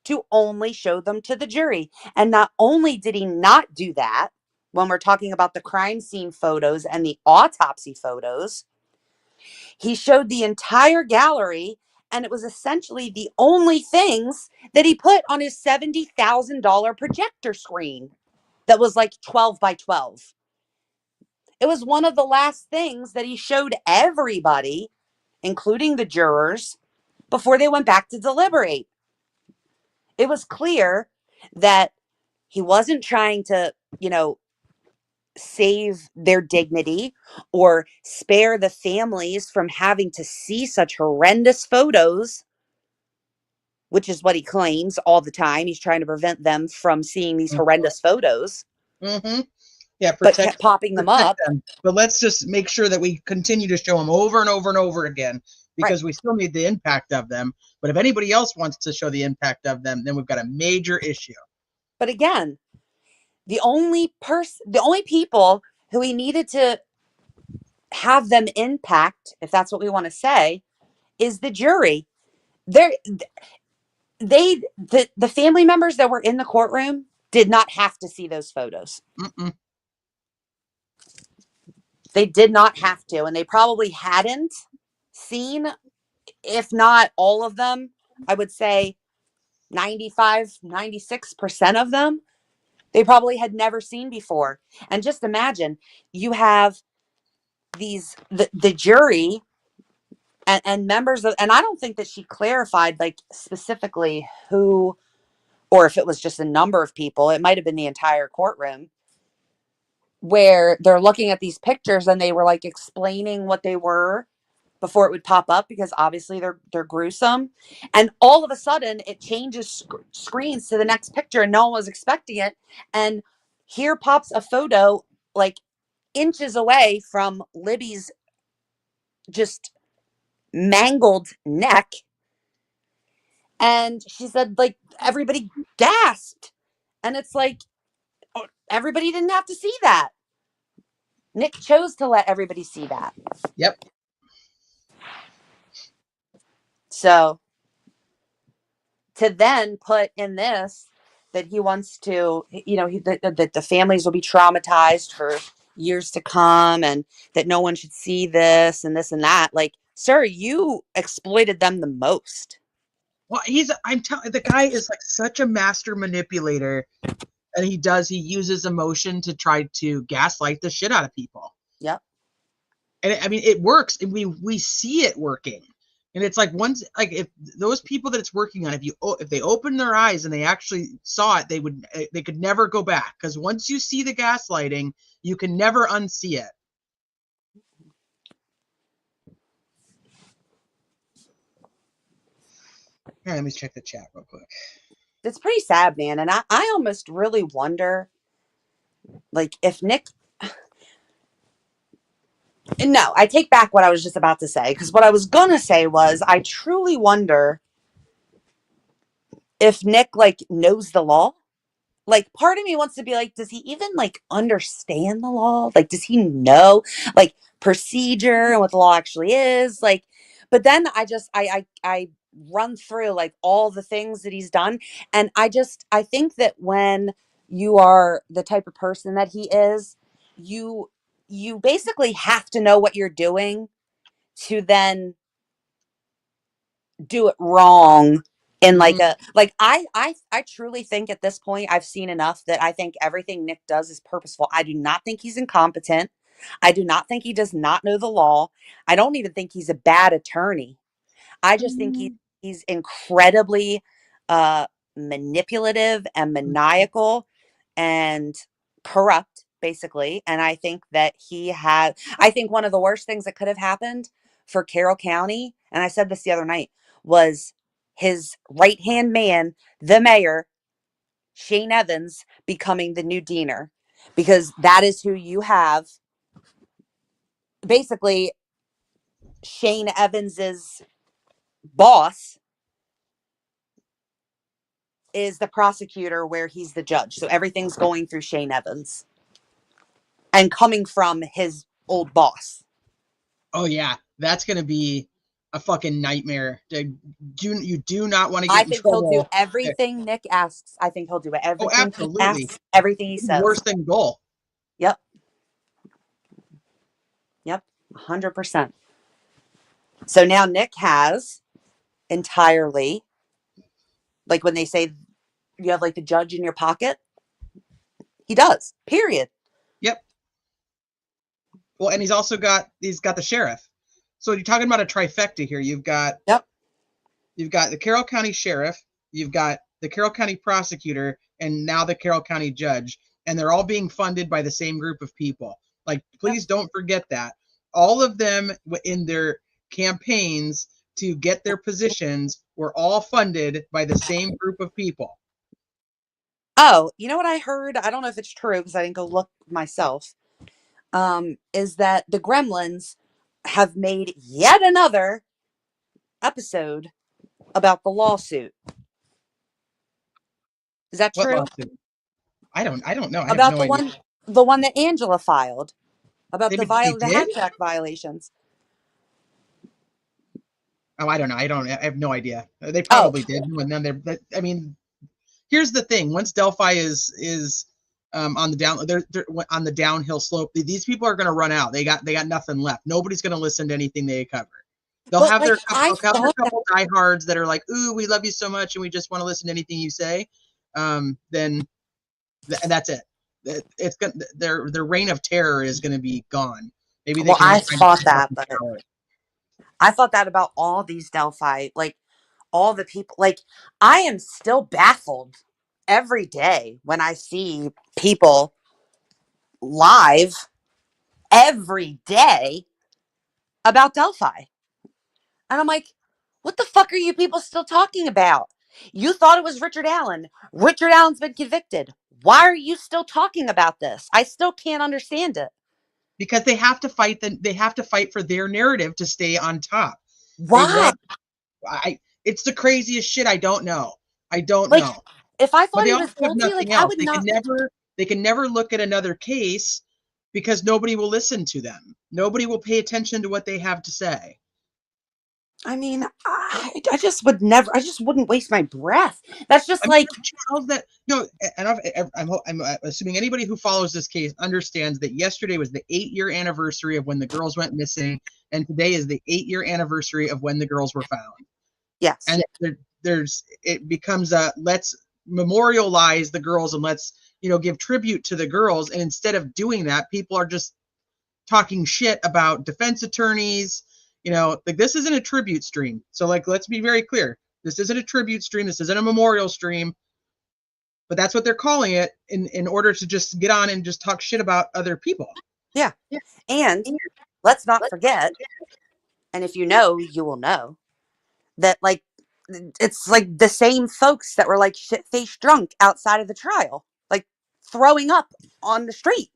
to only show them to the jury. And not only did he not do that, when we're talking about the crime scene photos and the autopsy photos, he showed the entire gallery, and it was essentially the only things that he put on his $70,000 projector screen that was like 12 by 12. It was one of the last things that he showed everybody, including the jurors, before they went back to deliberate. It was clear that he wasn't trying to, save their dignity or spare the families from having to see such horrendous photos, which is what he claims all the time. He's trying to prevent them from seeing these horrendous photos. Mm-hmm. Yeah, but kept popping them up. But let's just make sure that we continue to show them over and over and over again, because we still need the impact of them. But if anybody else wants to show the impact of them, then we've got a major issue. But again, the only people who he needed to have them impact, if that's what we want to say, is the jury. The family members that were in the courtroom did not have to see those photos. Mm-mm. They did not have to, and they probably hadn't seen, if not all of them, I would say 95, 96% of them, they probably had never seen before. And just imagine, you have the jury and members of, and I don't think that she clarified like specifically who, or if it was just a number of people. It might have been the entire courtroom, where they're looking at these pictures and they were like explaining what they were before it would pop up, because obviously they're gruesome, and all of a sudden it changes screens to the next picture and no one was expecting it, and here pops a photo like inches away from Libby's just mangled neck, and she said like everybody gasped, and it's like, oh, everybody didn't have to see that. Nick chose to let everybody see that. Yep. So to then put in this that he wants to, that the families will be traumatized for years to come, and that no one should see this and this and that. Like, sir, you exploited them the most. Well, I'm telling, the guy is like such a master manipulator, and he uses emotion to try to gaslight the shit out of people. Yep. And I mean, it works, and we see it working. And it's like, once, like, if those people that it's working on, if they open their eyes and they actually saw it, they could never go back, because once you see the gaslighting, you can never unsee it. Here, let me check the chat real quick. It's pretty sad, man. And I almost really wonder, like, if Nick. No, I take back what I was just about to say, because what I was going to say was, I truly wonder if Nick, like, knows the law. Like, part of me wants to be like, does he even like understand the law? Like, does he know like procedure and what the law actually is? Like, but then I run through like all the things that he's done. And I think that when you are the type of person that he is, you basically have to know what you're doing to then do it wrong in like a, like, I truly think at this point I've seen enough that I think everything Nick does is purposeful. I do not think he's incompetent. I do not think he does not know the law. I don't even think he's a bad attorney. I just think he's incredibly manipulative and maniacal and corrupt, basically. And I think that I think one of the worst things that could have happened for Carroll County, and I said this the other night, was his right-hand man, the mayor, Shane Evans, becoming the new deaner, because that is who you have. Basically, Shane Evans's boss is the prosecutor, where he's the judge. So everything's going through Shane Evans and coming from his old boss. Oh yeah, that's gonna be a fucking nightmare. You do not want to get I in think trouble. he'll do everything Nick asks. I think he'll do it. Oh, Everything absolutely. he asks, everything he says. Worse than goal. Yep. 100%. So now Nick has entirely, like when they say you have like the judge in your pocket, he does, period. Yep. Well, and he's got the sheriff. So you're talking about a trifecta here. You've got the Carroll County sheriff, you've got the Carroll County prosecutor, and now the Carroll County judge, and they're all being funded by the same group of people. Like, please don't forget that. All of them in their campaigns to get their positions were all funded by the same group of people. Oh, you know what I heard? I don't know if it's true because I didn't go look myself. Is that the Gremlins have made yet another episode about the lawsuit. Is that What true? lawsuit? I don't know. I About have no idea. the one that Angela filed about They the did? Hatch Act violations. Oh, I don't know. I have no idea. They probably did. And then I mean, here's the thing. Once Delphi is on the downhill slope, these people are going to run out. They got nothing left. Nobody's going to listen to anything they cover. They'll have their couple diehards that are like, "Ooh, we love you so much, and we just want to listen to anything you say." Then that's it. It's going their reign of terror is going to be gone. Maybe they. Well, I thought that, but I thought that about all these Delphi, like all the people. Like, I am still baffled every day when I see people live every day about Delphi. And I'm like, what the fuck are you people still talking about? You thought it was Richard Allen. Richard Allen's been convicted. Why are you still talking about this? I still can't understand it. Because they have to fight for their narrative to stay on top. They Why? want it's the craziest shit. I don't know. Like, if I But thought they he also was have guilty, like nothing I else. would not. They can never look at another case because nobody will listen to them. Nobody will pay attention to what they have to say. I mean, I just would never. I just wouldn't waste my breath. That's just I mean, like, channels that and I'm assuming anybody who follows this case understands that yesterday was the 8-year anniversary of when the girls went missing, and today is the 8-year anniversary of when the girls were found. yes. And it becomes a let's memorialize the girls and let's give tribute to the girls, and instead of doing that, people are just talking shit about defense attorneys. Like, this isn't a tribute stream, so like, let's be very clear, this isn't a tribute stream, this isn't a memorial stream, but that's what they're calling it in order to just get on and just talk shit about other people. Yeah. And let's not forget, and if you know, you will know, that like it's like the same folks that were like shit faced drunk outside of the trial, like throwing up on the street,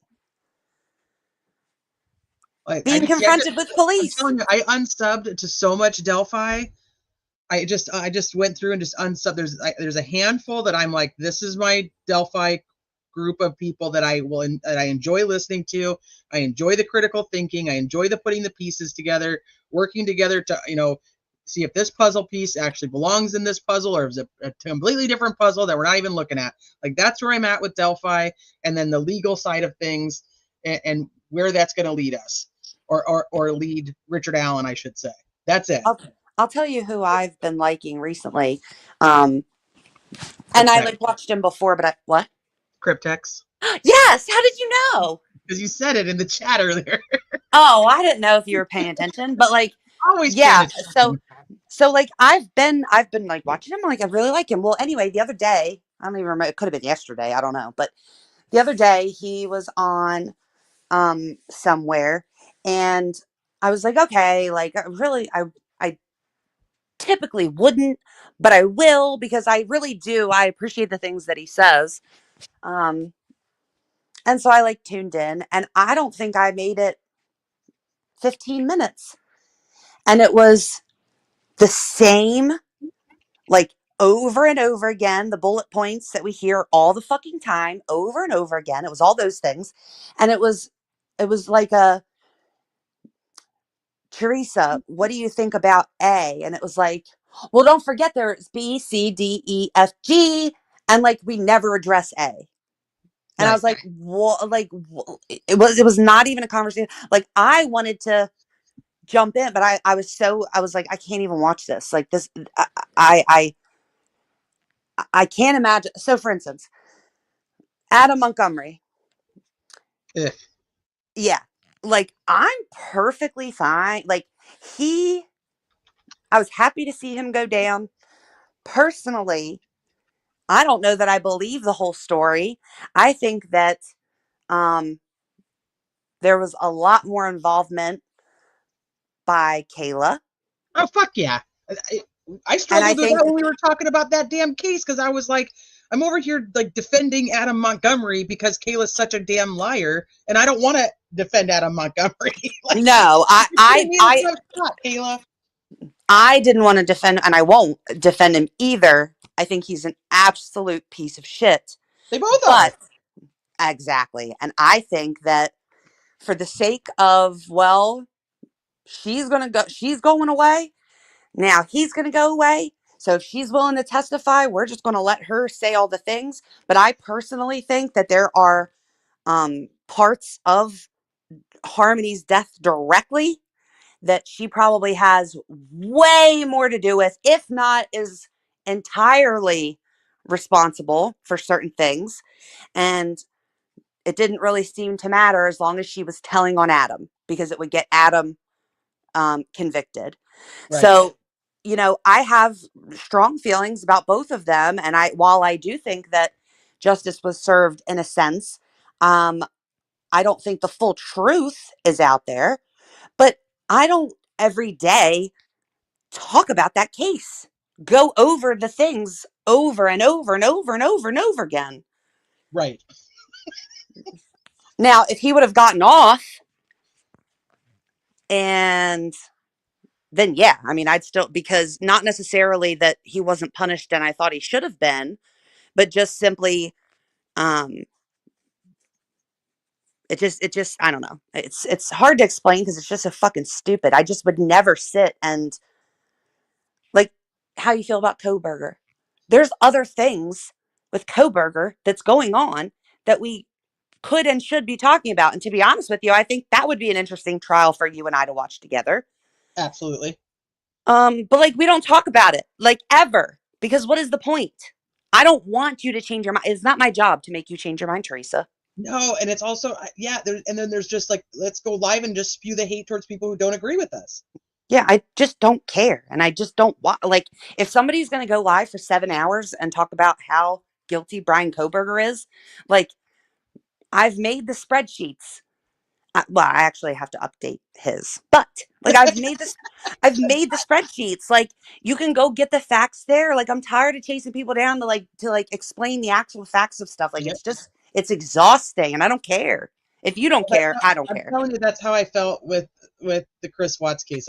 Like, being confronted with I'm police. telling you, I unsubbed to so much Delphi. I just went through and just unsubbed. There's a handful that I'm like, this is my Delphi group of people that I enjoy listening to. I enjoy the critical thinking. I enjoy the putting the pieces together, working together to see if this puzzle piece actually belongs in this puzzle, or is it a completely different puzzle that we're not even looking at. Like, that's where I'm at with Delphi, and then the legal side of things, and where that's going to lead us, or lead Richard Allen, I should say. That's it. I'll tell you who I've been liking recently. And I like watched him before, but what? Cryptex. Yes. How did you know? Because you said it in the chat earlier. Oh, I didn't know if you were paying attention, but like, Always yeah. paying attention. So like I've been like watching him. Like, I really like him. Well, anyway, the other day, I don't even remember. It could have been yesterday. I don't know. But the other day he was on somewhere, and I was like, okay, like I typically wouldn't, but I will, because I really do. I appreciate the things that he says. Um, and so I like tuned in, and I don't think I made it 15 minutes. And it was the same, like, over and over again, the bullet points that we hear all the fucking time, over and over again. It was all those things. And it was like Teresa, what do you think about A? And it was like, well, don't forget there's B, C, D, E, F, G. And like, we never address A. And I was like, what? Like, it was not even a conversation. Like, I wanted to jump in, but I was like, I can't even watch this. Like, this, I can't imagine. So, for instance, Adam Montgomery. Ugh. Yeah. Like, I'm perfectly fine. Like, I was happy to see him go down. Personally, I don't know that I believe the whole story. I think that there was a lot more involvement by Kayla. Oh, fuck yeah. I struggled with that when we were talking about that damn case, because I was like, I'm over here like defending Adam Montgomery because Kayla's such a damn liar, and I don't want to defend Adam Montgomery. Like, no, Kayla. I didn't want to defend, and I won't defend him either. I think he's an absolute piece of shit. They both are. Exactly. And I think that for the sake of, well, she's going away. Now he's going to go away. So if she's willing to testify, we're just going to let her say all the things. But I personally think that there are parts of Harmony's death directly that she probably has way more to do with, if not is entirely responsible for certain things. And it didn't really seem to matter as long as she was telling on Adam, because it would get Adam convicted. Right. So, you know, I have strong feelings about both of them. And while I do think that justice was served in a sense, I don't think the full truth is out there, but I don't every day talk about that case, go over the things over and over and over and over and over again. Right. Now, if he would have gotten off, and then, yeah, I mean, I'd still, because not necessarily that he wasn't punished and I thought he should have been, but just simply, um, it just, I don't know. It's hard to explain because it's just so fucking stupid. I just would never sit and, like, how you feel about Koberger. There's other things with Koberger that's going on that we could and should be talking about. And to be honest with you, I think that would be an interesting trial for you and I to watch together. Absolutely. But like, we don't talk about it, like, ever, because what is the point? I don't want you to change your mind. It's not my job to make you change your mind, Teresa. No, and it's also yeah. And then there's just like, let's go live and just spew the hate towards people who don't agree with us. Yeah, I just don't care, and I just don't want, like, if somebody's going to go live for 7 hours and talk about how guilty Brian Koberger is, like, I've made the spreadsheets. Well, I actually have to update his, but like, I've made the spreadsheets. Like, you can go get the facts there. Like, I'm tired of chasing people down to explain the actual facts of stuff. Like, Yep. it's exhausting, and I don't care. If you don't care, I don't I'm care. telling you, that's how I felt with the Chris Watts case.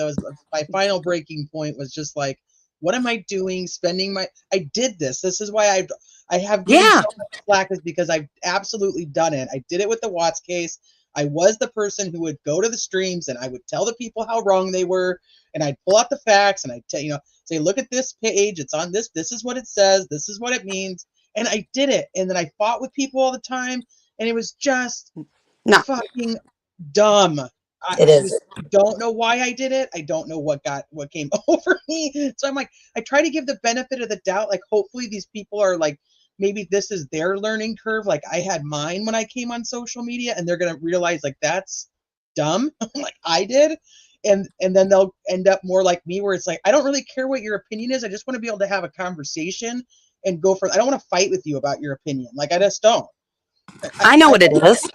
My final breaking point was just like, what am I doing? I did this. This is why I have given so much slack, is because I've absolutely done it. I did it with the Watts case. I was the person who would go to the streams and I would tell the people how wrong they were, and I'd pull out the facts and I'd say, look at this page. It's on this. This is what it says. This is what it means. And I did it. And then I fought with people all the time, and it was just fucking dumb. I don't know why I did it. I don't know what came over me. So I'm like, I try to give the benefit of the doubt. Like, hopefully these people are like, maybe this is their learning curve. Like I had mine when I came on social media, and they're gonna realize like that's dumb, like I did. And then they'll end up more like me, where it's like, I don't really care what your opinion is. I just want to be able to have a conversation and go for. I don't want to fight with you about your opinion. Like I just don't. I know what it is.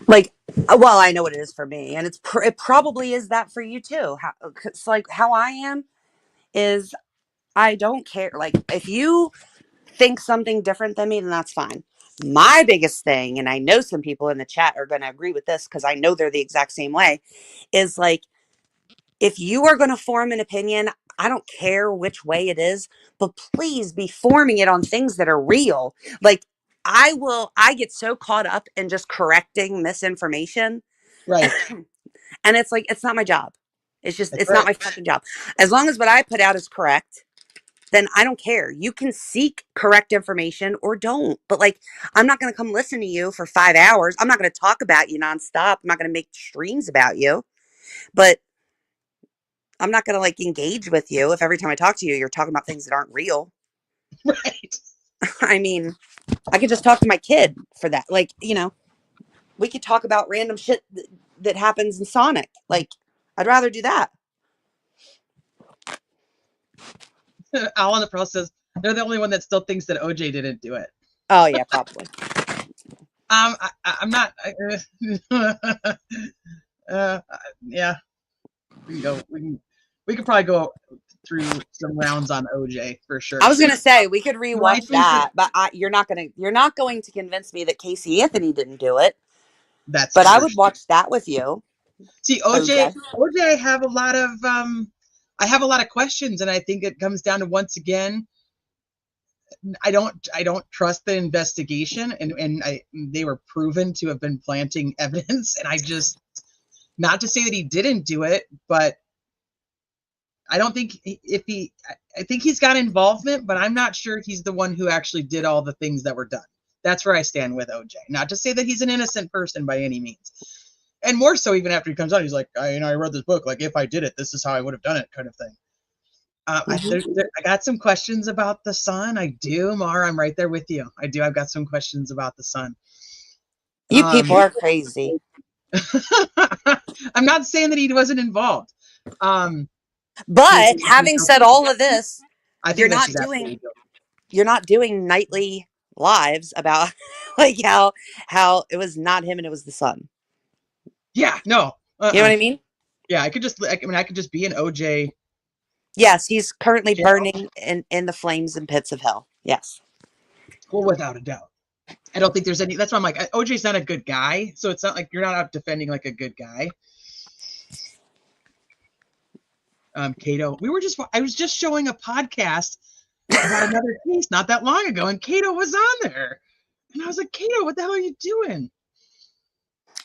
Like, well, I know what it is for me, and it probably is that for you too. It's like how I am is, I don't care. Like, if you think something different than me, then that's fine. My biggest thing, and I know some people in the chat are going to agree with this because I know they're the exact same way, is like, if you are going to form an opinion, I don't care which way it is, but please be forming it on things that are real. Like, I get so caught up in just correcting misinformation. Right. And it's like, it's not my job. It's just, That's not right. my fucking job. As long as what I put out is correct, then I don't care. You can seek correct information or don't. But like, I'm not going to come listen to you for 5 hours. I'm not going to talk about you nonstop. I'm not going to make streams about you. But I'm not going to like engage with you if every time I talk to you, you're talking about things that aren't real. Right. I mean, I could just talk to my kid for that. Like, we could talk about random shit that happens in Sonic. Like, I'd rather do that. Al on the pro says they're the only one that still thinks that OJ didn't do it. Oh yeah, probably. I'm not. Yeah, we can go. We could probably go through some rounds on OJ for sure. I was gonna say we could rewatch that, but you're not going to convince me that Casey Anthony didn't do it. But I would watch that with you. See, OJ, I have a lot of questions, and I think it comes down to, once again, I don't trust the investigation, and they were proven to have been planting evidence, and I just, not to say that he didn't do it, but I don't think I think he's got involvement, but I'm not sure he's the one who actually did all the things that were done. That's where I stand with OJ. Not to say that he's an innocent person by any means. And more so, even after he comes out, he's like, I read this book. Like, if I did it, this is how I would have done it, kind of thing. I got some questions about the son. I do, Mar. I'm right there with you. I do. I've got some questions about the son. You people are crazy. I'm not saying that he wasn't involved. But having said all of this, I you're think that not she's absolutely guilty. doing nightly lives about like how it was not him and it was the son. Yeah, no. You know what I mean? Yeah, I could just be an OJ. Yes, he's currently jail. burning in the flames and pits of hell. Yes. Well, without a doubt. I don't think there's any. That's why I'm like, OJ's not a good guy, so it's not like you're not out defending like a good guy. Cato, I was just showing a podcast about another case not that long ago, and Cato was on there, and I was like, Cato, what the hell are you doing?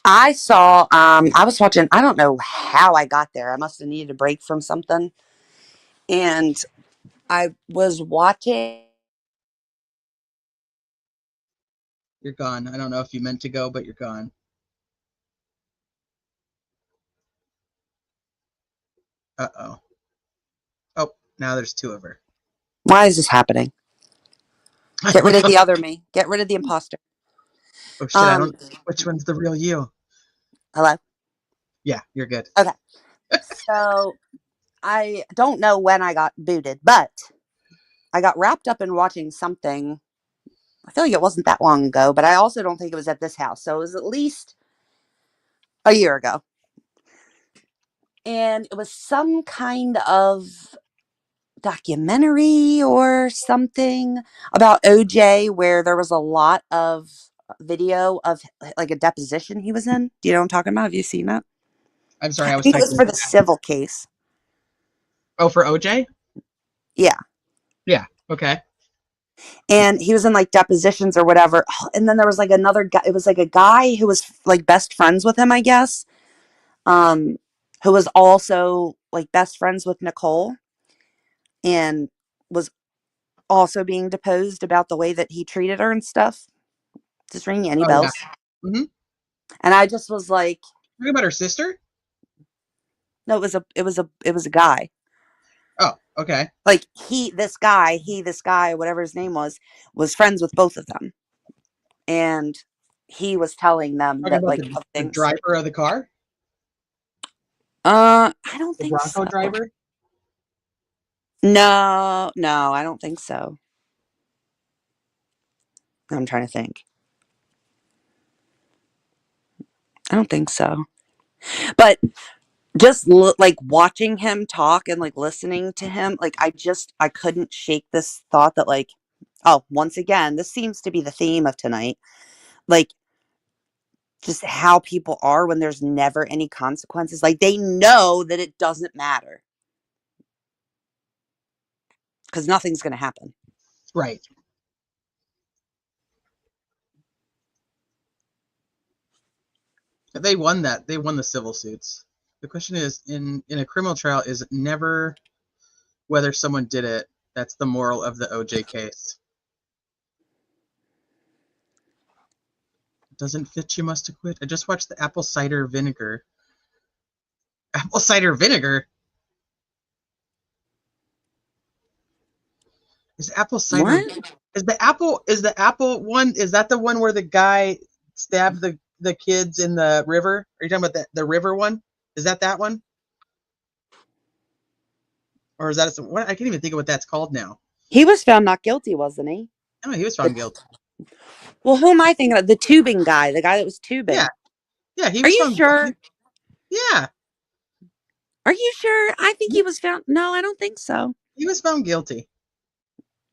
I saw. I was watching. I don't know how I got there. I must have needed a break from something, and I was watching. You're gone. I don't know if you meant to go, but you're gone. Uh-oh. Oh, now there's two of her. Why is this happening? Get rid of the other me. Get rid of the imposter. Oh shit! I don't. Which one's the real you? Hello. Yeah, you're good. Okay. So I don't know when I got booted, but I got wrapped up in watching something. I feel like it wasn't that long ago, but I also don't think it was at this house. So it was at least a year ago. And it was some kind of documentary or something about OJ where there was a lot of video of like a deposition he was in. Do you know what I'm talking about? Have you seen that? I'm sorry, I I was think it was typing. for the civil case. Oh, for OJ? Yeah. Yeah. Okay. And he was in like depositions or whatever. And then there was like another guy. It was like a guy who was like best friends with him, I guess. Who was also like best friends with Nicole and was also being deposed about the way that he treated her and stuff. Just ringing any Oh yeah. bells. Mm-hmm. And I just was like, Talking about her sister? no, it was a guy. Oh, okay. Like this guy, whatever his name was friends with both of them. And he was telling them Talking that about like the things. driver of the car? I don't The think Bronco so. driver? No, I don't think so. I'm trying to think. I don't think so. But just like watching him talk and like listening to him, like I couldn't shake this thought that like, oh, once again, this seems to be the theme of tonight. Like just how people are when there's never any consequences. Like they know that it doesn't matter because nothing's going to happen. Right. They won that. They won the civil suits. The question is, in a criminal trial, is never whether someone did it. That's the moral of the OJ case. Doesn't fit, you must acquit. I just watched the apple cider vinegar. Apple cider vinegar? Is apple cider? What? Is the apple one? Is that the one where the guy stabbed the kids in the river? Are you talking about the river one? Is that one? Or is that what? I can't even think of what that's called now. He was found not guilty, wasn't he? Oh, he was found guilty. Well, who am I thinking of? The tubing guy, the guy that was tubing. Yeah, he Are was you found sure? guilty. Yeah. Are you sure? I think he was found. No, I don't think so. He was found guilty.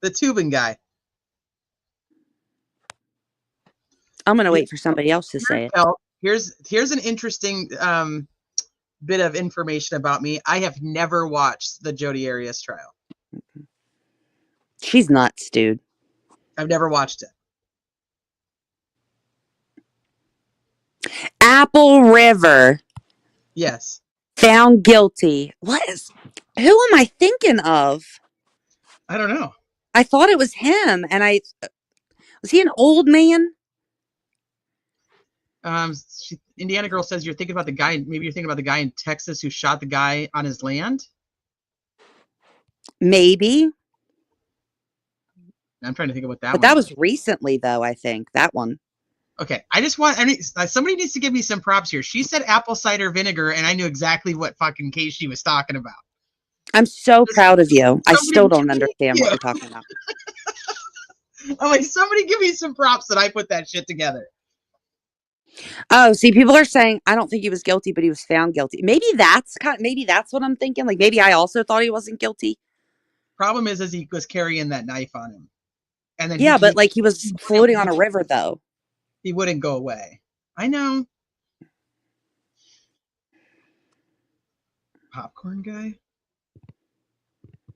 The tubing guy. I'm going to wait for somebody else to say it. Here's an interesting bit of information about me. I have never watched the Jodi Arias trial. She's nuts, dude. I've never watched it. Apple River. Yes. Found guilty. Who am I thinking of? I don't know. I thought it was him. And was he an old man? Indiana girl says you're thinking about the guy. Maybe you're thinking about the guy in Texas who shot the guy on his land. Maybe. I'm trying to think of what that. But that was recently, though. I think that one. Okay, I just want somebody needs to give me some props here. She said apple cider vinegar, and I knew exactly what fucking case she was talking about. I'm so proud of you. I Somebody still don't give me- understand what yeah. you're talking about. I'm like, somebody give me some props that I put that shit together. Oh, see, people are saying I don't think he was guilty, but he was found guilty. Maybe that's what I'm thinking. Like maybe I also thought he wasn't guilty. Problem is he was carrying that knife on him, and then Yeah, but like he was floating on a river, though. He wouldn't go away. I know. Popcorn guy.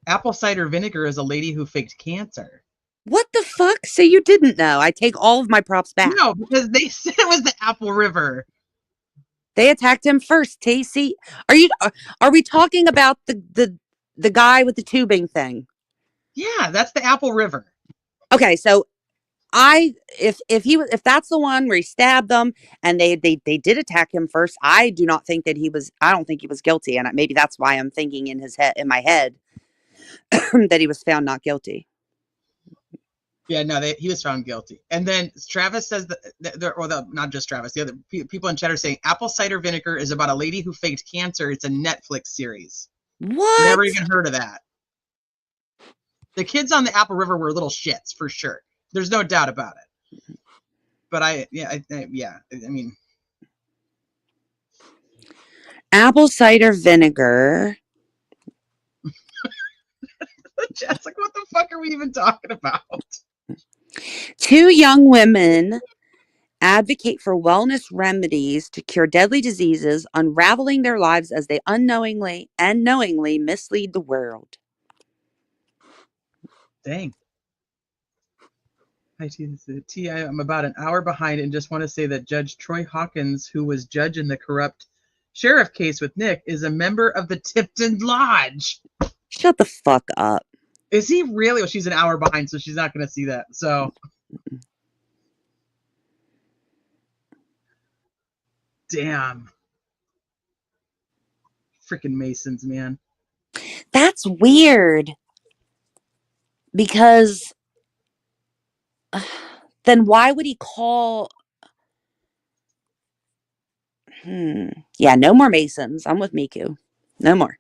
Apple cider vinegar is a lady who faked cancer. What the fuck? So you didn't know? I take all of my props back. No, because they said it was the Apple River. They attacked him first. Casey, are we talking about the guy with the tubing thing? Yeah, that's the Apple River. Okay, so if that's the one where he stabbed them and they did attack him first, I don't think he was guilty, and maybe that's why I'm thinking in my head that he was found not guilty. Yeah, no, he was found guilty. And then Travis says not just Travis, the other people in chat are saying apple cider vinegar is about a lady who faked cancer. It's a Netflix series. What? Never even heard of that. The kids on the Apple River were little shits for sure. There's no doubt about it. But I mean, apple cider vinegar. Chat's like, what the fuck are we even talking about? 2 young women advocate for wellness remedies to cure deadly diseases, unraveling their lives as they unknowingly and knowingly mislead the world. Dang. Hi, T. I'm about an hour behind and just want to say that Judge Troy Hawkins, who was judge in the corrupt sheriff case with Nick, is a member of the Tipton Lodge. Shut the fuck up. Is he really? Well, she's an hour behind, so she's not going to see that. So, damn. Freaking Masons, man. That's weird. Because then why would he call? Yeah, no more Masons. I'm with Miku. No more.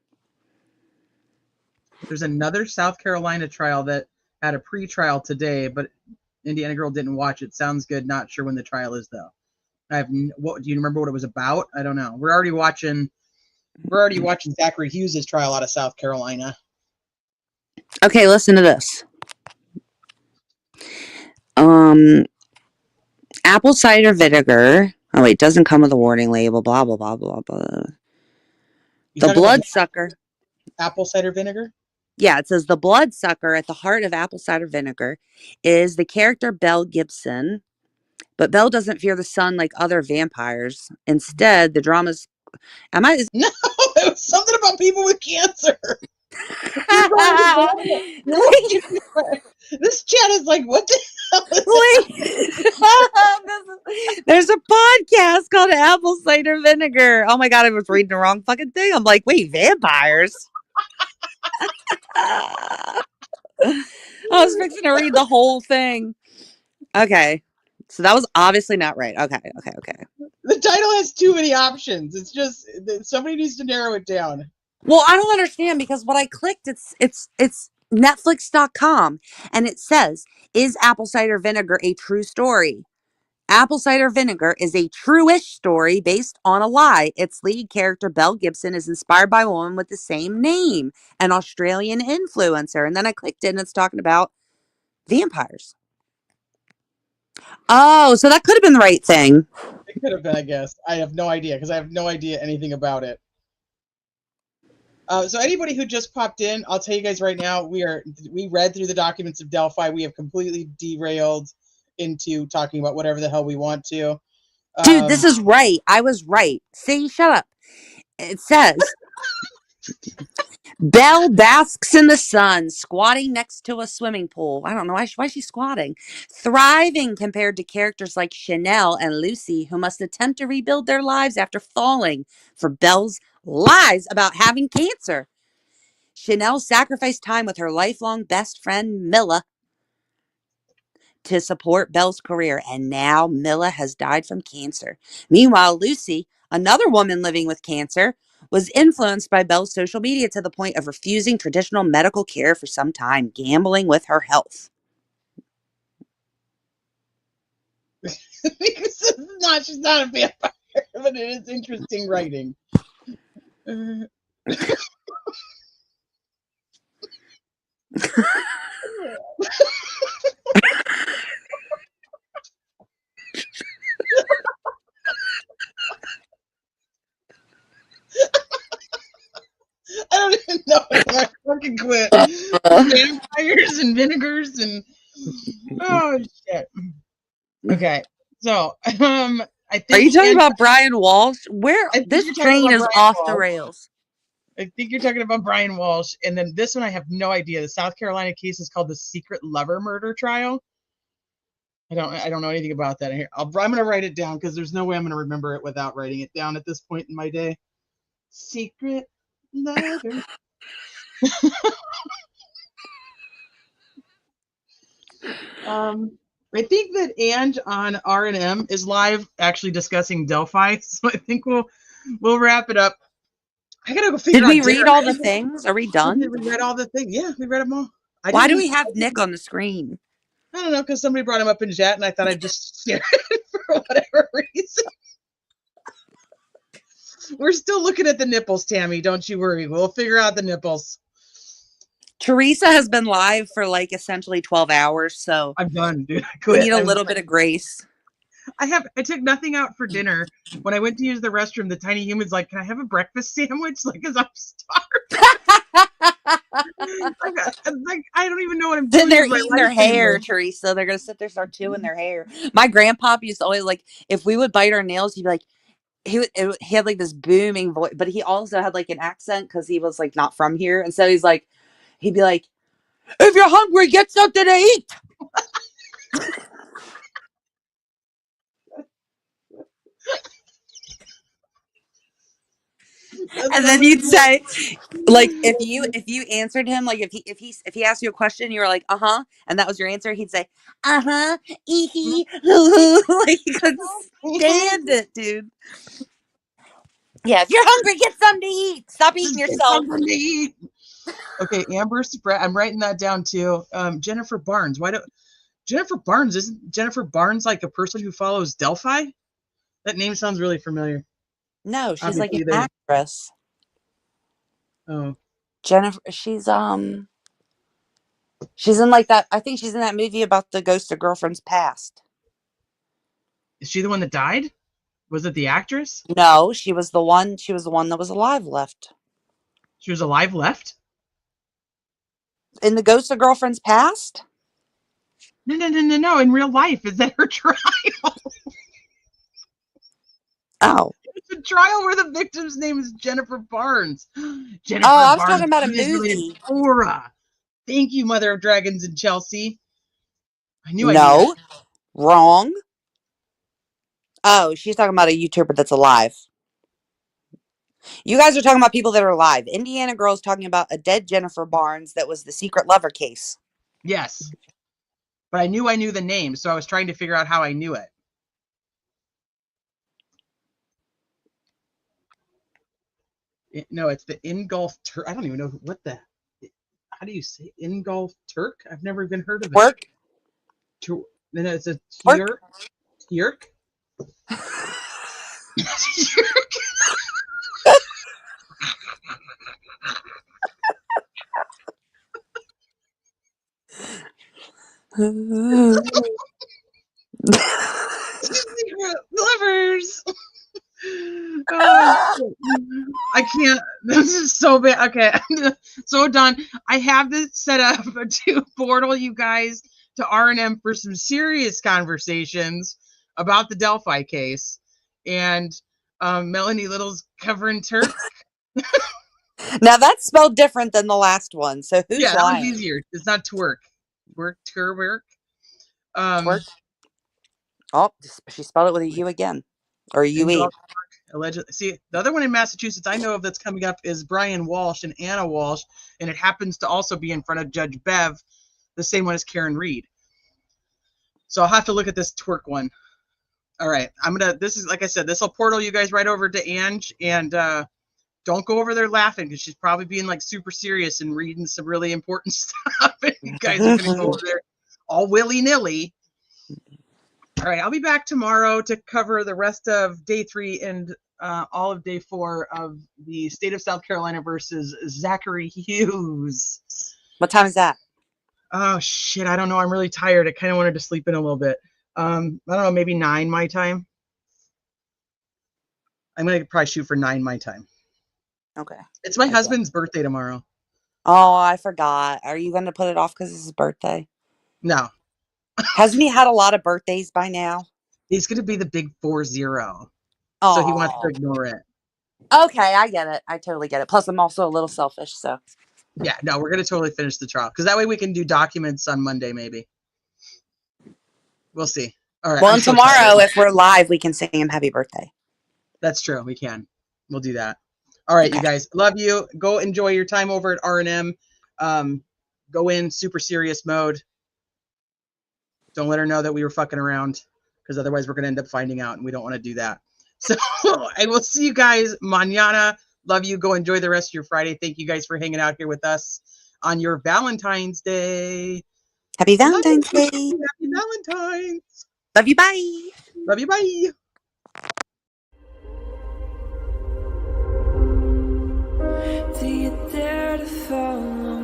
There's another South Carolina trial that had a pre-trial today, but Indiana Girl didn't watch it. Sounds good. Not sure when the trial is though. What do you remember what it was about? I don't know. We're already watching Zachary Hughes' trial out of South Carolina. Okay, listen to this. Apple cider vinegar. Oh wait, doesn't come with a warning label. Blah blah blah blah blah. The bloodsucker. Apple cider vinegar? Yeah, it says the bloodsucker at the heart of apple cider vinegar is the character Belle Gibson. But Belle doesn't fear the sun like other vampires. Instead, the drama's... No, it was something about people with cancer. This chat is like, what the hell is Wait. There's a podcast called Apple Cider Vinegar. Oh my God, I was reading the wrong fucking thing. I'm like, wait, vampires? I was fixing to read the whole thing. Okay. So that was obviously not right. Okay. The title has too many options. It's just somebody needs to narrow it down. Well, I don't understand because what I clicked, it's Netflix.com and it says, is apple cider vinegar a true story? Apple cider vinegar is a true-ish story based on a lie. Its lead character, Belle Gibson, is inspired by a woman with the same name, an Australian influencer. And then I clicked it and it's talking about vampires. Oh, so that could have been the right thing. It could have been, I guess. I have no idea because I have no idea anything about it. So anybody who just popped in, I'll tell you guys right now, we read through the documents of Delphi. We have completely derailed into talking about whatever the hell we want to. Dude, this is right. I was right. See, shut up. It says, Belle basks in the sun, squatting next to a swimming pool. I don't know why is she squatting. Thriving compared to characters like Chanel and Lucy, who must attempt to rebuild their lives after falling for Belle's lies about having cancer. Chanel sacrificed time with her lifelong best friend, Milla, to support Belle's career, and now Milla has died from cancer. Meanwhile, Lucy, another woman living with cancer, was influenced by Belle's social media to the point of refusing traditional medical care for some time, gambling with her health. Because she's not a vampire, but it is interesting writing. I don't even know if I fucking quit. Vampires and vinegars and oh shit. Okay, so I think. Are you talking about Brian Walsh? Where this train is off the rails. I think you're talking about Brian Walsh, and then this one I have no idea. The South Carolina case is called the Secret Lover Murder Trial. I don't know anything about that. Here, I'm gonna write it down because there's no way I'm gonna remember it without writing it down at this point in my day. Secret Lover. I think that Ange on R&M is live actually discussing Delphi, so I think we'll wrap it up. I gotta go figure out. Did we read all the things? Are we done? We read all the things. Yeah, we read them all. Why do we have Nick on the screen? I don't know, because somebody brought him up in chat, and I thought I'd just share it for whatever reason. We're still looking at the nipples, Tammy. Don't you worry. We'll figure out the nipples. Teresa has been live for like essentially 12 hours, so I'm done, dude. We need a little bit of grace. I took nothing out for dinner. When I went to use the restroom, the tiny human's like, "Can I have a breakfast sandwich?" Like, because I'm starved. like, I don't even know what I'm doing. Then they're eating their hair, Teresa. They're gonna sit there, start chewing their hair. My grandpa used to always, like, if we would bite our nails, he'd be like, he had like this booming voice, but he also had like an accent because he was like not from here, and so he'd be like, "If you're hungry, get something to eat." And then you'd say, like, if you answered him, like if he asked you a question, you were like, "Uh-huh," and that was your answer, he'd say, "Uh-huh, ee-hee." Like, he couldn't stand it, dude. Yeah, if you're hungry, get something to eat. Stop eating yourself. Something to eat. Okay, Amber Spread. I'm writing that down too. Jennifer Barnes. Jennifer Barnes, isn't Jennifer Barnes like a person who follows Delphi? That name sounds really familiar. No, she's like an actress. Oh. Jennifer, she's in like that. I think she's in that movie about the ghost of girlfriend's past. Is she the one that died? Was it the actress? No, she was the one that was alive left. She was alive left? In the ghost of girlfriend's past? No. In real life, is that her trial? Oh. It's a trial where the victim's name is Jennifer Barnes. Jennifer I was Barnes talking about a is movie. Aura. Thank you, Mother of Dragons and Chelsea. I knew. Wrong. Oh, she's talking about a YouTuber that's alive. You guys are talking about people that are alive. Indiana Girl's talking about a dead Jennifer Barnes that was the secret lover case. Yes. But I knew the name, so I was trying to figure out how I knew it. No, it's the Ingolf Turk. I don't even know how do you say Ingolf Turk? I've never even heard of it. Work. Then it's a Tyrk. Tyrk. Lovers. Oh, I can't. This is so bad. Okay, so done. I have this set up to portal you guys to R&M for some serious conversations about the Delphi case, and Melanie Little's covering Turk. Now that's spelled different than the last one. So who's lying? That was easier. It's not twerk. Twerk. Twerk. Oh, she spelled it with a U again, or a UE. Allegedly. See, the other one in Massachusetts I know of that's coming up is Brian Walsh and Anna Walsh, and it happens to also be in front of Judge Bev, the same one as Karen Reed. So I'll have to look at this twerk one. All right, this is, like I said, this will portal you guys right over to Ange, and don't go over there laughing because she's probably being like super serious and reading some really important stuff. And you guys are going to go over there all willy-nilly. All right, I'll be back tomorrow to cover the rest of day 3 and all of day 4 of the state of South Carolina versus Zachary Hughes. What time is that? Oh, shit, I don't know. I'm really tired. I kind of wanted to sleep in a little bit. I don't know, maybe 9 my time. I'm going to probably shoot for 9 my time. Okay. It's my husband's birthday tomorrow. Oh, I forgot. Are you going to put it off because it's his birthday? No. Hasn't he had a lot of birthdays by now? He's going to be the big 4-0. Oh. So he wants to ignore it. Okay, I get it. I totally get it. Plus, I'm also a little selfish, so. Yeah, no, we're going to totally finish the trial. Because that way we can do documents on Monday, maybe. We'll see. All right. Well, and tomorrow, if we're live, we can sing him happy birthday. That's true. We can. We'll do that. All right, okay. You guys. Love you. Go enjoy your time over at R&M. Go in super serious mode. Don't let her know that we were fucking around. Because otherwise we're going to end up finding out. And we don't want to do that. So I will see you guys mañana. Love you. Go enjoy the rest of your Friday. Thank you guys for hanging out here with us on your Valentine's Day. Happy Valentine's Day. Happy Valentine's. Love you. Bye. Love you. Bye. Do you dare to follow